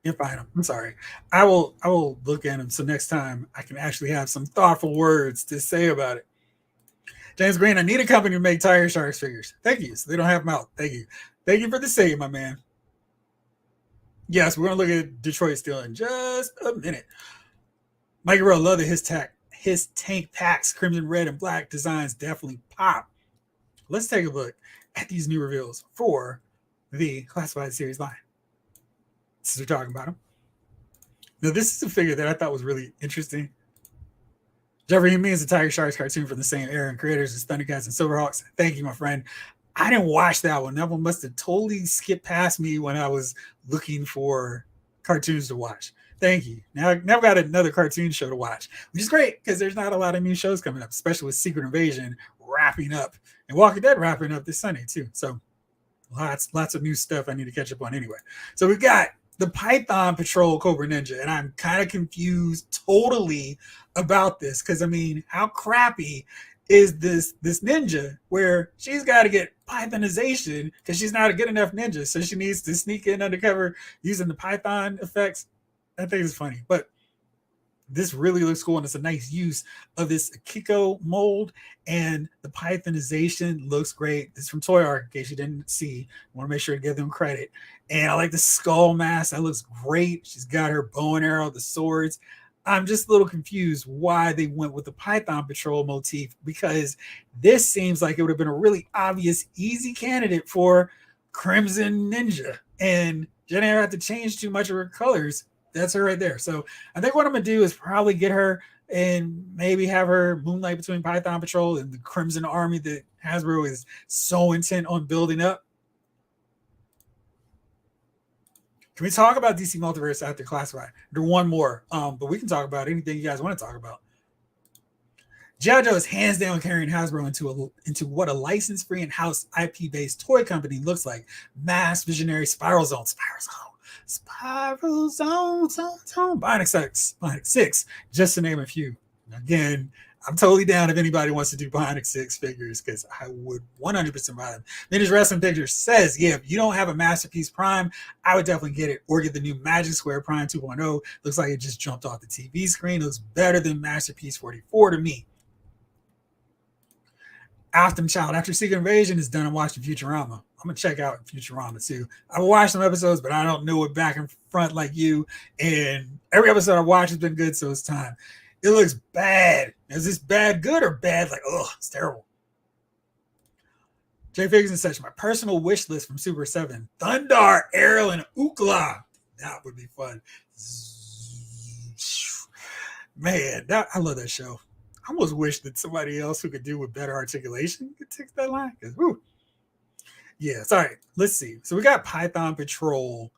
You'll find them. I'm sorry. I will look at them so next time I can actually have some thoughtful words to say about it. James Green, I need a company to make Tiger Sharks figures. Thank you. So they don't have them out. Thank you. Thank you for the save, my man. Yes, we're gonna look at Detroit Steel in just a minute. Mikey Rowe, love that his tank packs, crimson, red, and black designs definitely pop. Let's take a look at these new reveals for the Classified Series line. Since we're talking about him. Now, this is a figure that I thought was really interesting. Jeffrey means the Tiger Sharks cartoon from the same era and creators as Thundercats and Silverhawks. Thank you, my friend. I didn't watch that one. That one must have totally skipped past me when I was looking for cartoons to watch. Thank you. Now I've got another cartoon show to watch, which is great because there's not a lot of new shows coming up, especially with Secret Invasion wrapping up and Walking Dead wrapping up this Sunday too. So lots of new stuff I need to catch up on anyway. So we've got the Python Patrol Cobra Ninja, and I'm kind of confused totally about this because I mean, how crappy is this ninja where she's got to get Pythonization because she's not a good enough ninja, so she needs to sneak in undercover using the Python effects. I think it's funny, but this really looks cool, and it's a nice use of this Akiko mold, and the Pythonization looks great. This is from Toy Arc, in case you didn't see. I want to make sure to give them credit. And I like the skull mask. That looks great. She's got her bow and arrow, the swords. I'm just a little confused why they went with the Python Patrol motif, because this seems like it would have been a really obvious, easy candidate for Crimson Ninja. And she didn't have to change too much of her colors. That's her right there. So I think what I'm going to do is probably get her and maybe have her moonlight between Python Patrol and the Crimson Army that Hasbro is so intent on building up. Can we talk about DC Multiverse after Classified? There's one more, but we can talk about anything you guys want to talk about. Jada Toys is hands down carrying Hasbro into what a license-free and house IP-based toy company looks like. Mass Visionary Spiral Zone, Bionic 6, just to name a few. Again, I'm totally down if anybody wants to do Bionic 6 figures because I would 100% buy them. Vintage Wrestling Pictures says, yeah, if you don't have a Masterpiece Prime, I would definitely get it or get the new Magic Square Prime 2.0. Looks like it just jumped off the TV screen. Looks better than Masterpiece 44 to me. Child, after Secret Invasion is done, I'm watching Futurama. I'm going to check out Futurama too. I've watched some episodes, but I don't know it back and front like you. And every episode I've watched has been good, so it's time. It looks bad. Is this bad good or bad? Like, oh, it's terrible. Jay Figures and such. My personal wish list from Super7. Thundar, Errol, and Ookla. That would be fun. Man, I love that show. I almost wish that somebody else who could do with better articulation could take that line. Yeah, sorry. Let's see. So we got Python Patrol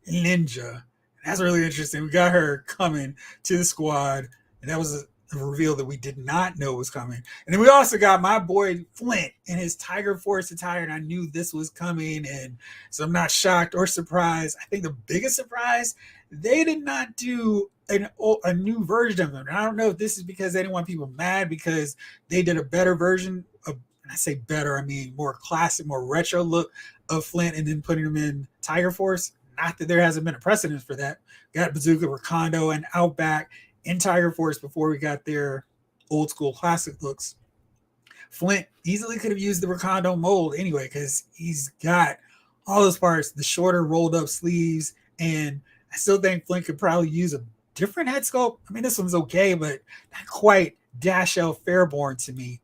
Ninja. That's really interesting. We got her coming to the squad. And that was a reveal that we did not know was coming. And then we also got my boy Flint in his Tiger Force attire, and I knew this was coming, and so I'm not shocked or surprised. I think the biggest surprise, they did not do a new version of him. And I don't know if this is because they didn't want people mad because they did a better version of, and I say better, I mean more classic, more retro look of Flint, and then putting him in Tiger Force. Not that there hasn't been a precedent for that. Got Bazooka, Recondo, and Outback in Tiger Force before we got their old school classic looks. Flint easily could have used the Recondo mold anyway, because he's got all those parts, the shorter rolled up sleeves, and I still think Flint could probably use a different head sculpt. I mean, this one's okay, but not quite Dash L Fairborn to me.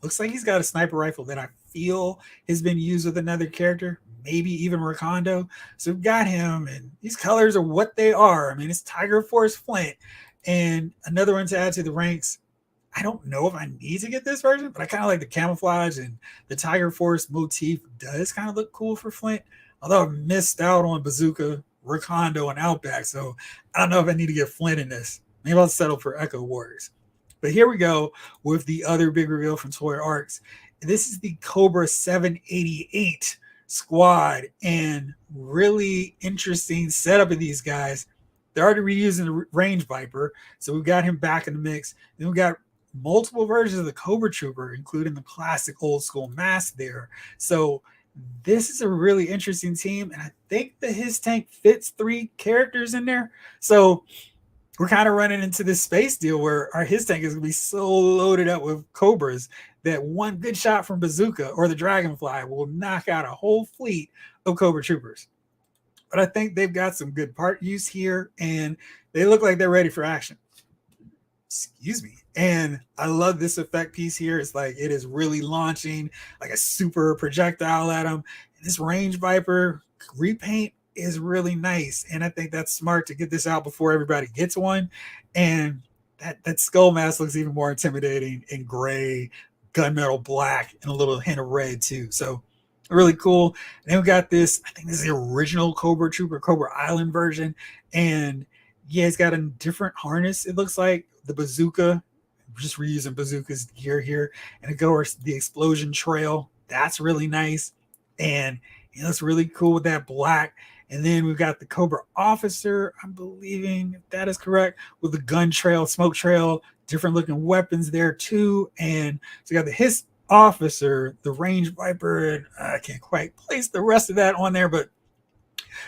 Looks like he's got a sniper rifle that I feel has been used with another character, maybe even Recondo. So we've got him, and these colors are what they are. I mean, it's Tiger Force Flint. And another one to add to the ranks. I don't know if I need to get this version, but I kind of like the camouflage, and the Tiger Force motif does kind of look cool for Flint. Although I missed out on Bazooka, Recondo, and Outback. So I don't know if I need to get Flint in this. Maybe I'll settle for Echo Warriors. But here we go with the other big reveal from Toy Arts. This is the Cobra 788 squad, and really interesting setup of these guys. They're already reusing the Range Viper, so we've got him back in the mix. Then we've got multiple versions of the Cobra Trooper, including the classic old school mask there. So this is a really interesting team, and I think the His Tank fits 3 characters in there. So we're kind of running into this space deal where our His Tank is going to be so loaded up with Cobras that one good shot from Bazooka or the Dragonfly will knock out a whole fleet of Cobra Troopers. But I think they've got some good part use here, and they look like they're ready for action. Excuse me. And I love this effect piece here. It's like it is really launching like a super projectile at them. And this Range Viper repaint is really nice. And I think that's smart to get this out before everybody gets one. And that skull mask looks even more intimidating in gray, gunmetal black, and a little hint of red too. So really cool. And then we got this, I think this is the original Cobra Trooper, Cobra Island version. And yeah, it's got a different harness, it looks like. The Bazooka, just reusing Bazooka's gear here. And it goes the explosion trail. That's really nice. And it looks really cool with that black. And then we've got the Cobra Officer, I'm believing if that is correct, with the gun trail, smoke trail, different looking weapons there too. And so you got the His Officer, the Range Viper, and I can't quite place the rest of that on there, but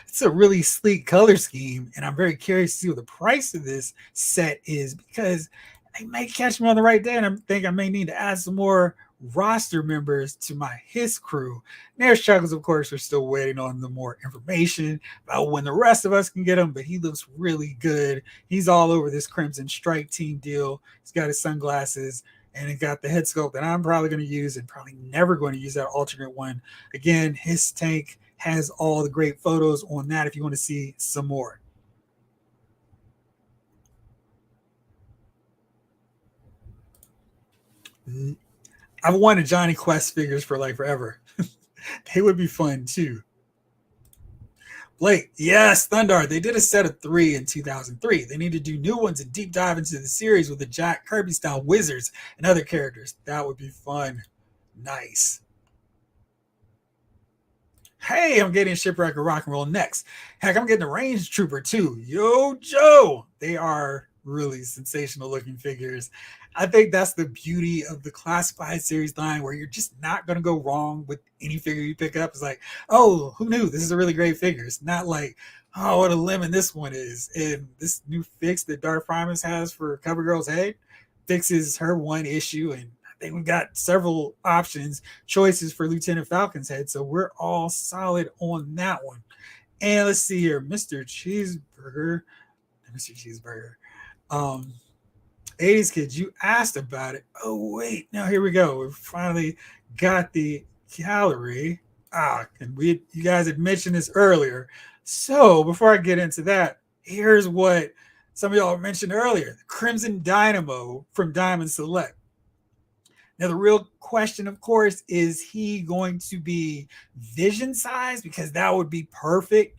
it's a really sleek color scheme, and I'm very curious to see what the price of this set is, because they might catch me on the right day, and I think I may need to add some more roster members to my His crew. There's Chuckles, of course, we're still waiting on the more information about when the rest of us can get him, but he looks really good. He's all over this Crimson Strike team deal. He's got his sunglasses, and it got the head sculpt that I'm probably going to use, and probably never going to use that alternate one. Again, His Tank has all the great photos on that if you want to see some more. I've wanted Johnny Quest figures for like forever. They would be fun too. Blake, yes, Thundar. They did a set of 3 in 2003. They need to do new ones and deep dive into the series with the Jack Kirby style wizards and other characters. That would be fun. Nice. Hey, I'm getting Shipwreck or Rock and Roll next. Heck, I'm getting a Range Trooper too. Yo, Joe. They are really sensational looking figures. I think that's the beauty of the Classified Series line, where you're just not going to go wrong with any figure you pick up. It's like, oh, who knew? This is a really great figure. It's not like, oh, what a lemon this one is. And this new fix that Darth Primus has for CoverGirl's head fixes her one issue, and I think we've got several choices for Lieutenant Falcon's head. So we're all solid on that one. And let's see here, Mr. Cheeseburger. 80s kids, you asked about it. Oh, wait. Now here we go. We finally got the gallery. And you guys had mentioned this earlier. So before I get into that, here's what some of y'all mentioned earlier. The Crimson Dynamo from Diamond Select. Now, the real question, of course, is he going to be vision size? Because that would be perfect.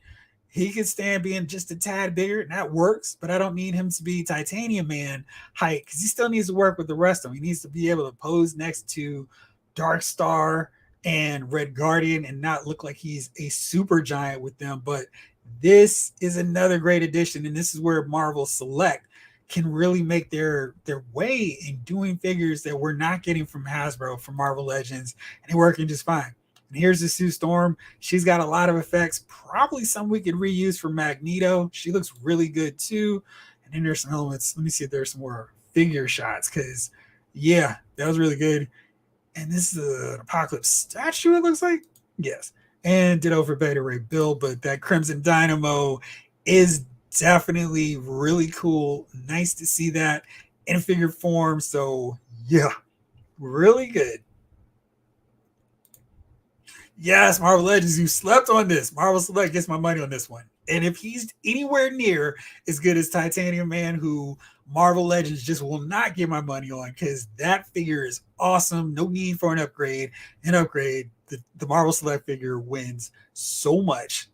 He could stand being just a tad bigger, and that works, but I don't need him to be Titanium Man height because he still needs to work with the rest of them. He needs to be able to pose next to Dark Star and Red Guardian and not look like he's a super giant with them. But this is another great addition, and this is where Marvel Select can really make their way in doing figures that we're not getting from Hasbro, from Marvel Legends, and they're working just fine. And here's the Sue Storm. She's got a lot of effects, probably some we could reuse for Magneto. She looks really good too. And then there's some elements. Let me see if there's some more figure shots, because yeah, that was really good. And this is an Apocalypse statue, it looks like. Yes. And ditto for Beta Ray Bill, but that Crimson Dynamo is definitely really cool. Nice to see that in figure form. So yeah, really good. Yes, Marvel Legends, you slept on this. Marvel Select gets my money on this one. And if he's anywhere near as good as Titanium Man, who Marvel Legends just will not get my money on, because that figure is awesome. No need for an upgrade. The Marvel Select figure wins so much.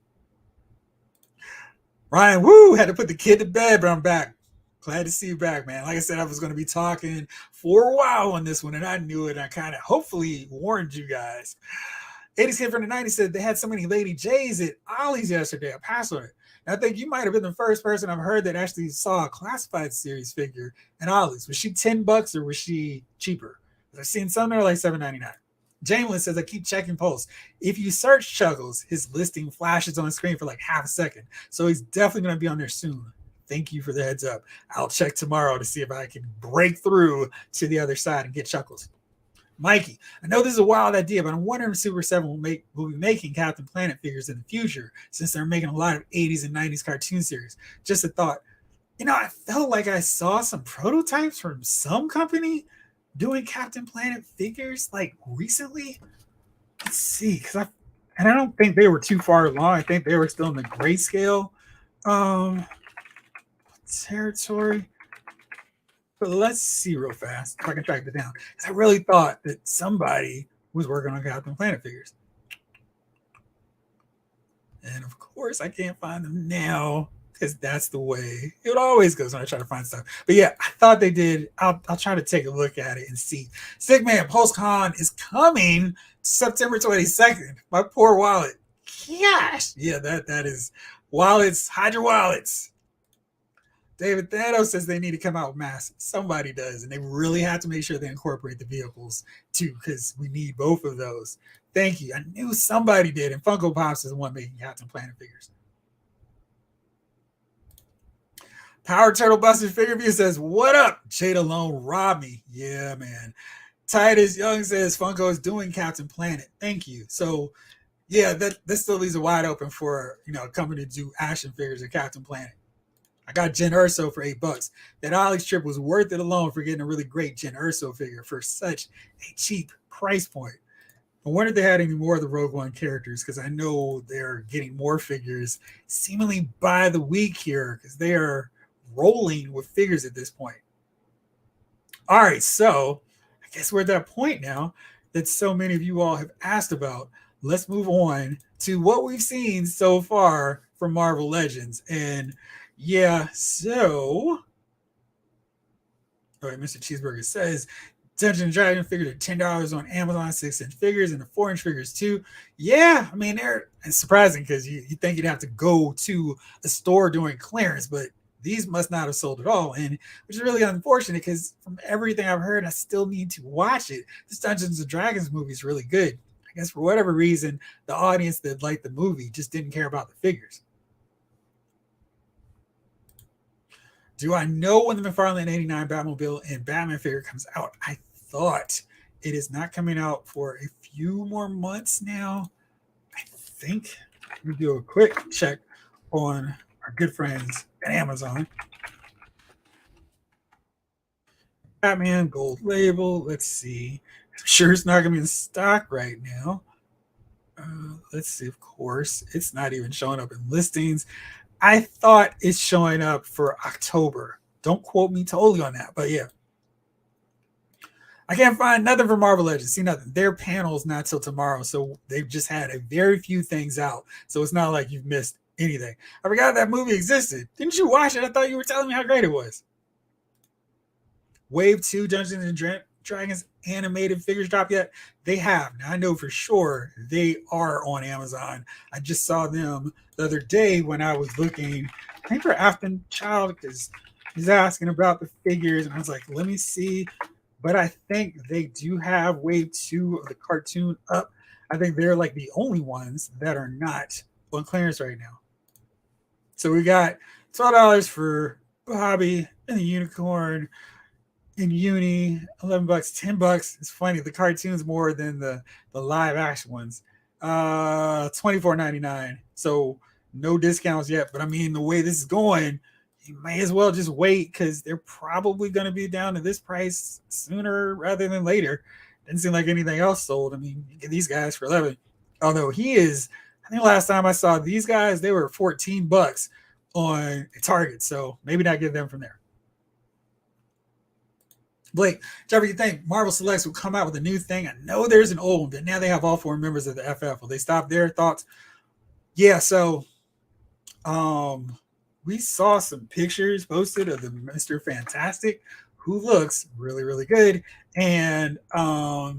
Ryan, woo, had to put the kid to bed, but I'm back. Glad to see you back, man. Like I said, I was going to be talking for a while on this one, and I knew it. I kind of hopefully warned you guys. 80s Kid from the 90s said they had so many Lady J's at Ollie's yesterday. I passed on it. And I think you might have been the first person I've heard that actually saw a Classified series figure at Ollie's. Was she $10 or was she cheaper? I've seen some that are like $7.99. Jamelin says, I keep checking posts. If you search Chuggles, his listing flashes on the screen for like half a second. So he's definitely going to be on there soon. Thank you for the heads up. I'll check tomorrow to see if I can break through to the other side and get Chuckles. Mikey, I know this is a wild idea, but I'm wondering if Super 7 will be making Captain Planet figures in the future, since they're making a lot of 80s and 90s cartoon series. Just a thought. You know, I felt like I saw some prototypes from some company doing Captain Planet figures like recently. Let's see, because I don't think they were too far along. I think they were still in the grayscale territory. But let's see real fast if I can track it down. Because I really thought that somebody was working on Captain Planet figures. And of course, I can't find them now because that's the way it always goes when I try to find stuff. But yeah, I thought they did. I'll try to take a look at it and see. Sigman PulseCon is coming September 22nd. My poor wallet. Gosh. Yeah, that is wallets. Hide your wallets. David Thanos says they need to come out with masks. Somebody does, and they really have to make sure they incorporate the vehicles too, because we need both of those. Thank you. I knew somebody did, and Funko Pops is the one making Captain Planet figures. Power Turtle Buster Figure View says, what up? Jada Lone robbed me. Yeah, man. Titus Young says Funko is doing Captain Planet. Thank you. So, yeah, that still leaves it wide open for a company to do action figures of Captain Planet. I got Jen Urso for $8. That Ollie's trip was worth it alone for getting a really great Jen Urso figure for such a cheap price point. I wonder if they had any more of the Rogue One characters, because I know they're getting more figures seemingly by the week here, because they are rolling with figures at this point. All right, so I guess we're at that point now that so many of you all have asked about. Let's move on to what we've seen so far from Marvel Legends. And yeah, so all right, Mr. Cheeseburger says Dungeons and Dragons figured at $10 on Amazon, 6-inch figures, and the 4-inch figures too. Yeah, I mean, it's surprising because you think you'd have to go to a store doing clearance, but these must not have sold at all, and which is really unfortunate because from everything I've heard, I still need to watch it. This Dungeons and Dragons movie is really good. I guess for whatever reason, the audience that liked the movie just didn't care about the figures. Do I know when the McFarlane 89 Batmobile and Batman figure comes out? I thought it is not coming out for a few more months now. I think. Let me do a quick check on our good friends at Amazon. Batman gold label. Let's see. I'm sure it's not going to be in stock right now. Let's see. Of course, it's not even showing up in listings. I thought it's showing up for October. Don't quote me totally on that, but yeah. I can't find nothing for Marvel Legends. See nothing. Their panel's not till tomorrow, so they've just had a very few things out. So it's not like you've missed anything. I forgot that movie existed. Didn't you watch it? I thought you were telling me how great it was. Wave 2 Dungeons and Dragons animated figures drop yet? They have. Now I know for sure they are on Amazon. I just saw them the other day when I was looking, I think for Afton Child, because he's asking about the figures, and I was like, let me see. But I think they do have Wave 2 of the cartoon up. I think they're like the only ones that are not on clearance right now. So we got $12 for Bobby and the Unicorn in Uni, $11, $10. It's funny, the cartoon's more than the live action ones. $24.99. So no discounts yet. But I mean, the way this is going, you may as well just wait because they're probably going to be down to this price sooner rather than later. Didn't seem like anything else sold. I mean, you get these guys for 11. Although he is, I think last time I saw these guys, they were $14 on Target. So maybe not get them from there. Blake, Trevor, you think Marvel Selects will come out with a new thing? I know there's an old one, but now they have all 4 members of the FF. Will they stop there? Thoughts? Yeah, so we saw some pictures posted of the Mr. Fantastic, who looks really, really good. And let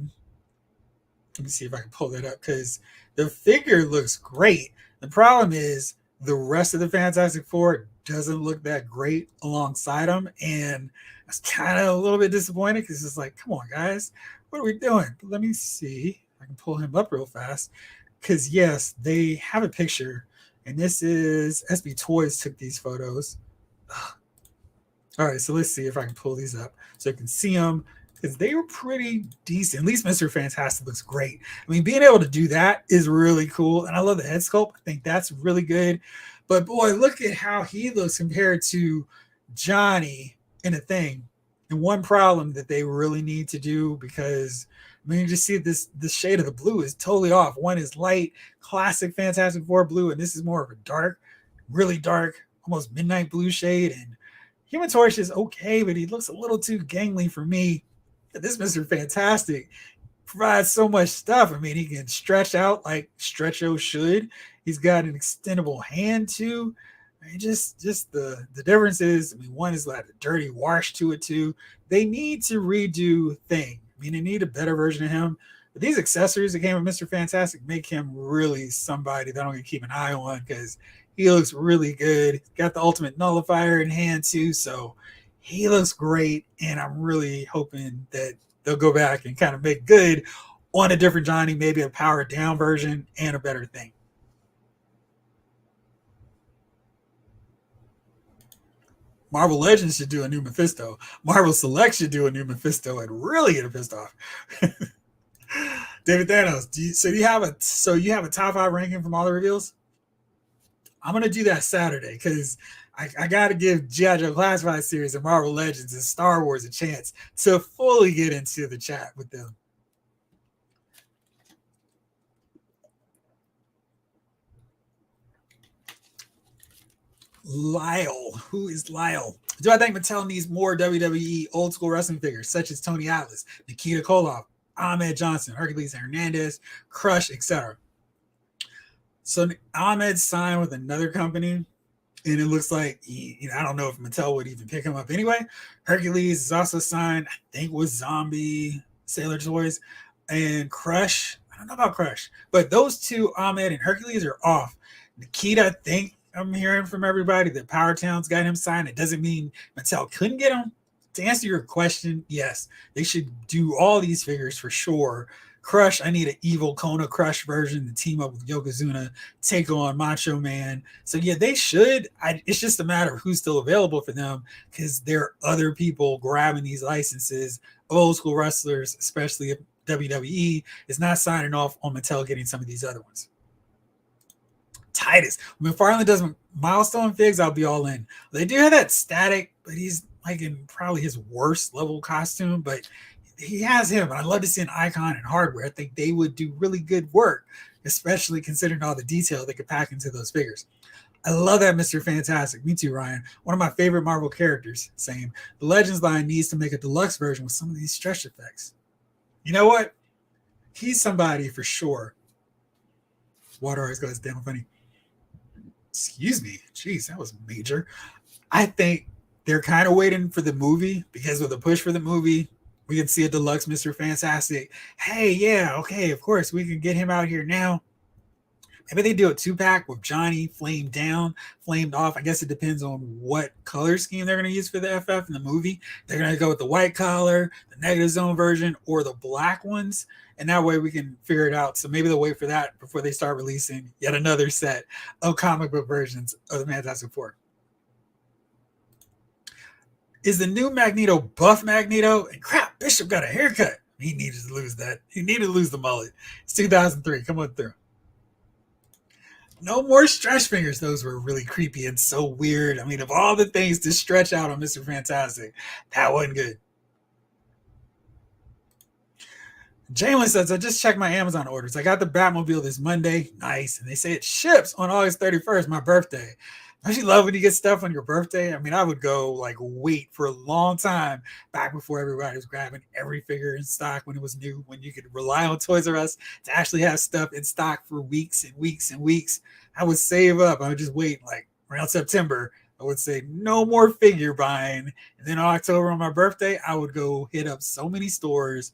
me see if I can pull that up because the figure looks great. The problem is the rest of the Fantastic Four doesn't look that great alongside them. And I was kind of a little bit disappointed because it's like, come on, guys, what are we doing? But let me see if I can pull him up real fast. Because, yes, they have a picture. And this is SB Toys took these photos. Ugh. All right, so let's see if I can pull these up so you can see them. Because they were pretty decent. At least Mr. Fantastic looks great. I mean, being able to do that is really cool. And I love the head sculpt. I think that's really good. But boy, look at how he looks compared to Johnny in a thing. And one problem that they really need to do, because I mean, you just see this shade of the blue is totally off. One is light, classic Fantastic Four blue, and this is more of a dark, really dark, almost midnight blue shade. And Human Torch is okay, but he looks a little too gangly for me. This Mr. Fantastic provides so much stuff. I mean, he can stretch out like Stretcho should. He's got an extendable hand too. I mean, just the difference is, I mean, one is like a dirty wash to it too. They need to redo Thing. I mean, they need a better version of him. But these accessories that came with Mr. Fantastic make him really somebody that I'm going to keep an eye on because he looks really good. He's got the ultimate nullifier in hand too, so he looks great. And I'm really hoping that they'll go back and kind of make good on a different Johnny, maybe a powered down version and a better Thing. Marvel Legends should do a new Mephisto. Marvel Select should do a new Mephisto and really get him pissed off. David Thanos, you have a top 5 ranking from all the reveals? I'm gonna do that Saturday because I got to give G.I. Joe Classified series and Marvel Legends and Star Wars a chance to fully get into the chat with them. Lyle, who is Lyle? Do I think Mattel needs more WWE old school wrestling figures such as Tony Atlas, Nikita Koloff, Ahmed Johnson, Hercules Hernandez, Crush, etc.? So Ahmed signed with another company, and it looks like I don't know if Mattel would even pick him up anyway. Hercules is also signed, I think, with Zombie Sailor Toys, and Crush. I don't know about Crush, but those two, Ahmed and Hercules, are off. Nikita, I think I'm hearing from everybody that Power Town's got him signed. It doesn't mean Mattel couldn't get him. To answer your question, yes, they should do all these figures for sure. Crush, I need an evil Kona Crush version to team up with Yokozuna, take on Macho Man. So yeah, they should. It's just a matter of who's still available for them because there are other people grabbing these licenses of old school wrestlers, especially if WWE is not signing off on Mattel getting some of these other ones. Titus, when McFarlane does milestone figs, I'll be all in. They do have that Static, but he's like in probably his worst level costume, but he has him. And I'd love to see an Icon and Hardware. I think they would do really good work, especially considering all the detail they could pack into those figures. I love that Mr. Fantastic. Me too, Ryan. One of my favorite Marvel characters. Same. The Legends line needs to make a deluxe version with some of these stretch effects. You know what? He's somebody for sure. Water always goes damn funny. Excuse me. Jeez, that was major. I think they're kind of waiting for the movie because with the push for the movie, we can see a deluxe Mr. Fantastic. Hey, yeah, okay, of course, we can get him out here now. Maybe they do a 2-pack with Johnny flamed down, flamed off. I guess it depends on what color scheme they're going to use for the FF in the movie. They're going to go with the white collar, the negative zone version, or the black ones. And that way we can figure it out. So maybe they'll wait for that before they start releasing yet another set of comic book versions of the Fantastic Four. Is the new Magneto buff Magneto? And crap, Bishop got a haircut. He needed to lose that. He needed to lose the mullet. It's 2003. Come on through. No more stretch fingers. Those were really creepy and so weird. I mean, of all the things to stretch out on Mr. Fantastic, that wasn't good. Jalen says, I just checked my Amazon orders. I got the Batmobile this Monday. Nice. And they say it ships on August 31st, my birthday. Don't you love when you get stuff on your birthday? I mean, I would go like wait for a long time back before everybody was grabbing every figure in stock when it was new, when you could rely on Toys R Us to actually have stuff in stock for weeks and weeks and weeks. I would save up. I would just wait like around September. I would say no more figure buying. And then on October on my birthday, I would go hit up so many stores.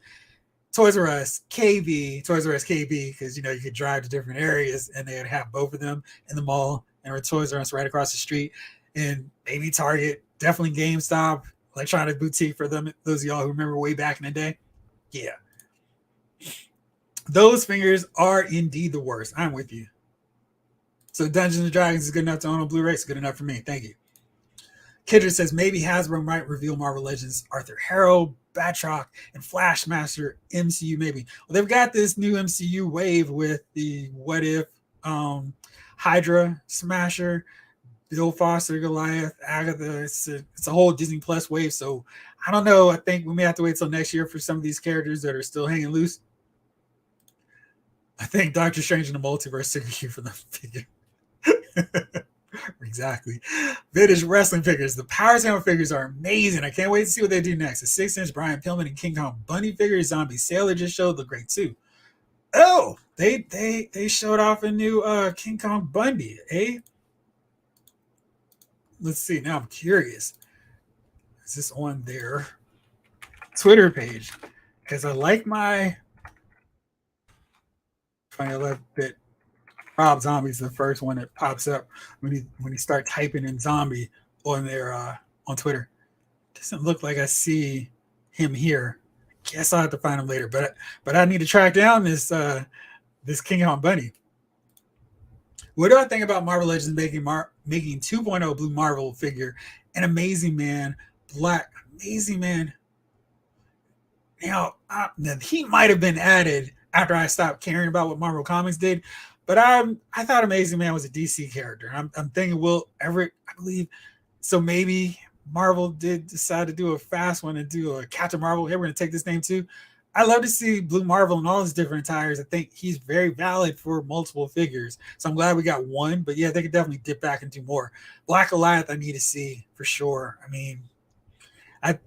Toys R Us, KB, Toys R Us, KB, because, you know, you could drive to different areas and they'd have both of them in the mall, and or Toys R Us right across the street, and maybe Target, definitely GameStop, Electronic Boutique for them. Those of y'all who remember way back in the day. Yeah. Those fingers are indeed the worst. I'm with you. So Dungeons and Dragons is good enough to own on Blu-ray. It's good enough for me. Thank you. Kidder says maybe Hasbro might reveal Marvel Legends Arthur Harrow, Batroc, and Flashmaster MCU maybe. Well, they've got this new MCU wave with the What If, Hydra, Smasher, Bill Foster, Goliath, Agatha. It's a whole Disney Plus wave. So I don't know. I think we may have to wait till next year for some of these characters that are still hanging loose. I think Doctor Strange in the Multiverse took a cue from the figure. Exactly. Vintage wrestling figures. The Power Zone figures are amazing. I can't wait to see what they do next. The 6-inch Brian Pillman and King Kong Bunny figure, Zombie Sailor just showed, look great too. Oh, they showed off a new King Kong Bundy, eh? Let's see. Now I'm curious. Is this on their Twitter page? Because I like my funny left bit. Rob Zombie's the first one that pops up when you start typing in zombie on their on Twitter. Doesn't look like I see him here. Guess I'll have to find him later. But I need to track down this King Kong Bunny. What do I think about Marvel Legends making 2.0 Blue Marvel figure an Amazing Man Black Amazing Man? Now he might have been added after I stopped caring about what Marvel Comics did. But I thought Amazing Man was a DC character. I'm thinking Will Everett, I believe. So maybe Marvel did decide to do a fast one and do a Captain Marvel. Hey, we're going to take this name too. I love to see Blue Marvel in all his different attires. I think he's very valid for multiple figures. So I'm glad we got one. But yeah, they could definitely dip back and do more. Black Goliath, I need to see for sure. I mean,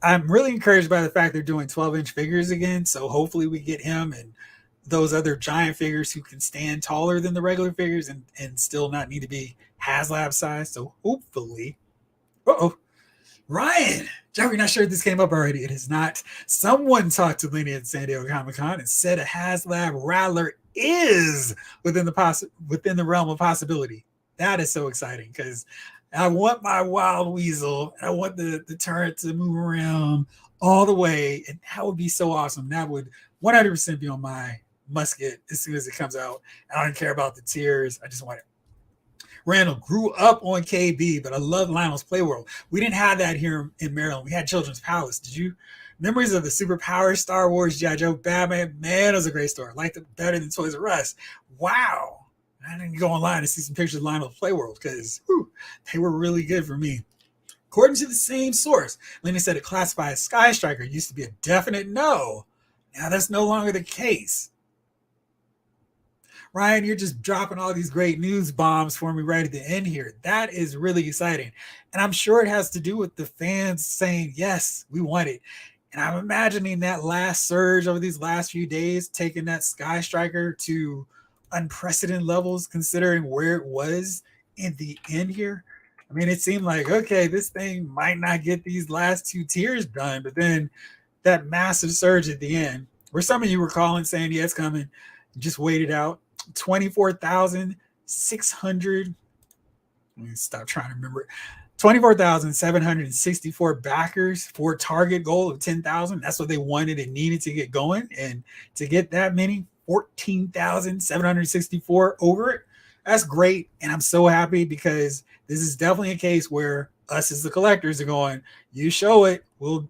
I'm really encouraged by the fact they're doing 12-inch figures again. So hopefully we get him and those other giant figures who can stand taller than the regular figures and still not need to be HasLab size. So hopefully, Ryan, Jeffrey, not sure if this came up already. It is not. Someone talked to Lenny at San Diego Comic-Con and said a HasLab Rattler is within the realm of possibility. That is so exciting because I want my Wild Weasel. I want the turret to move around all the way, and that would be so awesome. That would 100% be on my musket as soon as it comes out. I don't care about the tiers. I just want it. Randall grew up on KB, but I love Lionel's Playworld. We didn't have that here in Maryland. We had Children's Palace. Did you? Memories of the Superpower, Star Wars, G.I. Joe, Batman. Man, it was a great store. I liked it better than Toys R Us. Wow. I didn't go online and see some pictures of Lionel's Playworld because they were really good for me. According to the same source, Lenny said it classified as Sky Striker used to be a definite no. Now that's no longer the case. Ryan, you're just dropping all these great news bombs for me right at the end here. That is really exciting. And I'm sure it has to do with the fans saying, yes, we want it. And I'm imagining that last surge over these last few days, taking that Sky Striker to unprecedented levels, considering where it was in the end here, I mean, it seemed like, okay, this thing might not get these last two tiers done, but then that massive surge at the end, where some of you were calling saying, yeah, it's coming, just wait it out. 24,600. Let me stop trying to remember it. 24,764 backers for a target goal of 10,000. That's what they wanted and needed to get going. And to get that many, 14,764 over it, that's great. And I'm so happy because this is definitely a case where us as the collectors are going, you show it, we'll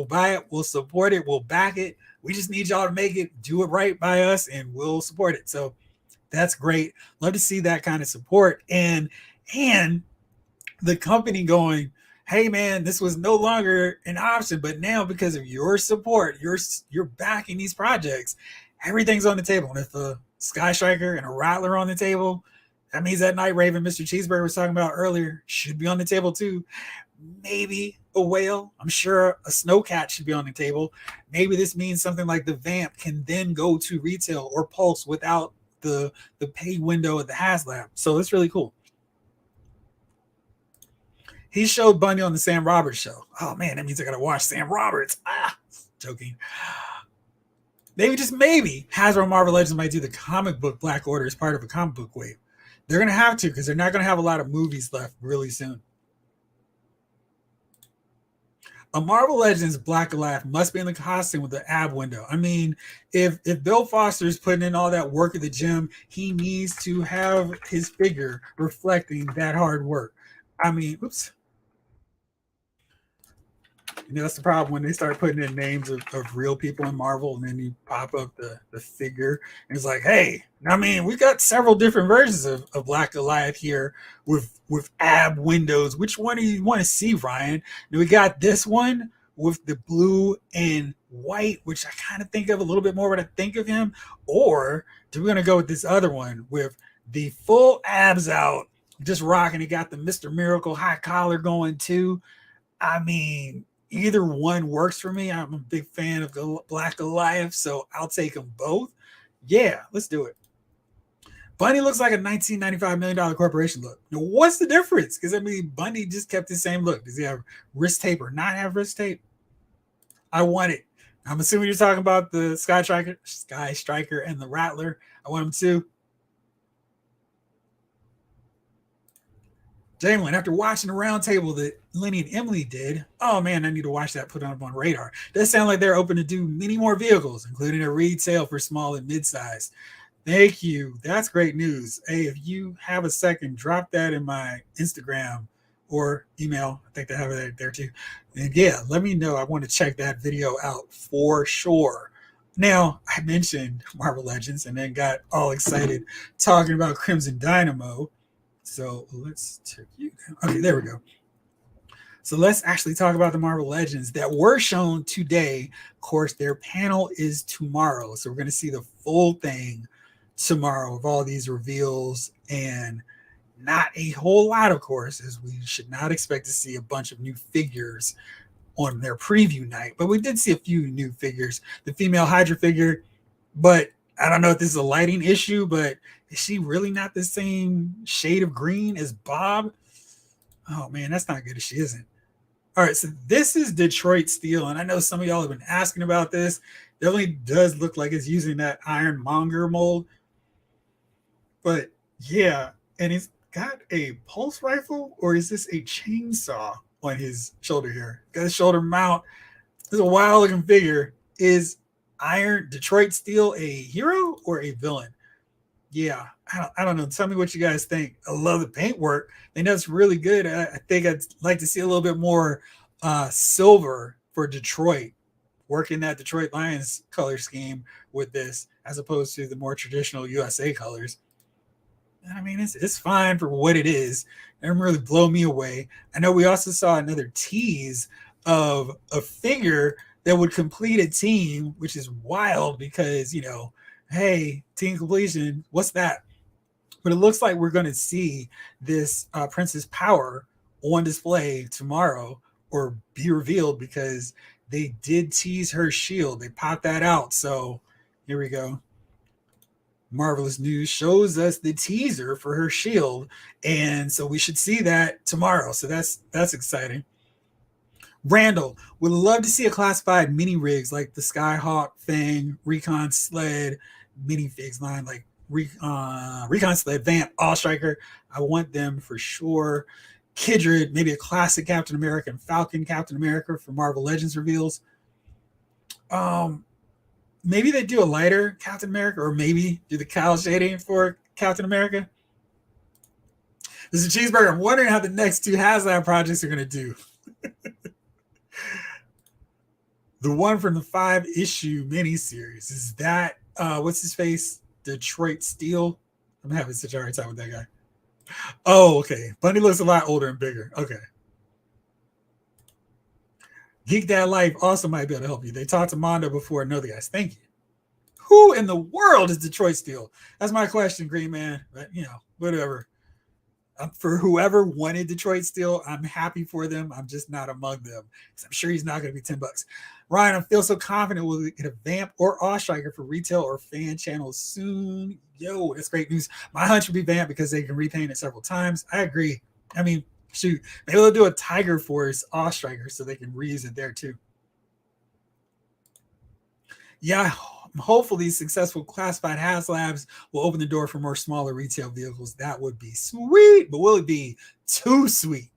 buy it, we'll support it, we'll back it. We just need y'all to make it, do it right by us, and we'll support it. So that's great. Love to see that kind of support. And the company going, hey man, this was no longer an option, but now because of your support, you're backing these projects, everything's on the table. And if a Sky Striker and a Rattler on the table, that means that Night Raven Mr. Cheeseburger was talking about earlier should be on the table too. Maybe a whale. I'm sure a Snowcat should be on the table. Maybe this means something like the Vamp can then go to retail or Pulse without the pay window at the HasLab. So it's really cool. He showed Bunny on the Sam Roberts show. Oh man, that means I gotta watch Sam Roberts. Joking. Maybe, just maybe, Hasbro Marvel Legends might do the comic book Black Order as part of a comic book wave. They're gonna have to, because they're not gonna have a lot of movies left really soon. A Marvel Legends Black Goliath must be in the costume with the ab window. I mean, if Bill Foster's putting in all that work at the gym, he needs to have his figure reflecting that hard work. I mean, oops. You know, that's the problem when they start putting in names of real people in Marvel, and then you pop up the figure, and it's like, hey, I mean, we got several different versions of Black Goliath here with ab windows. Which one do you want to see, Ryan? And we got this one with the blue and white, which I kind of think of a little bit more when I think of him, or do we going to go with this other one with the full abs out, just rocking? It got the Mr. Miracle high collar going too. I mean, either one works for me. I'm a big fan of Black Goliath, so I'll take them both. Yeah, let's do it. Bunny looks like a $1995 million corporation look. Now, what's the difference? Because, I mean, Bunny just kept the same look. Does he have wrist tape or not have wrist tape? I want it. I'm assuming you're talking about the Sky Striker and the Rattler. I want them too. Jamlin, after watching the roundtable that Lenny and Emily did, oh man, I need to watch that, put it up on radar. Does sound like they're open to do many more vehicles, including a retail for small and mid-size. Thank you. That's great news. Hey, if you have a second, drop that in my Instagram or email. I think they have it there too. And yeah, let me know. I want to check that video out for sure. Now, I mentioned Marvel Legends and then got all excited talking about Crimson Dynamo. So let's check you down. Okay, there we go. So let's actually talk about the Marvel Legends that were shown today. Of course, their panel is tomorrow. So we're going to see the full thing tomorrow of all these reveals, and not a whole lot, of course, as we should not expect to see a bunch of new figures on their preview night. But we did see a few new figures. The female Hydra figure, but I don't know if this is a lighting issue, but is she really not the same shade of green as Bob? Oh man, that's not good if she isn't. All right, so this is Detroit Steel, and I know some of y'all have been asking about this. Definitely does look like it's using that Ironmonger mold. But yeah, and he's got a pulse rifle, or is this a chainsaw on his shoulder here? Got a shoulder mount. This is a wild looking figure. Is Detroit Steel a hero or a villain? Yeah, I don't know. Tell me what you guys think. I love the paintwork. I think that's really good. I think I'd like to see a little bit more silver for Detroit, working that Detroit Lions color scheme with this, as opposed to the more traditional USA colors. I mean, it's fine for what it is. It doesn't really blow me away. I know we also saw another tease of a figure that would complete a team, which is wild because, you know, hey, team completion, what's that? But it looks like we're going to see this Princess Power on display tomorrow, or be revealed, because they did tease her shield. They popped that out. So here we go. Marvelous News shows us the teaser for her shield, and so we should see that tomorrow. So that's exciting. Randall would love to see a classified mini rigs like the Skyhawk Fang, Recon Sled, minifigs line like Recon Sled, Vamp, All Striker. I want them for sure. Kindred, maybe a classic Captain America and Falcon Captain America for Marvel Legends reveals. Maybe they do a lighter Captain America, or maybe do the cowl shading for Captain America. This is a cheeseburger. I'm wondering how the next two HasLab projects are going to do. The one from the 5-issue miniseries is that what's his face? Detroit Steel. I'm having such a hard time with that guy. Oh, okay. Bunny looks a lot older and bigger. Okay. Geek Dad Life also might be able to help you. They talked to Mondo before and other guys. Thank you. Who in the world is Detroit Steel? That's my question, Green Man. But, whatever. For whoever wanted Detroit Steel, I'm happy for them. I'm just not among them because I'm sure he's not going to be $10. Ryan, I feel so confident we'll get a Vamp or Awe Striker for retail or fan channels soon. Yo, that's great news. My hunch would be Vamp because they can repaint it several times. I agree. I mean, shoot, maybe they'll do a Tiger Force Awe Striker so they can reuse it there too. Yeah, hopefully successful classified HasLabs will open the door for more smaller retail vehicles. That would be sweet, but will it be too sweet?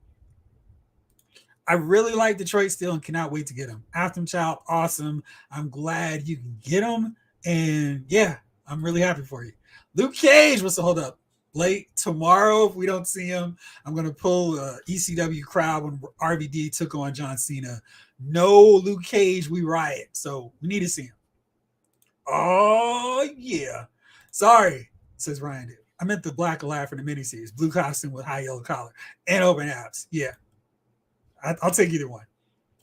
I really like Detroit Steel and cannot wait to get them. Afton Child, awesome. I'm glad you can get them. And yeah, I'm really happy for you. Luke Cage, what's the hold up? Blake, tomorrow, if we don't see him, I'm going to pull ECW crowd when RVD took on John Cena. No Luke Cage, we riot. So we need to see him. Oh, yeah. Sorry, says Ryan. I meant the black alive from the miniseries. Blue costume with high yellow collar and open abs. Yeah. I'll take either one.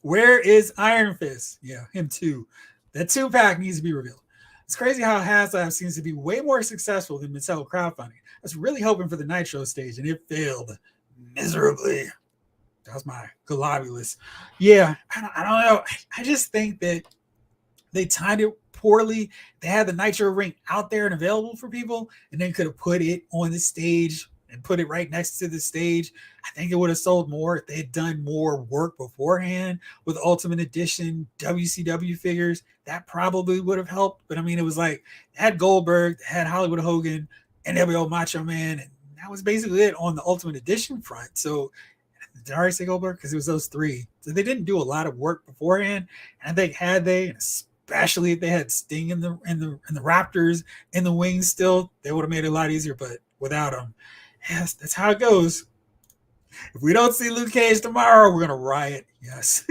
Where is Iron Fist? Yeah, him too. That 2-pack needs to be revealed. It's crazy how HasLab seems to be way more successful than Mattel crowdfunding. I was really hoping for the Nitro stage, and it failed miserably. That was my globulus. Yeah, I don't know. I just think that they timed it poorly. They had the Nitro ring out there and available for people, and then could have put it on the stage and put it right next to the stage. I think it would have sold more if they had done more work beforehand with Ultimate Edition WCW figures. That probably would have helped. But I mean, it was like they had Goldberg, they had Hollywood Hogan, and NWO Macho Man, and that was basically it on the Ultimate Edition front. So did I already say Goldberg? Because it was those three. So they didn't do a lot of work beforehand. And I think had they, especially if they had Sting in the Raptors in the wings still, they would have made it a lot easier. But without them, yes, that's how it goes. If we don't see Luke Cage tomorrow, we're gonna riot. Yes.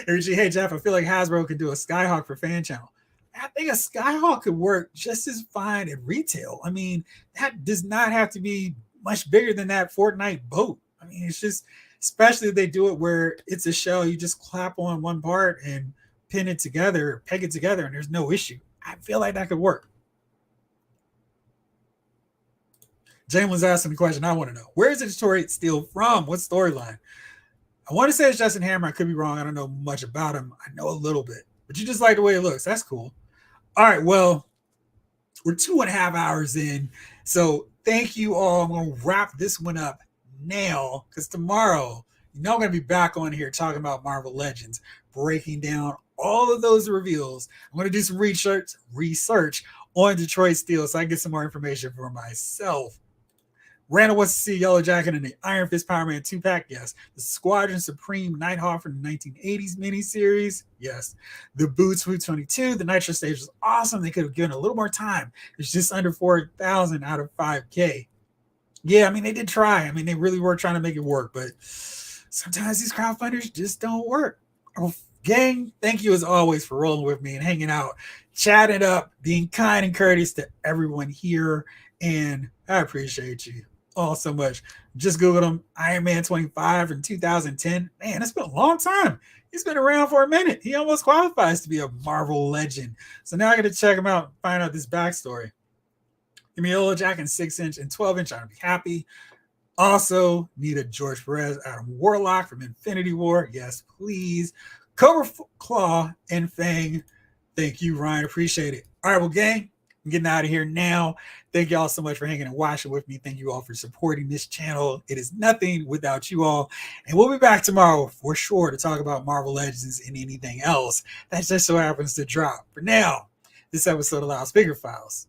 Hey Jeff, I feel like Hasbro could do a Skyhawk for fan channel. I think a Skyhawk could work just as fine at retail. I mean, that does not have to be much bigger than that Fortnite boat. I mean, it's just, especially if they do it where it's a shell, you just clap on one part and pin it together, peg it together, and there's no issue. I feel like that could work. James was asking the question I want to know. Where is the Detroit Steel from? What storyline? I want to say it's Justin Hammer. I could be wrong. I don't know much about him. I know a little bit. But you just like the way it looks. That's cool. All right, well, we're 2.5 hours in. So thank you all. I'm going to wrap this one up now because tomorrow, I'm going to be back on here talking about Marvel Legends, breaking down all of those reveals. I'm going to do some research on Detroit Steel so I can get some more information for myself. Randall wants to see Yellow Jacket in the Iron Fist Power Man 2-pack. Yes. The Squadron Supreme Nighthawk from the 1980s miniseries. Yes. The Boots Route 22. The Nitro stage was awesome. They could have given a little more time. It's just under 4,000 out of 5K. Yeah, I mean, they did try. I mean, they really were trying to make it work, but sometimes these crowdfunders just don't work. Oh, gang, thank you as always for rolling with me and hanging out, chatting up, being kind and courteous to everyone here. And I appreciate you all so much. Just Googled him, Iron Man 25 in 2010. Man, it's been a long time. He's been around for a minute. He almost qualifies to be a Marvel legend. So now I got to check him out and find out this backstory. Give me a Yellow Jacket in 6-inch and 12-inch. I'd be happy. Also, need a George Perez Adam Warlock from Infinity War. Yes, please. Cobra Claw and Fang. Thank you, Ryan. Appreciate it. All right, well, gang, I'm getting out of here now. Thank you all so much for hanging and watching with me. Thank you all for supporting this channel. It is nothing without you all. And we'll be back tomorrow for sure to talk about Marvel Legends and anything else that just so happens to drop. For now, this episode of Loud Speaker Files